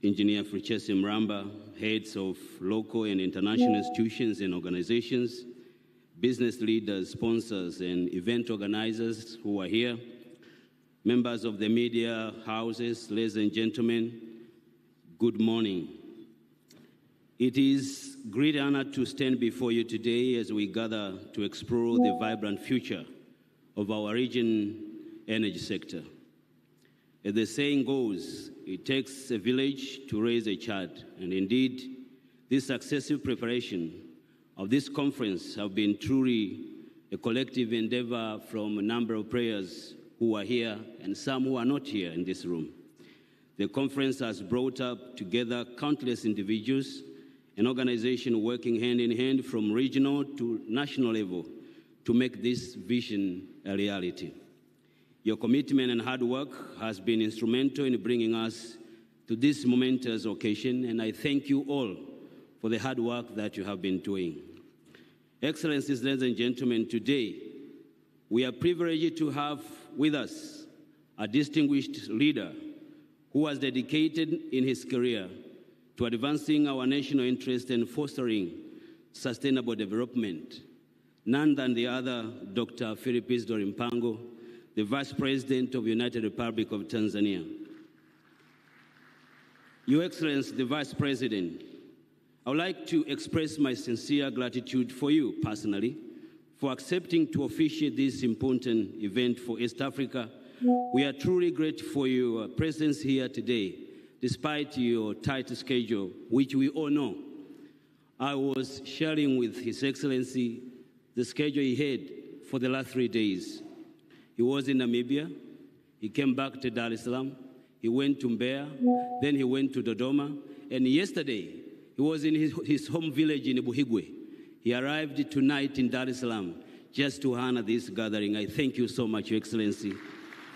Engineer Frichesi Mramba, heads of local and international institutions and organizations, business leaders, sponsors, and event organizers who are here, members of the media houses, ladies and gentlemen, good morning. It is a great honor to stand before you today as we gather to explore the vibrant future of our region energy sector. As the saying goes, it takes a village to raise a child, and indeed, this successive preparation of this conference have been truly a collective endeavor from a number of players who are here and some who are not here in this room. The conference has brought up together countless individuals and organizations working hand in hand from regional to national level to make this vision a reality. Your commitment and hard work has been instrumental in bringing us to this momentous occasion, and I thank you all for the hard work that you have been doing. Excellencies, ladies and gentlemen, today we are privileged to have with us a distinguished leader who has dedicated in his career to advancing our national interest and fostering sustainable development, none than the other Dr. Philip Isdor Mpango, the Vice President of the United Republic of Tanzania. Your Excellency, the Vice President, I would like to express my sincere gratitude for you personally for accepting to officiate this important event for East Africa. We are truly grateful for your presence here today, despite your tight schedule, which we all know. I was sharing with His Excellency the schedule he had for the last 3 days. He was in Namibia, he came back to Dar es Salaam, he went to Mbeya, then he went to Dodoma, and yesterday, he was in his home village in Buhigwe. He arrived tonight in Dar es Salaam just to honor this gathering. I thank you so much, Your Excellency.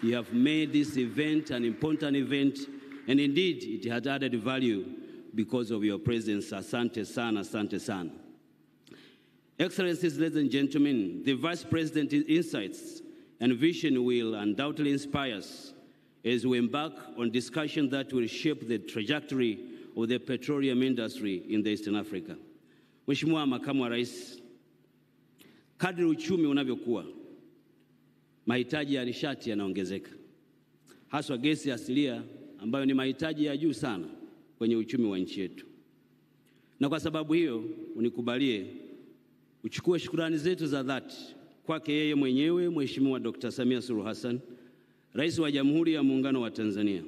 You have made this event an important event, and indeed, it has added value because of your presence. Asante sana, asante sana. Excellencies, ladies and gentlemen, the Vice President's insights and vision will undoubtedly inspire us as we embark on discussions that will shape the trajectory of the petroleum industry in the Eastern Africa. Mheshimiwa Makamu wa Rais, kadri uchumi unavyokuwa, mahitaji ya nishati yanaongezeka. haswa gesi asilia ambayo ni mahitaji ya juu sana kwenye uchumi wa nchi yetu. Na kwa sababu hiyo, unikubalie uchukue shukrani zetu za dhati kwake yeye mwenyewe Mheshimiwa Dr. Samia Suluhu Hassan, Rais wa Jamhuri ya Muungano wa Tanzania,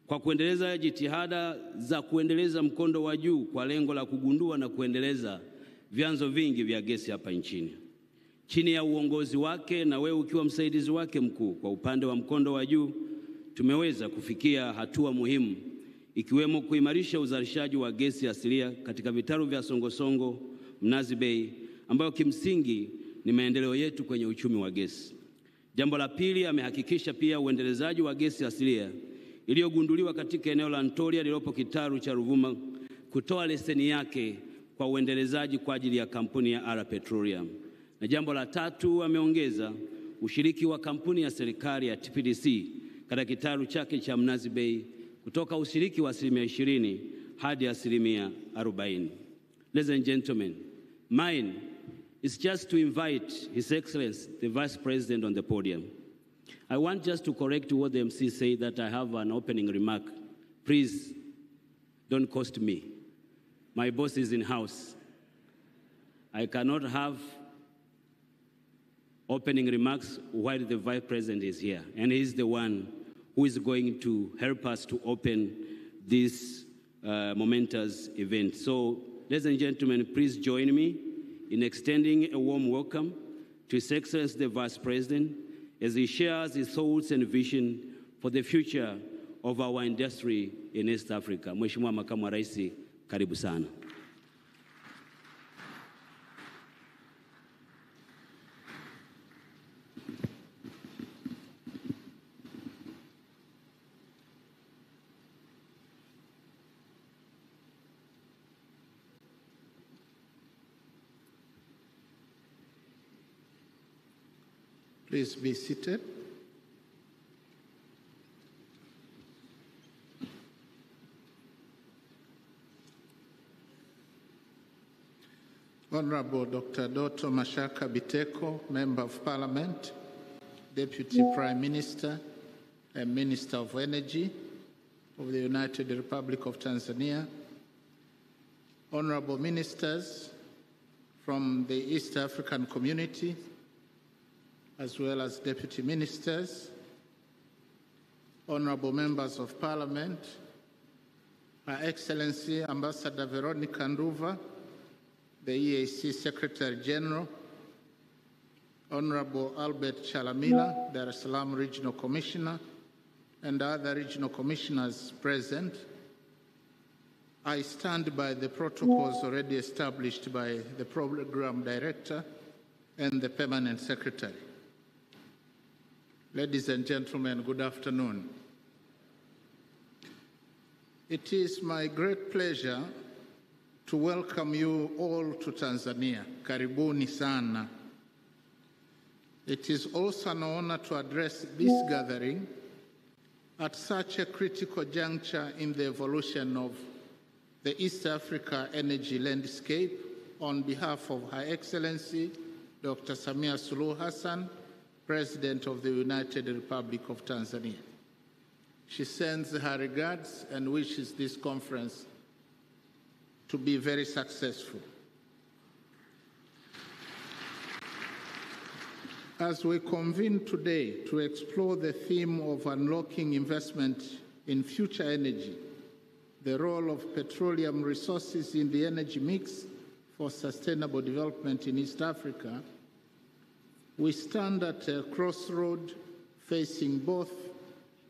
kwa kuendeleza jitihada za kuendeleza mkondo wa juu kwa lengo la kugundua na kuendeleza vyanzo vingi vya gesi hapa nchini. Chini ya uongozi wake na wewe ukiwa msaidizi wake mkuu kwa upande wa mkondo wa juu, tumeweza kufikia hatua muhimu ikiwemo kuimarisha uzalishaji wa gesi asilia katika vitalu vya Songosongo, Mnazi Bay, ambayo kimsingi ni maendeleo yetu kwenye uchumi wa gesi. Jambo la pili, amehakikisha pia uendelezaji wa gesi asilia iliyogunduliwa katika eneo la Ntolia lililopo kitalu cha Ruvuma kutoa leseni yake kwa uendelezaji kwa ajili ya kampuni ya R Petroleum. Na jambo la tatu, ameongeza ushiriki wa kampuni ya serikali ya TPDC katika kitalu chake cha Mnazi Bay kutoka ushiriki wa 20% hadi 40%. Ladies and gentlemen, mine is just to invite His Excellency, the Vice President, on the podium. I want just to correct what the MC said, that I have an opening remark. Please, don't cost me. My boss is in house. I cannot have opening remarks while the Vice President is here, and he's the one who is going to help us to open this momentous event. So, ladies and gentlemen, please join me in extending a warm welcome to His Excellency the Vice President as he shares his thoughts and vision for the future of our industry in East Africa. Mheshimiwa Makamu wa Rais, karibu sana. Please be seated. Honorable Dr. Doto Mashaka Biteko, Member of Parliament, Deputy Prime Minister and Minister of Energy of the United Republic of Tanzania, Honorable Ministers from the East African Community, as well as Deputy Ministers, Honorable Members of Parliament, Her Excellency Ambassador Veronica Nduva, the EAC Secretary General, Honorable Albert Chalamila, the Salaam Regional Commissioner, and other regional commissioners present, I stand by the protocols already established by the Program Director and the Permanent Secretary. Ladies and gentlemen, good afternoon. It is my great pleasure to welcome you all to Tanzania. Karibuni sana. It is also an honor to address this gathering at such a critical juncture in the evolution of the East Africa energy landscape on behalf of Her Excellency Dr. Samia Suluhu Hassan, President of the United Republic of Tanzania. She sends her regards and wishes this conference to be very successful. As we convene today to explore the theme of unlocking investment in future energy, the role of petroleum resources in the energy mix for sustainable development in East Africa, we stand at a crossroad facing both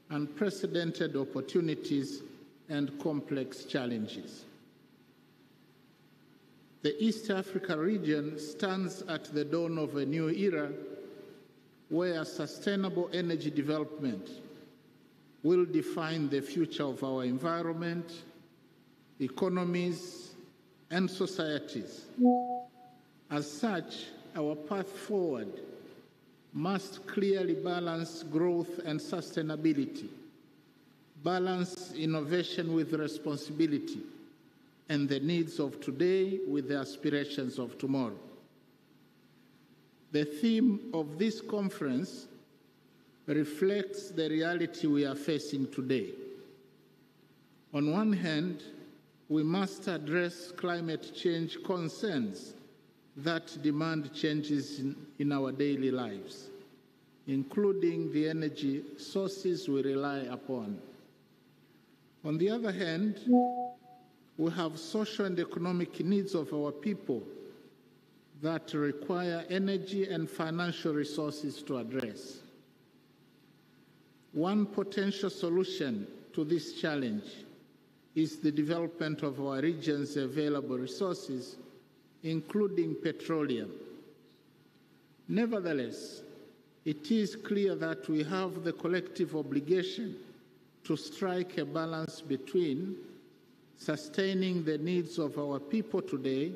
unprecedented opportunities and complex challenges. The East Africa region stands at the dawn of a new era where sustainable energy development will define the future of our environment, economies, and societies. As such, our path forward must clearly balance growth and sustainability, balance innovation with responsibility, and the needs of today with the aspirations of tomorrow. The theme of this conference reflects the reality we are facing today. On one hand, we must address climate change concerns that demand changes in our daily lives, including the energy sources we rely upon. On the other hand, we have social and economic needs of our people that require energy and financial resources to address. One potential solution to this challenge is the development of our region's available resources, including petroleum. Nevertheless, it is clear that we have the collective obligation to strike a balance between sustaining the needs of our people today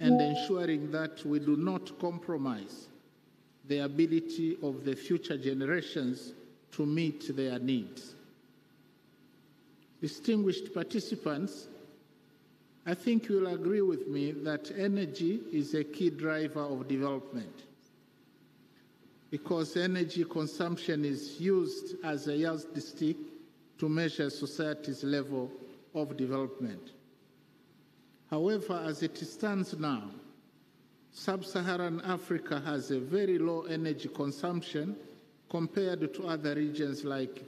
and ensuring that we do not compromise the ability of the future generations to meet their needs. Distinguished participants, I think you'll agree with me that energy is a key driver of development, because energy consumption is used as a yardstick to measure society's level of development. However, as it stands now, Sub-Saharan Africa has a very low energy consumption compared to other regions like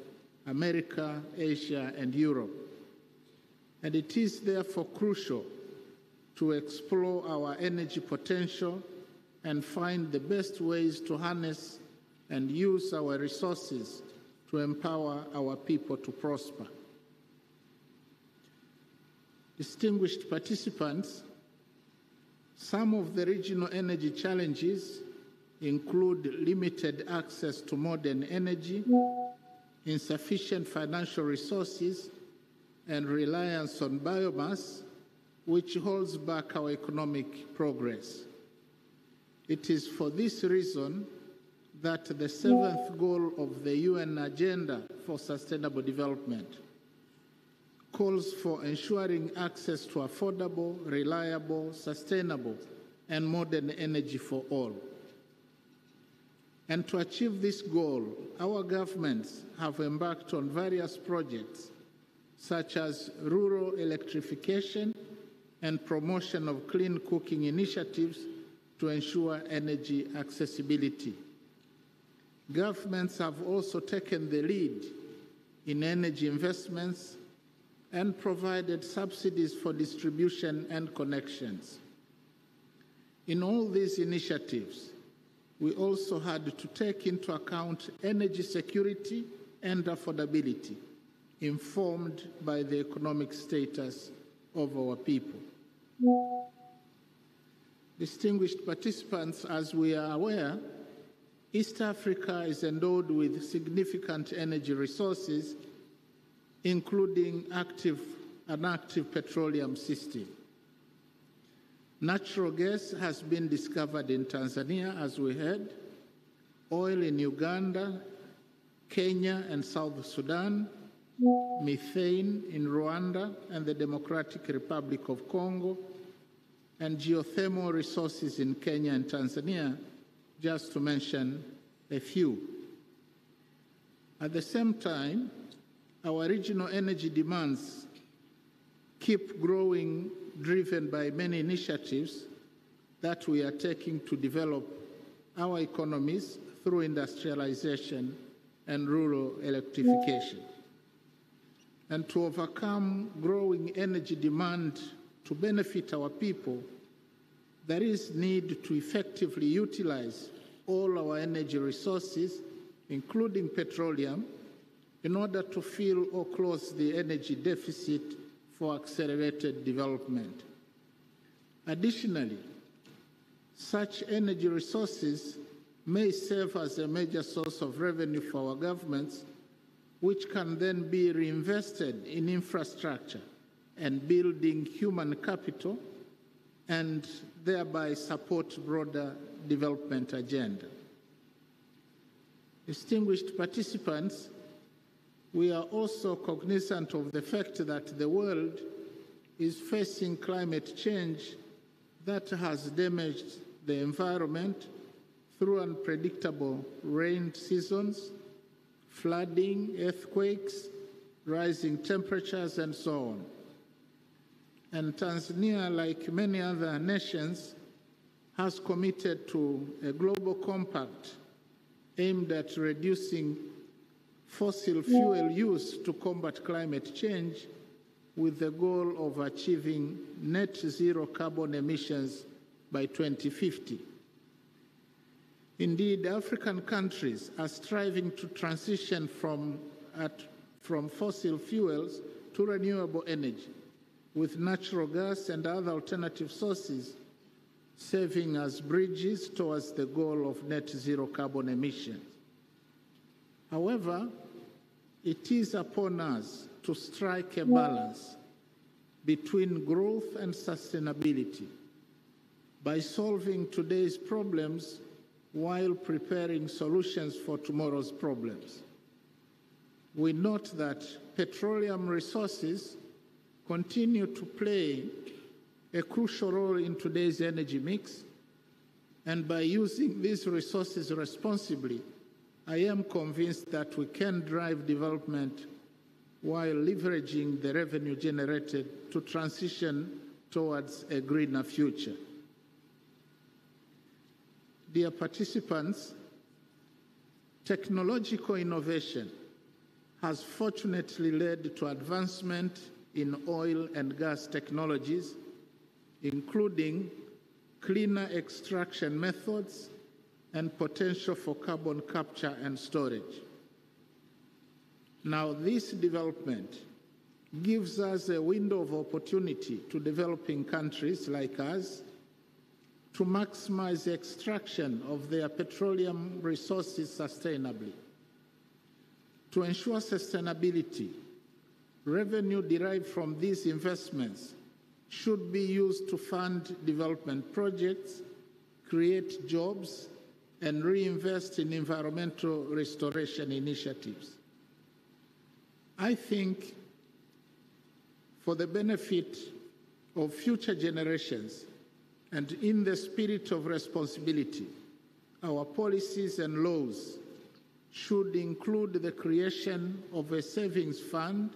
America, Asia, and Europe. And it is therefore crucial to explore our energy potential and find the best ways to harness and use our resources to empower our people to prosper. Distinguished participants, some of the regional energy challenges include limited access to modern energy, insufficient financial resources, and reliance on biomass, which holds back our economic progress. It is for this reason that the seventh goal of the UN Agenda for Sustainable Development calls for ensuring access to affordable, reliable, sustainable, and modern energy for all. And to achieve this goal, our governments have embarked on various projects such as rural electrification and promotion of clean cooking initiatives to ensure energy accessibility. Governments have also taken the lead in energy investments and provided subsidies for distribution and connections. In all these initiatives, we also had to take into account energy security and affordability, informed by the economic status of our people. Distinguished participants, as we are aware, East Africa is endowed with significant energy resources, including an active petroleum system. Natural gas has been discovered in Tanzania, as we heard, oil in Uganda, Kenya, and South Sudan, methane in Rwanda and the Democratic Republic of Congo, and geothermal resources in Kenya and Tanzania, just to mention a few. At the same time, our regional energy demands keep growing, driven by many initiatives that we are taking to develop our economies through industrialization and rural electrification. And to overcome growing energy demand to benefit our people, there is need to effectively utilize all our energy resources, including petroleum, in order to fill or close the energy deficit for accelerated development. Additionally, such energy resources may serve as a major source of revenue for our governments, which can then be reinvested in infrastructure and building human capital, and thereby support broader development agenda. Distinguished participants, we are also cognizant of the fact that the world is facing climate change that has damaged the environment through unpredictable rain seasons, flooding, earthquakes, rising temperatures, and so on. And Tanzania, like many other nations, has committed to a global compact aimed at reducing fossil fuel use to combat climate change with the goal of achieving net zero carbon emissions by 2050. Indeed, African countries are striving to transition from fossil fuels to renewable energy, with natural gas and other alternative sources serving as bridges towards the goal of net zero carbon emissions. However, it is upon us to strike a balance between growth and sustainability by solving today's problems while preparing solutions for tomorrow's problems. We note that petroleum resources continue to play a crucial role in today's energy mix, and by using these resources responsibly, I am convinced that we can drive development while leveraging the revenue generated to transition towards a greener future. Dear participants, technological innovation has fortunately led to advancement in oil and gas technologies, including cleaner extraction methods and potential for carbon capture and storage. Now, this development gives us a window of opportunity to developing countries like us to maximize the extraction of their petroleum resources sustainably. To ensure sustainability, revenue derived from these investments should be used to fund development projects, create jobs, and reinvest in environmental restoration initiatives. I think for the benefit of future generations and in the spirit of responsibility, our policies and laws should include the creation of a savings fund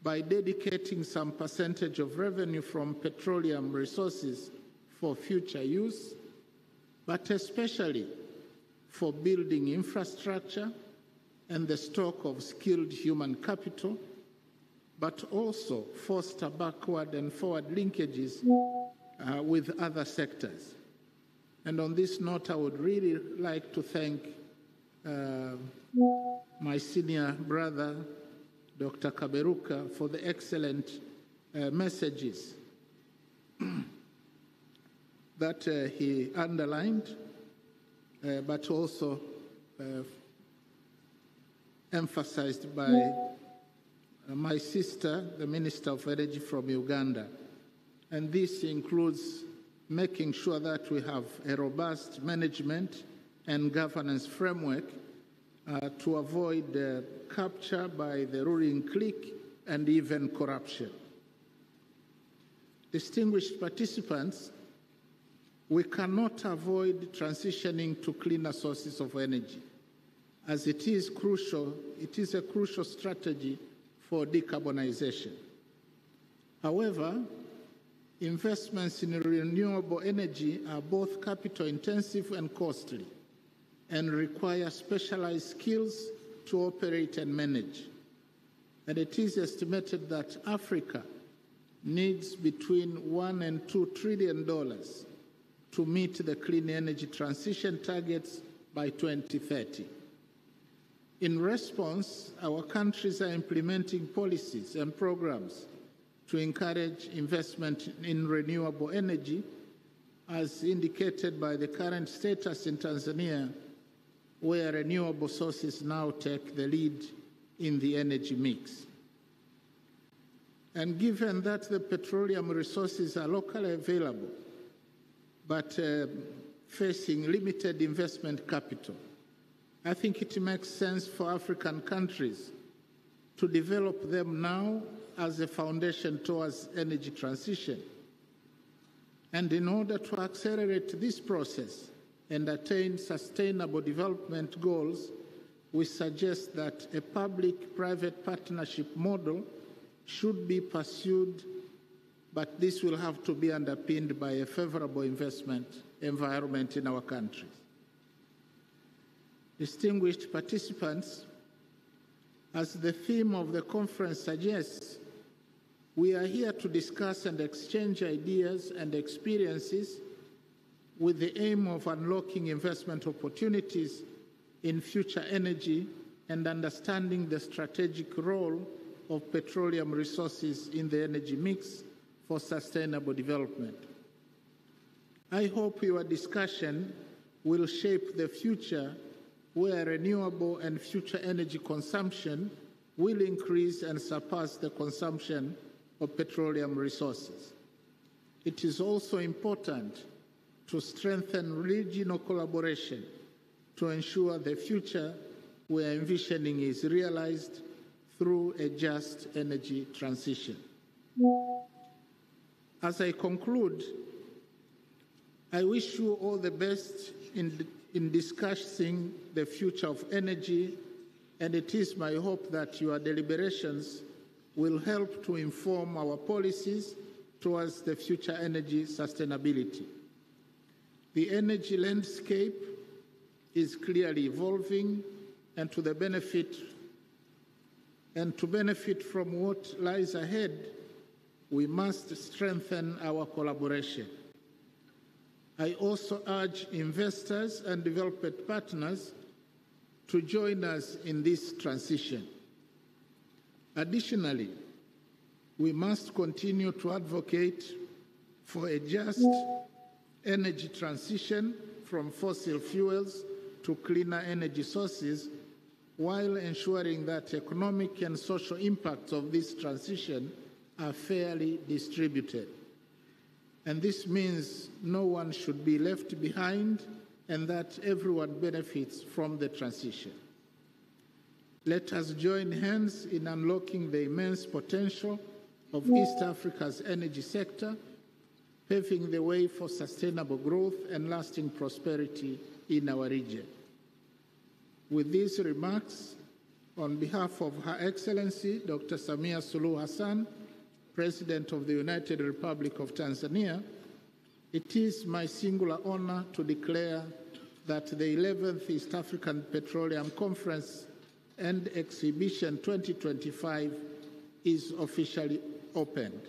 by dedicating some percentage of revenue from petroleum resources for future use, but especially for building infrastructure and the stock of skilled human capital, but also foster backward and forward linkages with other sectors. And on this note, I would really like to thank my senior brother, Dr. Kaberuka, for the excellent messages that he underlined, but also emphasized by my sister, the Minister of Energy from Uganda. And this includes making sure that we have a robust management and governance framework to avoid capture by the ruling clique and even corruption. Distinguished participants, we cannot avoid transitioning to cleaner sources of energy, as it is a crucial strategy for decarbonization. However, investments in renewable energy are both capital intensive and costly, and require specialized skills to operate and manage. And it is estimated that Africa needs between $1 and $2 trillion to meet the clean energy transition targets by 2030. In response, our countries are implementing policies and programs to encourage investment in renewable energy, as indicated by the current status in Tanzania, where renewable sources now take the lead in the energy mix. And given that the petroleum resources are locally available, but facing limited investment capital, I think it makes sense for African countries to develop them now as a foundation towards energy transition. And in order to accelerate this process and attain sustainable development goals, we suggest that a public-private partnership model should be pursued, but this will have to be underpinned by a favorable investment environment in our countries. Distinguished participants, as the theme of the conference suggests, we are here to discuss and exchange ideas and experiences with the aim of unlocking investment opportunities in future energy and understanding the strategic role of petroleum resources in the energy mix for sustainable development. I hope your discussion will shape the future where renewable and future energy consumption will increase and surpass the consumption of petroleum resources. It is also important to strengthen regional collaboration to ensure the future we're envisioning is realized through a just energy transition. As I conclude, I wish you all the best in discussing the future of energy, and it is my hope that your deliberations will help to inform our policies towards the future energy sustainability. The energy landscape is clearly evolving, and to benefit from what lies ahead, we must strengthen our collaboration. I also urge investors and development partners to join us in this transition. Additionally, we must continue to advocate for a just energy transition from fossil fuels to cleaner energy sources, while ensuring that economic and social impacts of this transition are fairly distributed. And this means no one should be left behind and that everyone benefits from the transition. Let us join hands in unlocking the immense potential of East Africa's energy sector, paving the way for sustainable growth and lasting prosperity in our region. With these remarks, on behalf of Her Excellency Dr. Samia Suluhu Hassan, President of the United Republic of Tanzania, it is my singular honor to declare that the 11th East African Petroleum Conference and Exhibition 2025 is officially opened.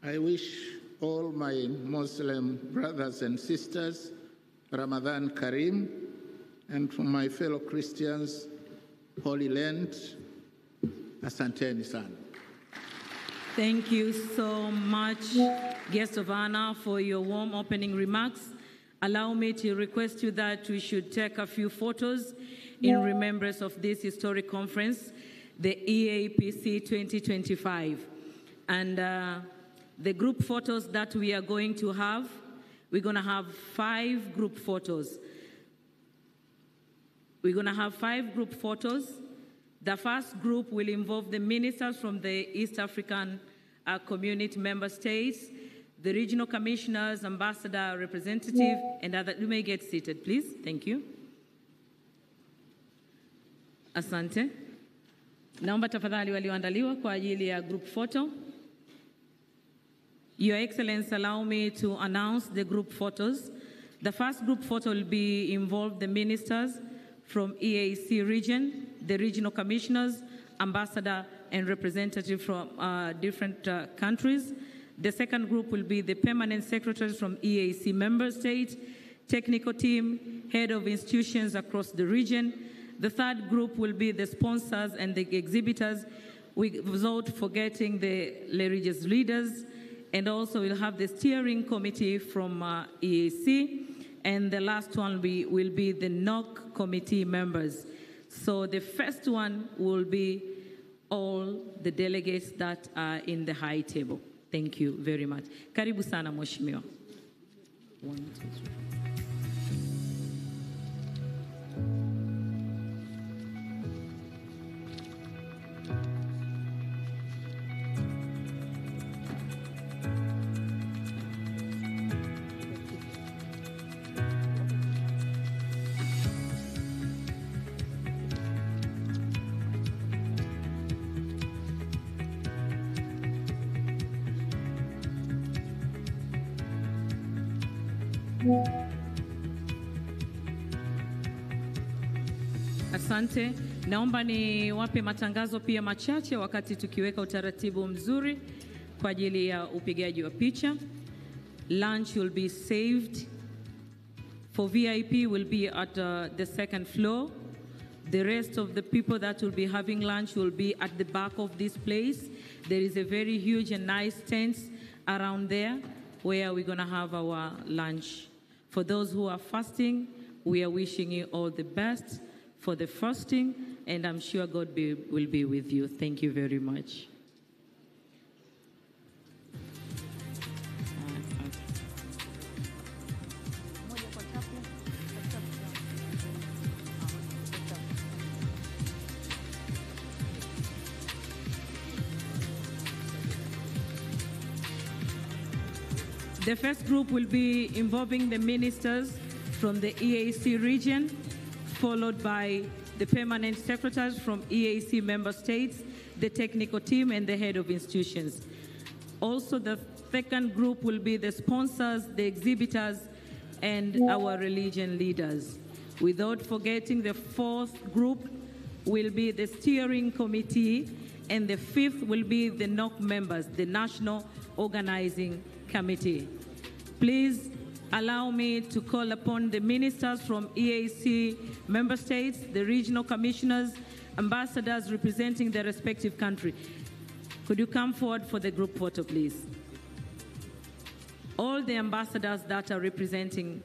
I wish all my Muslim brothers and sisters Ramadan Kareem, and to my fellow Christians, Holy Land, asanteni sana. Thank you so much, guest of honor, for your warm opening remarks. Allow me to request you that we should take a few photos in remembrance of this historic conference, the EAPCE 2025. And the group photos that we are going to have, we're going to have 5 group photos. We're going to have 5 group photos. The first group will involve the ministers from the East African community member states, the regional commissioners, ambassador, representative, and other. You may get seated, please. Thank you. Asante. Naomba tafadhali walioandaliwa kwa ajili ya group photo. Your Excellency, allow me to announce the group photos. The first group photo will be involve the ministers from EAC region, the regional commissioners, ambassador, and representative from different countries. The second group will be the permanent secretaries from EAC member states, technical team, head of institutions across the region. The third group will be the sponsors and the exhibitors, without forgetting the religious leaders. And also we'll have the steering committee from EAC. And the last one will be the NOC committee members. So the first one will be all the delegates that are in the high table. Thank you very much. Karibu sana, Mheshimiwa. 1, 2, 3. Asante. Naomba niwape matangazo pia machache wakati tukiweka utaratibu mzuri kwa ajili ya upigaji wa picha. Lunch will be saved. For VIP will be at the second floor. The rest of the people that will be having lunch will be at the back of this place. There is a very huge and nice tent around there where we're going to have our lunch. For those who are fasting, we are wishing you all the best for the fasting, and I'm sure God will be with you. Thank you very much. The first group will be involving the ministers from the EAC region, followed by the permanent secretaries from EAC member states, the technical team, and the head of institutions. Also, the second group will be the sponsors, the exhibitors, and our religion leaders. Without forgetting, the fourth group will be the steering committee, and the fifth will be the NOC members, the National Organizing Committee. Please allow me to call upon the ministers from EAC member states, the regional commissioners, ambassadors representing their respective country. Could you come forward for the group photo, please? All the ambassadors that are representing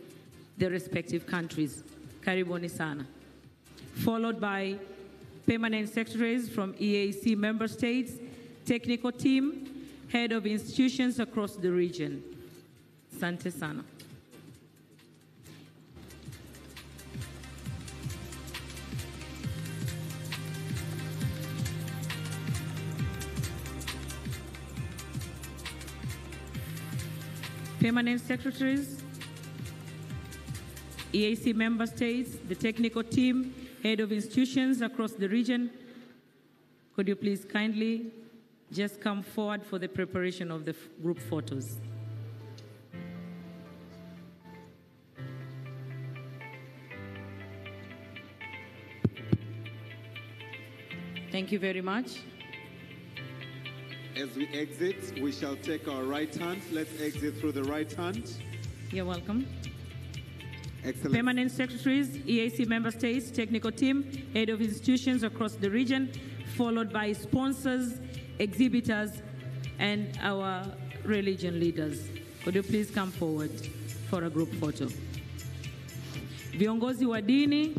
their respective countries. Karibuni sana. Followed by permanent secretaries from EAC member states, technical team, head of institutions across the region. Asante sana. Permanent secretaries, EAC member states, the technical team, head of institutions across the region, could you please kindly just come forward for the preparation of the group photos. Thank you very much. As we exit, we shall take our right hand. Let's exit through the right hand. You're welcome. Excellent. Permanent secretaries, EAC member states, technical team, head of institutions across the region, followed by sponsors, exhibitors, and our religion leaders. Could you please come forward for a group photo? Viongozi wa dini,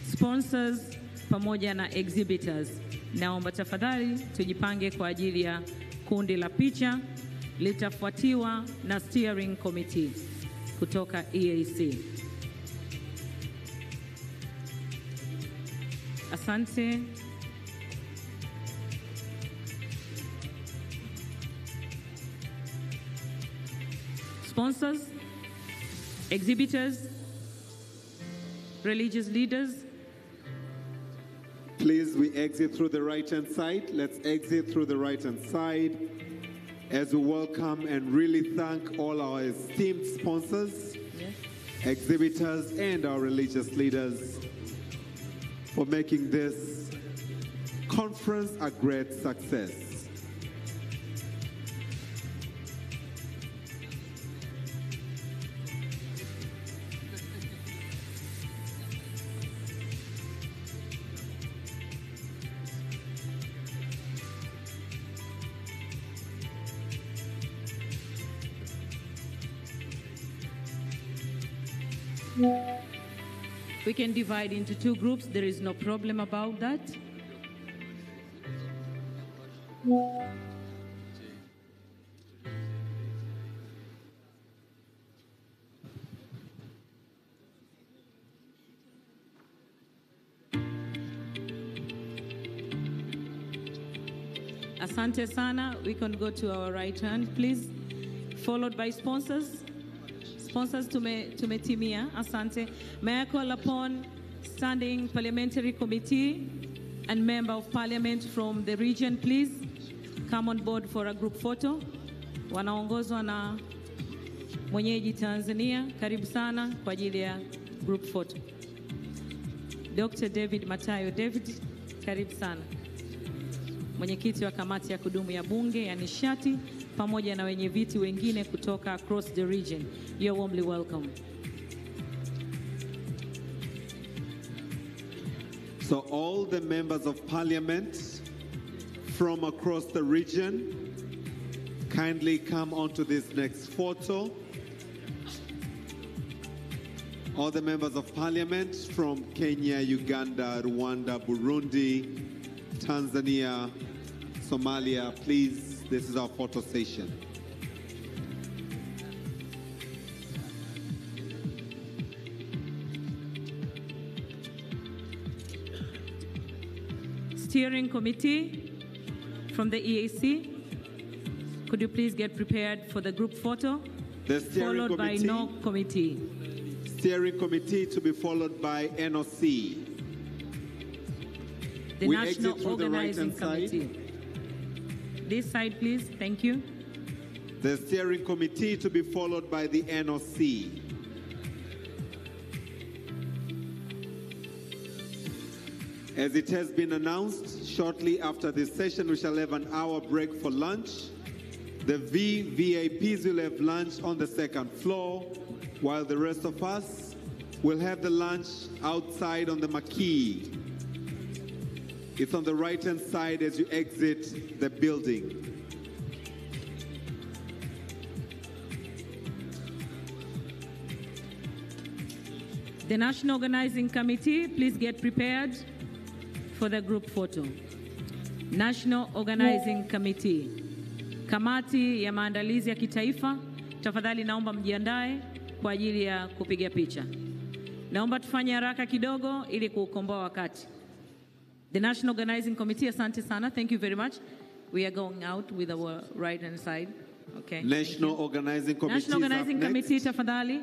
sponsors, pamoja na exhibitors. Naomba tafadhali tujipange kwa ajili ya kundi la picha, litafuatiwa na steering committee kutoka EAC. Asante. Sponsors, exhibitors, religious leaders. Please, we exit through the right-hand side. Let's exit through the right-hand side as we welcome and really thank all our esteemed sponsors, exhibitors, and our religious leaders for making this conference a great success. We can divide into two groups. There is no problem about that. Asante sana. We can go to our right hand, please. Followed by sponsors. Sponsors tumetimia. Asante. May I call upon standing parliamentary committee and member of parliament from the region, please come on board for a group photo. Wanaongozwa na Mwenyeji Tanzania, karibu sana kwa ajili ya group photo. Dr. David Matayo David, karibu sana. Mwenyekiti wa kamati ya kudumu ya bunge ya nishati pamoja na wenye viti wengine kutoka across the region. You're warmly welcome. So all the members of parliament from across the region, kindly come onto this next photo. All the members of parliament from Kenya, Uganda, Rwanda, Burundi, Tanzania, Somalia, please, this is our photo session. Steering committee from the EAC, could you please get prepared for the group photo? The steering followed committee, by no committee. Steering committee to be followed by NOC. The We National exit through the Organizing right-hand side. Committee. This side, please. Thank you. The steering committee to be followed by the NOC. As it has been announced, shortly after this session, we shall have an hour break for lunch. The VVIPs will have lunch on the second floor, while the rest of us will have the lunch outside on the marquee. It's on the right-hand side as you exit the building. The National Organizing Committee, please get prepared for the group photo. National Organizing Committee. Kamati ya maandalizi ya kitaifa, tafadhali naomba mjiandae kwa ajili ya kupiga picha. Naomba tufanye haraka kidogo ili kukomboa wakati. The National Organizing Committee, asante sana. Thank you very much. We are going out with our right-hand side. Okay. National Organizing Committee. National Organizing Committee, tafadhali.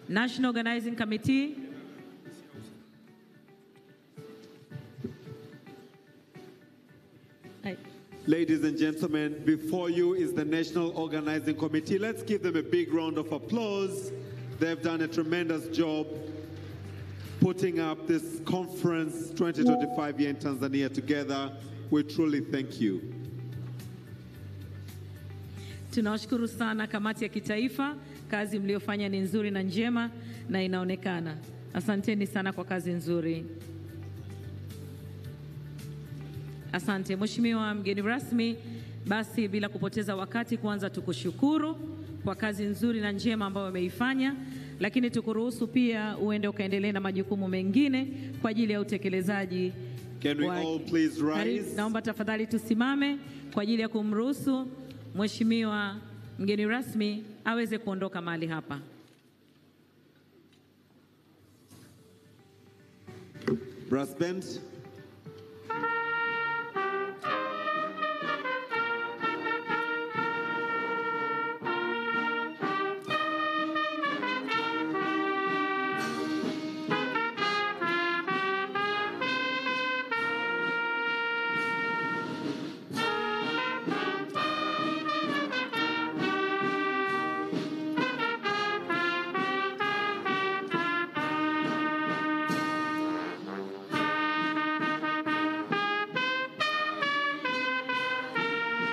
National Organizing Committee. Ladies and gentlemen, before you is the National Organizing Committee. Let's give them a big round of applause. They've done a tremendous job putting up this conference 2025 here in Tanzania together. We truly thank you. Tunawashukuru sana kamati ya kitaifa. Kazi mliofanya ni nzuri na njema na inaonekana. Asanteni sana kwa kazi nzuri. Asante Mheshimiwa mgeni rasmi, basi bila kupoteza wakati kwanza tukushukuru kwa kazi nzuri na njema ambayo umeifanya, lakini tukuruhusu pia uende ukaendelee na majukumu mengine kwa ajili ya utekelezaji. Can we all please rise? Naomba tafadhali tusimame kwa ajili ya kumruhusu Mheshimiwa mgeni rasmi aweze kuondoka mahali hapa. Brass band.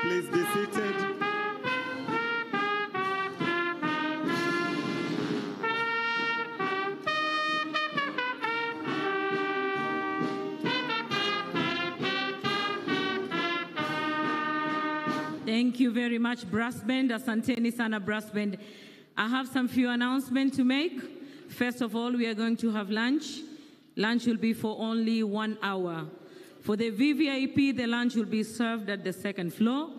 Please be seated. Thank you very much, Brass Band. Asanteni sana, Brass Band. I have some few announcements to make. First of all, we are going to have lunch. Lunch will be for only 1 hour. For the VVIP, the lunch will be served at the second floor.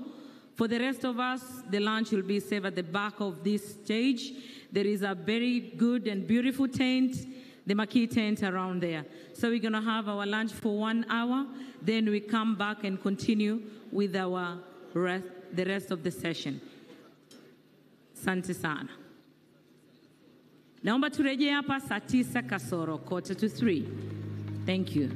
For the rest of us, the lunch will be served at the back of this stage. There is a very good and beautiful tent, the marquee tent around there. So we're going to have our lunch for 1 hour. Then we come back and continue with our the rest of the session. Asante sana. Naomba turejee hapa saa 9 kasoro, 2:45. Thank you.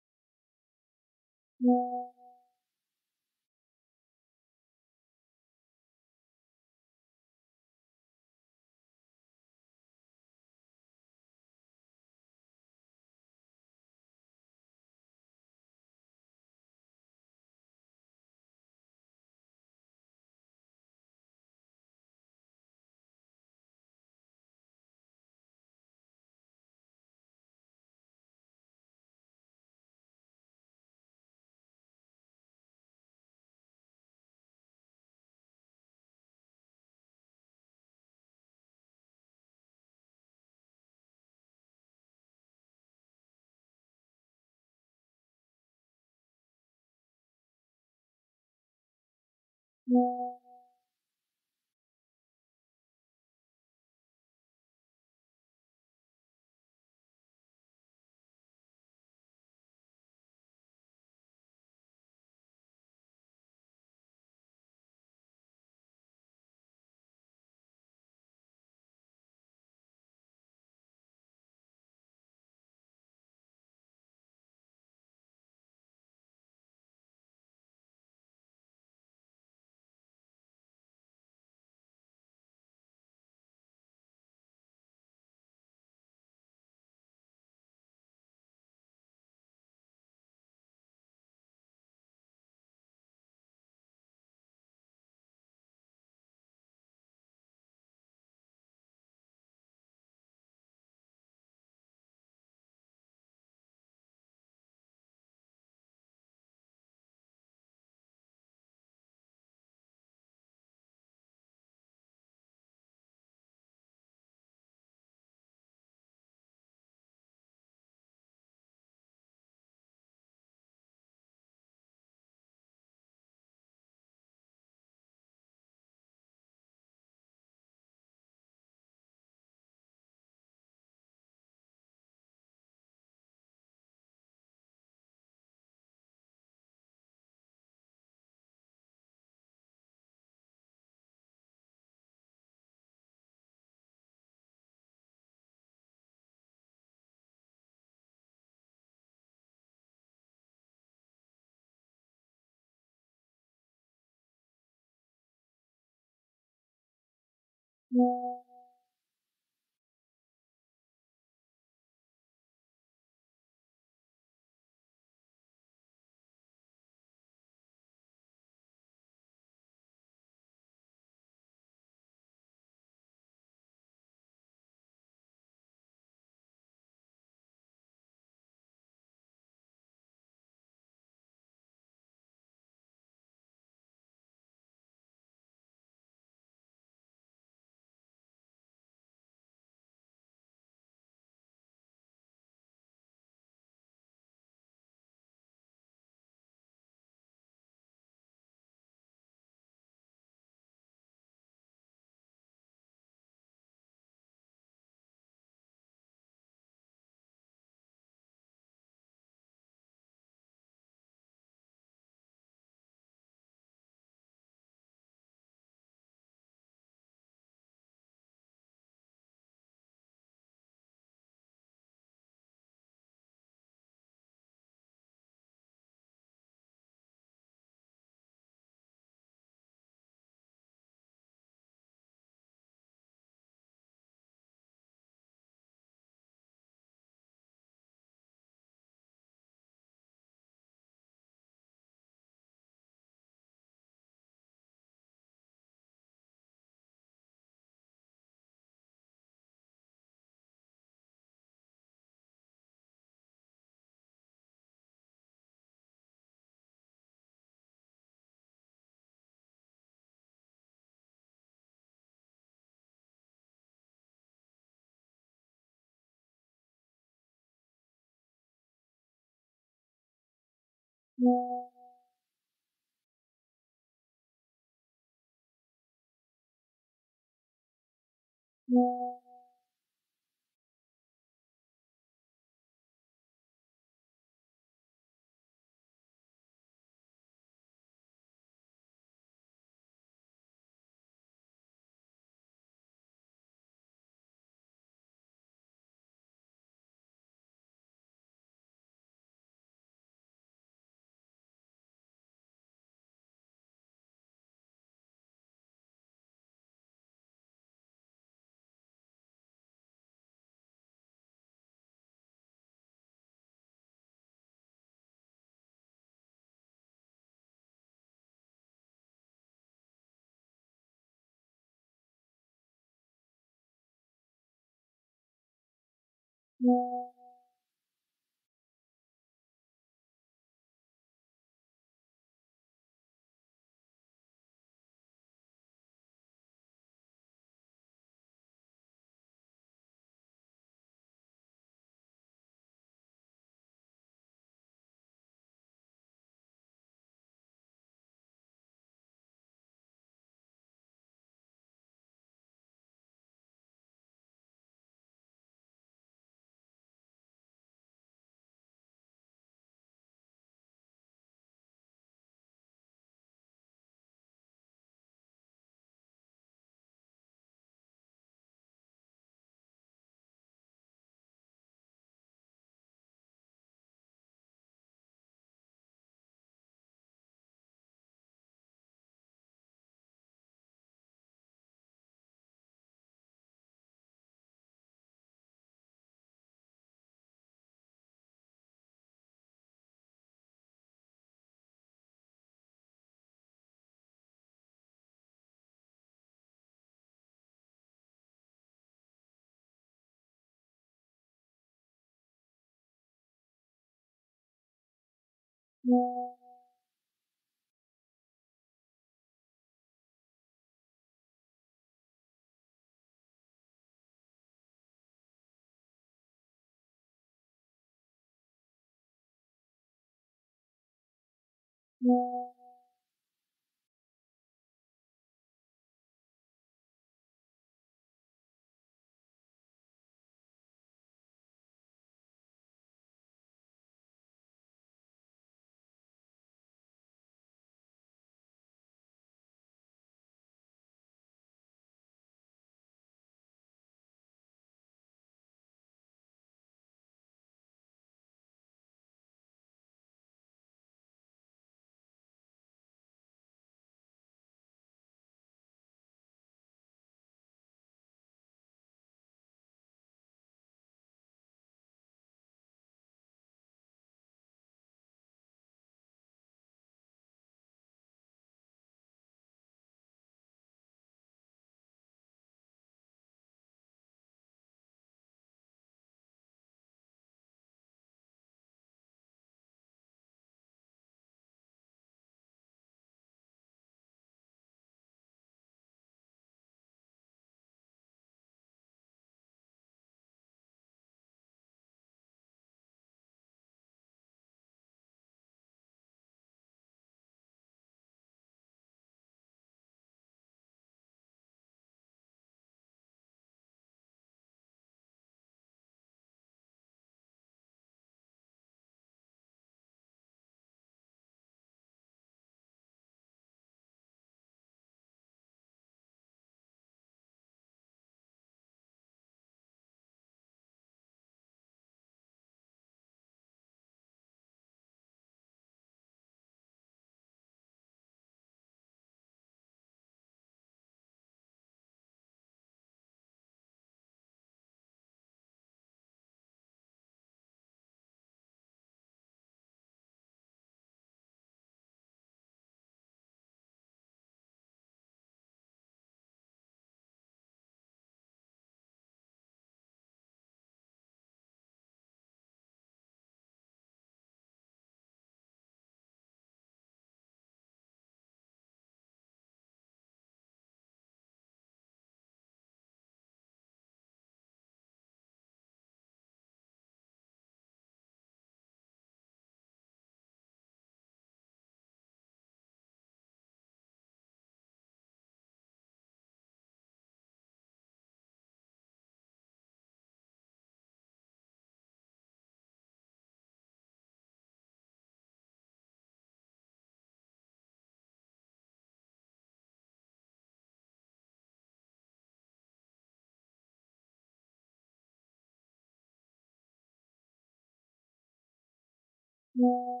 Yeah.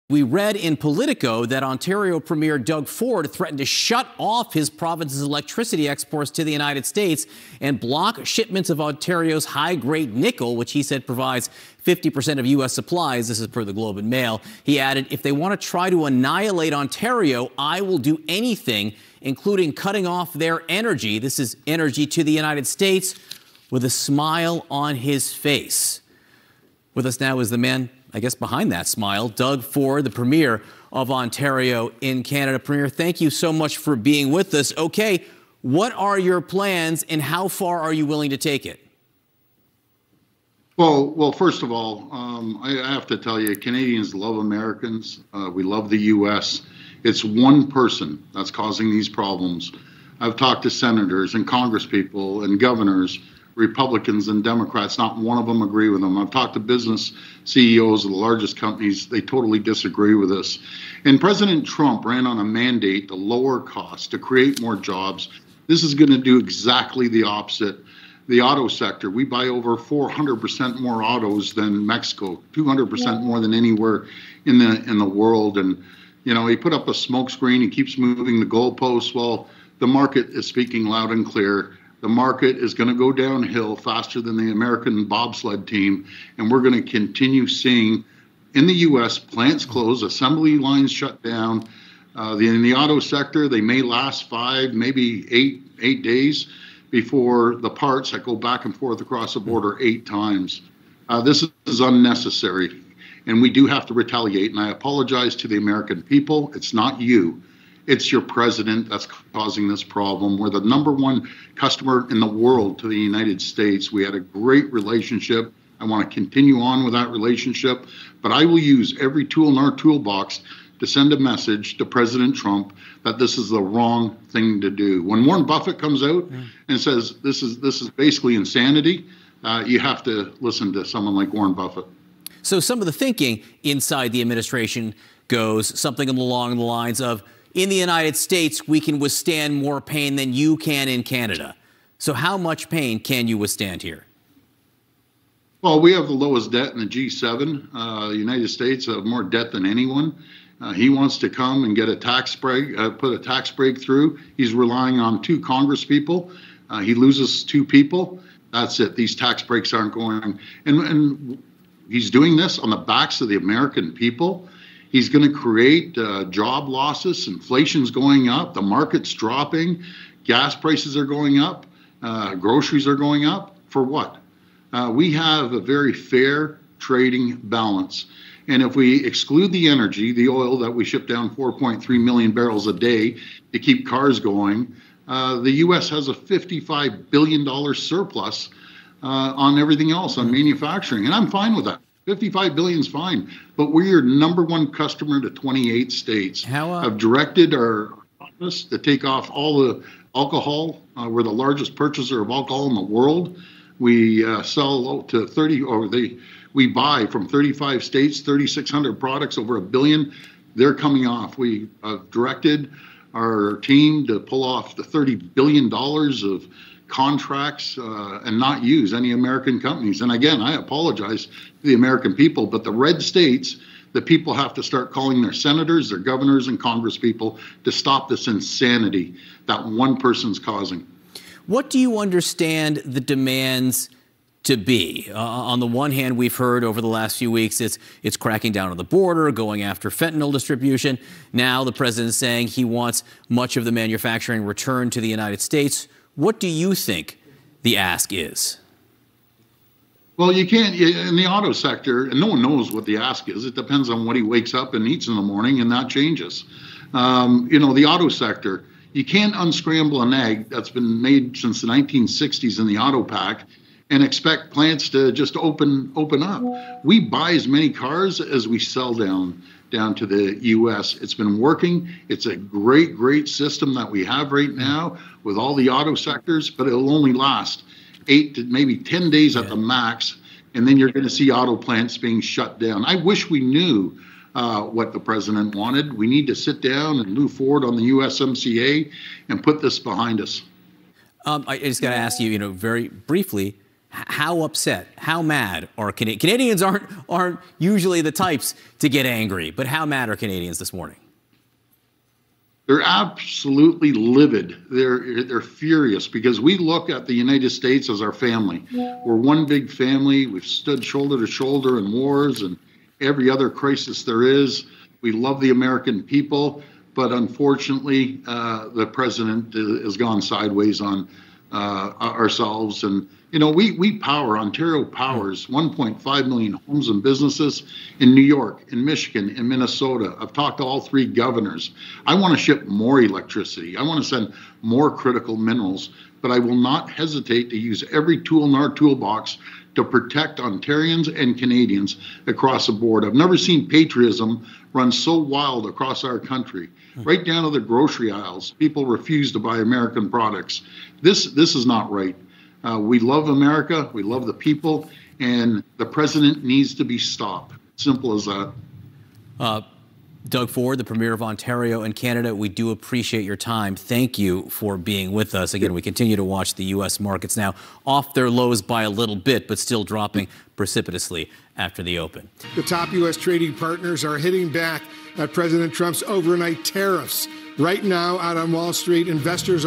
We read in Politico that Ontario Premier Doug Ford threatened to shut off his province's electricity exports to the United States and block shipments of Ontario's high-grade nickel, which he said provides 50% of U.S. supplies. This is per the Globe and Mail. He added, if they want to try to annihilate Ontario, I will do anything, including cutting off their energy. This is energy to the United States, with a smile on his face. With us now is the man, I guess, behind that smile, Doug Ford, the Premier of Ontario in Canada. Premier, thank you so much for being with us. Okay, what are your plans and how far are you willing to take it? Well, first of all, I have to tell you, Canadians love Americans. We love the U.S. It's one person that's causing these problems. I've talked to senators and congresspeople and governors, Republicans and Democrats. Not one of them agree with them. I've talked to business CEOs of the largest companies. They totally disagree with this. And President Trump ran on a mandate to lower costs, to create more jobs. This is going to do exactly the opposite. The auto sector, we buy over 400% more autos than Mexico, 200% more than anywhere in the world. And, you know, he put up a smoke screen. He keeps moving the goalposts. Well, the market is speaking loud and clear. The market is going to go downhill faster than the American bobsled team. And we're going to continue seeing in the U.S. plants close, assembly lines shut down. In the auto sector, they may last 5, maybe 8 days before the parts that go back and forth across the border 8 times. This is unnecessary, and we do have to retaliate. And I apologize to the American people. It's not you. It's your president that's causing this problem. We're the #1 customer in the world to the United States. We had a great relationship. I want to continue on with that relationship, but I will use every tool in our toolbox to send a message to President Trump that this is the wrong thing to do. When Warren Buffett comes out and says this is basically insanity, you have to listen to someone like Warren Buffett. So some of the thinking inside the administration goes something along the lines of, in the United States, we can withstand more pain than you can in Canada. So how much pain can you withstand here? Well, we have the lowest debt in the G7. The United States have more debt than anyone. He wants to come and get a tax break, put a tax break through. He's relying on 2 Congress people. He loses 2 people. That's it. These tax breaks aren't going. And he's doing this on the backs of the American people. He's going to create job losses. Inflation's going up. The market's dropping. Gas prices are going up. Groceries are going up. For what? We have a very fair trading balance. And if we exclude the energy, the oil that we ship down 4.3 million barrels a day to keep cars going, the U.S. has a $55 billion surplus on everything else, on manufacturing. And I'm fine with that. 55 billion is fine. But we're your #1 customer to 28 states. Have directed our office to take off all the alcohol. We're the largest purchaser of alcohol in the world. We sell to 30, or we buy from 35 states, 3,600 products, over $1 billion. They're coming off. We directed our team to pull off the $30 billion of contracts and not use any American companies. And again, I apologize to the American people, but the red states, the people have to start calling their senators, their governors, and congresspeople to stop this insanity that one person's causing. What do you understand the demands to be? On the one hand, we've heard over the last few weeks it's cracking down on the border, going after fentanyl distribution. Now the president's saying he wants much of the manufacturing returned to the United States. What do you think the ask is? Well, you can't, in the auto sector, and no one knows what the ask is. It depends on what he wakes up and eats in the morning, and that changes. You know, the auto sector, you can't unscramble an egg that's been made since the 1960s in the auto pack and expect plants to just open up. We buy as many cars as we sell down to the U.S. It's been working. It's a great, great system that we have right now with all the auto sectors, but it'll only last 8 to maybe 10 days at the max, and then you're going to see auto plants being shut down. I wish we knew what the president wanted. We need to sit down and move forward on the USMCA and put this behind us. I just got to ask you, very briefly, How upset, how mad are Canadians? Canadians aren't usually the types to get angry, but how mad are Canadians this morning? They're absolutely livid. They're furious because we look at the United States as our family. We're one big family. We've stood shoulder to shoulder in wars and every other crisis there is. We love the American people, but unfortunately, the president has gone sideways on ourselves. And you know, we power, Ontario powers 1.5 million homes and businesses in New York, in Michigan, in Minnesota. I've talked to all 3 governors. I want to ship more electricity. I want to send more critical minerals, but I will not hesitate to use every tool in our toolbox to protect Ontarians and Canadians across the board. I've never seen patriotism run so wild across our country. Right down to the grocery aisles, people refuse to buy American products. This is not right. We love America, we love the people, and the president needs to be stopped. Simple as that. Doug Ford, the Premier of Ontario and Canada, we do appreciate your time. Thank you for being with us. Again, we continue to watch the U.S. markets now off their lows by a little bit, but still dropping precipitously after the open. The top U.S. trading partners are hitting back at President Trump's overnight tariffs. Right now, out on Wall Street, investors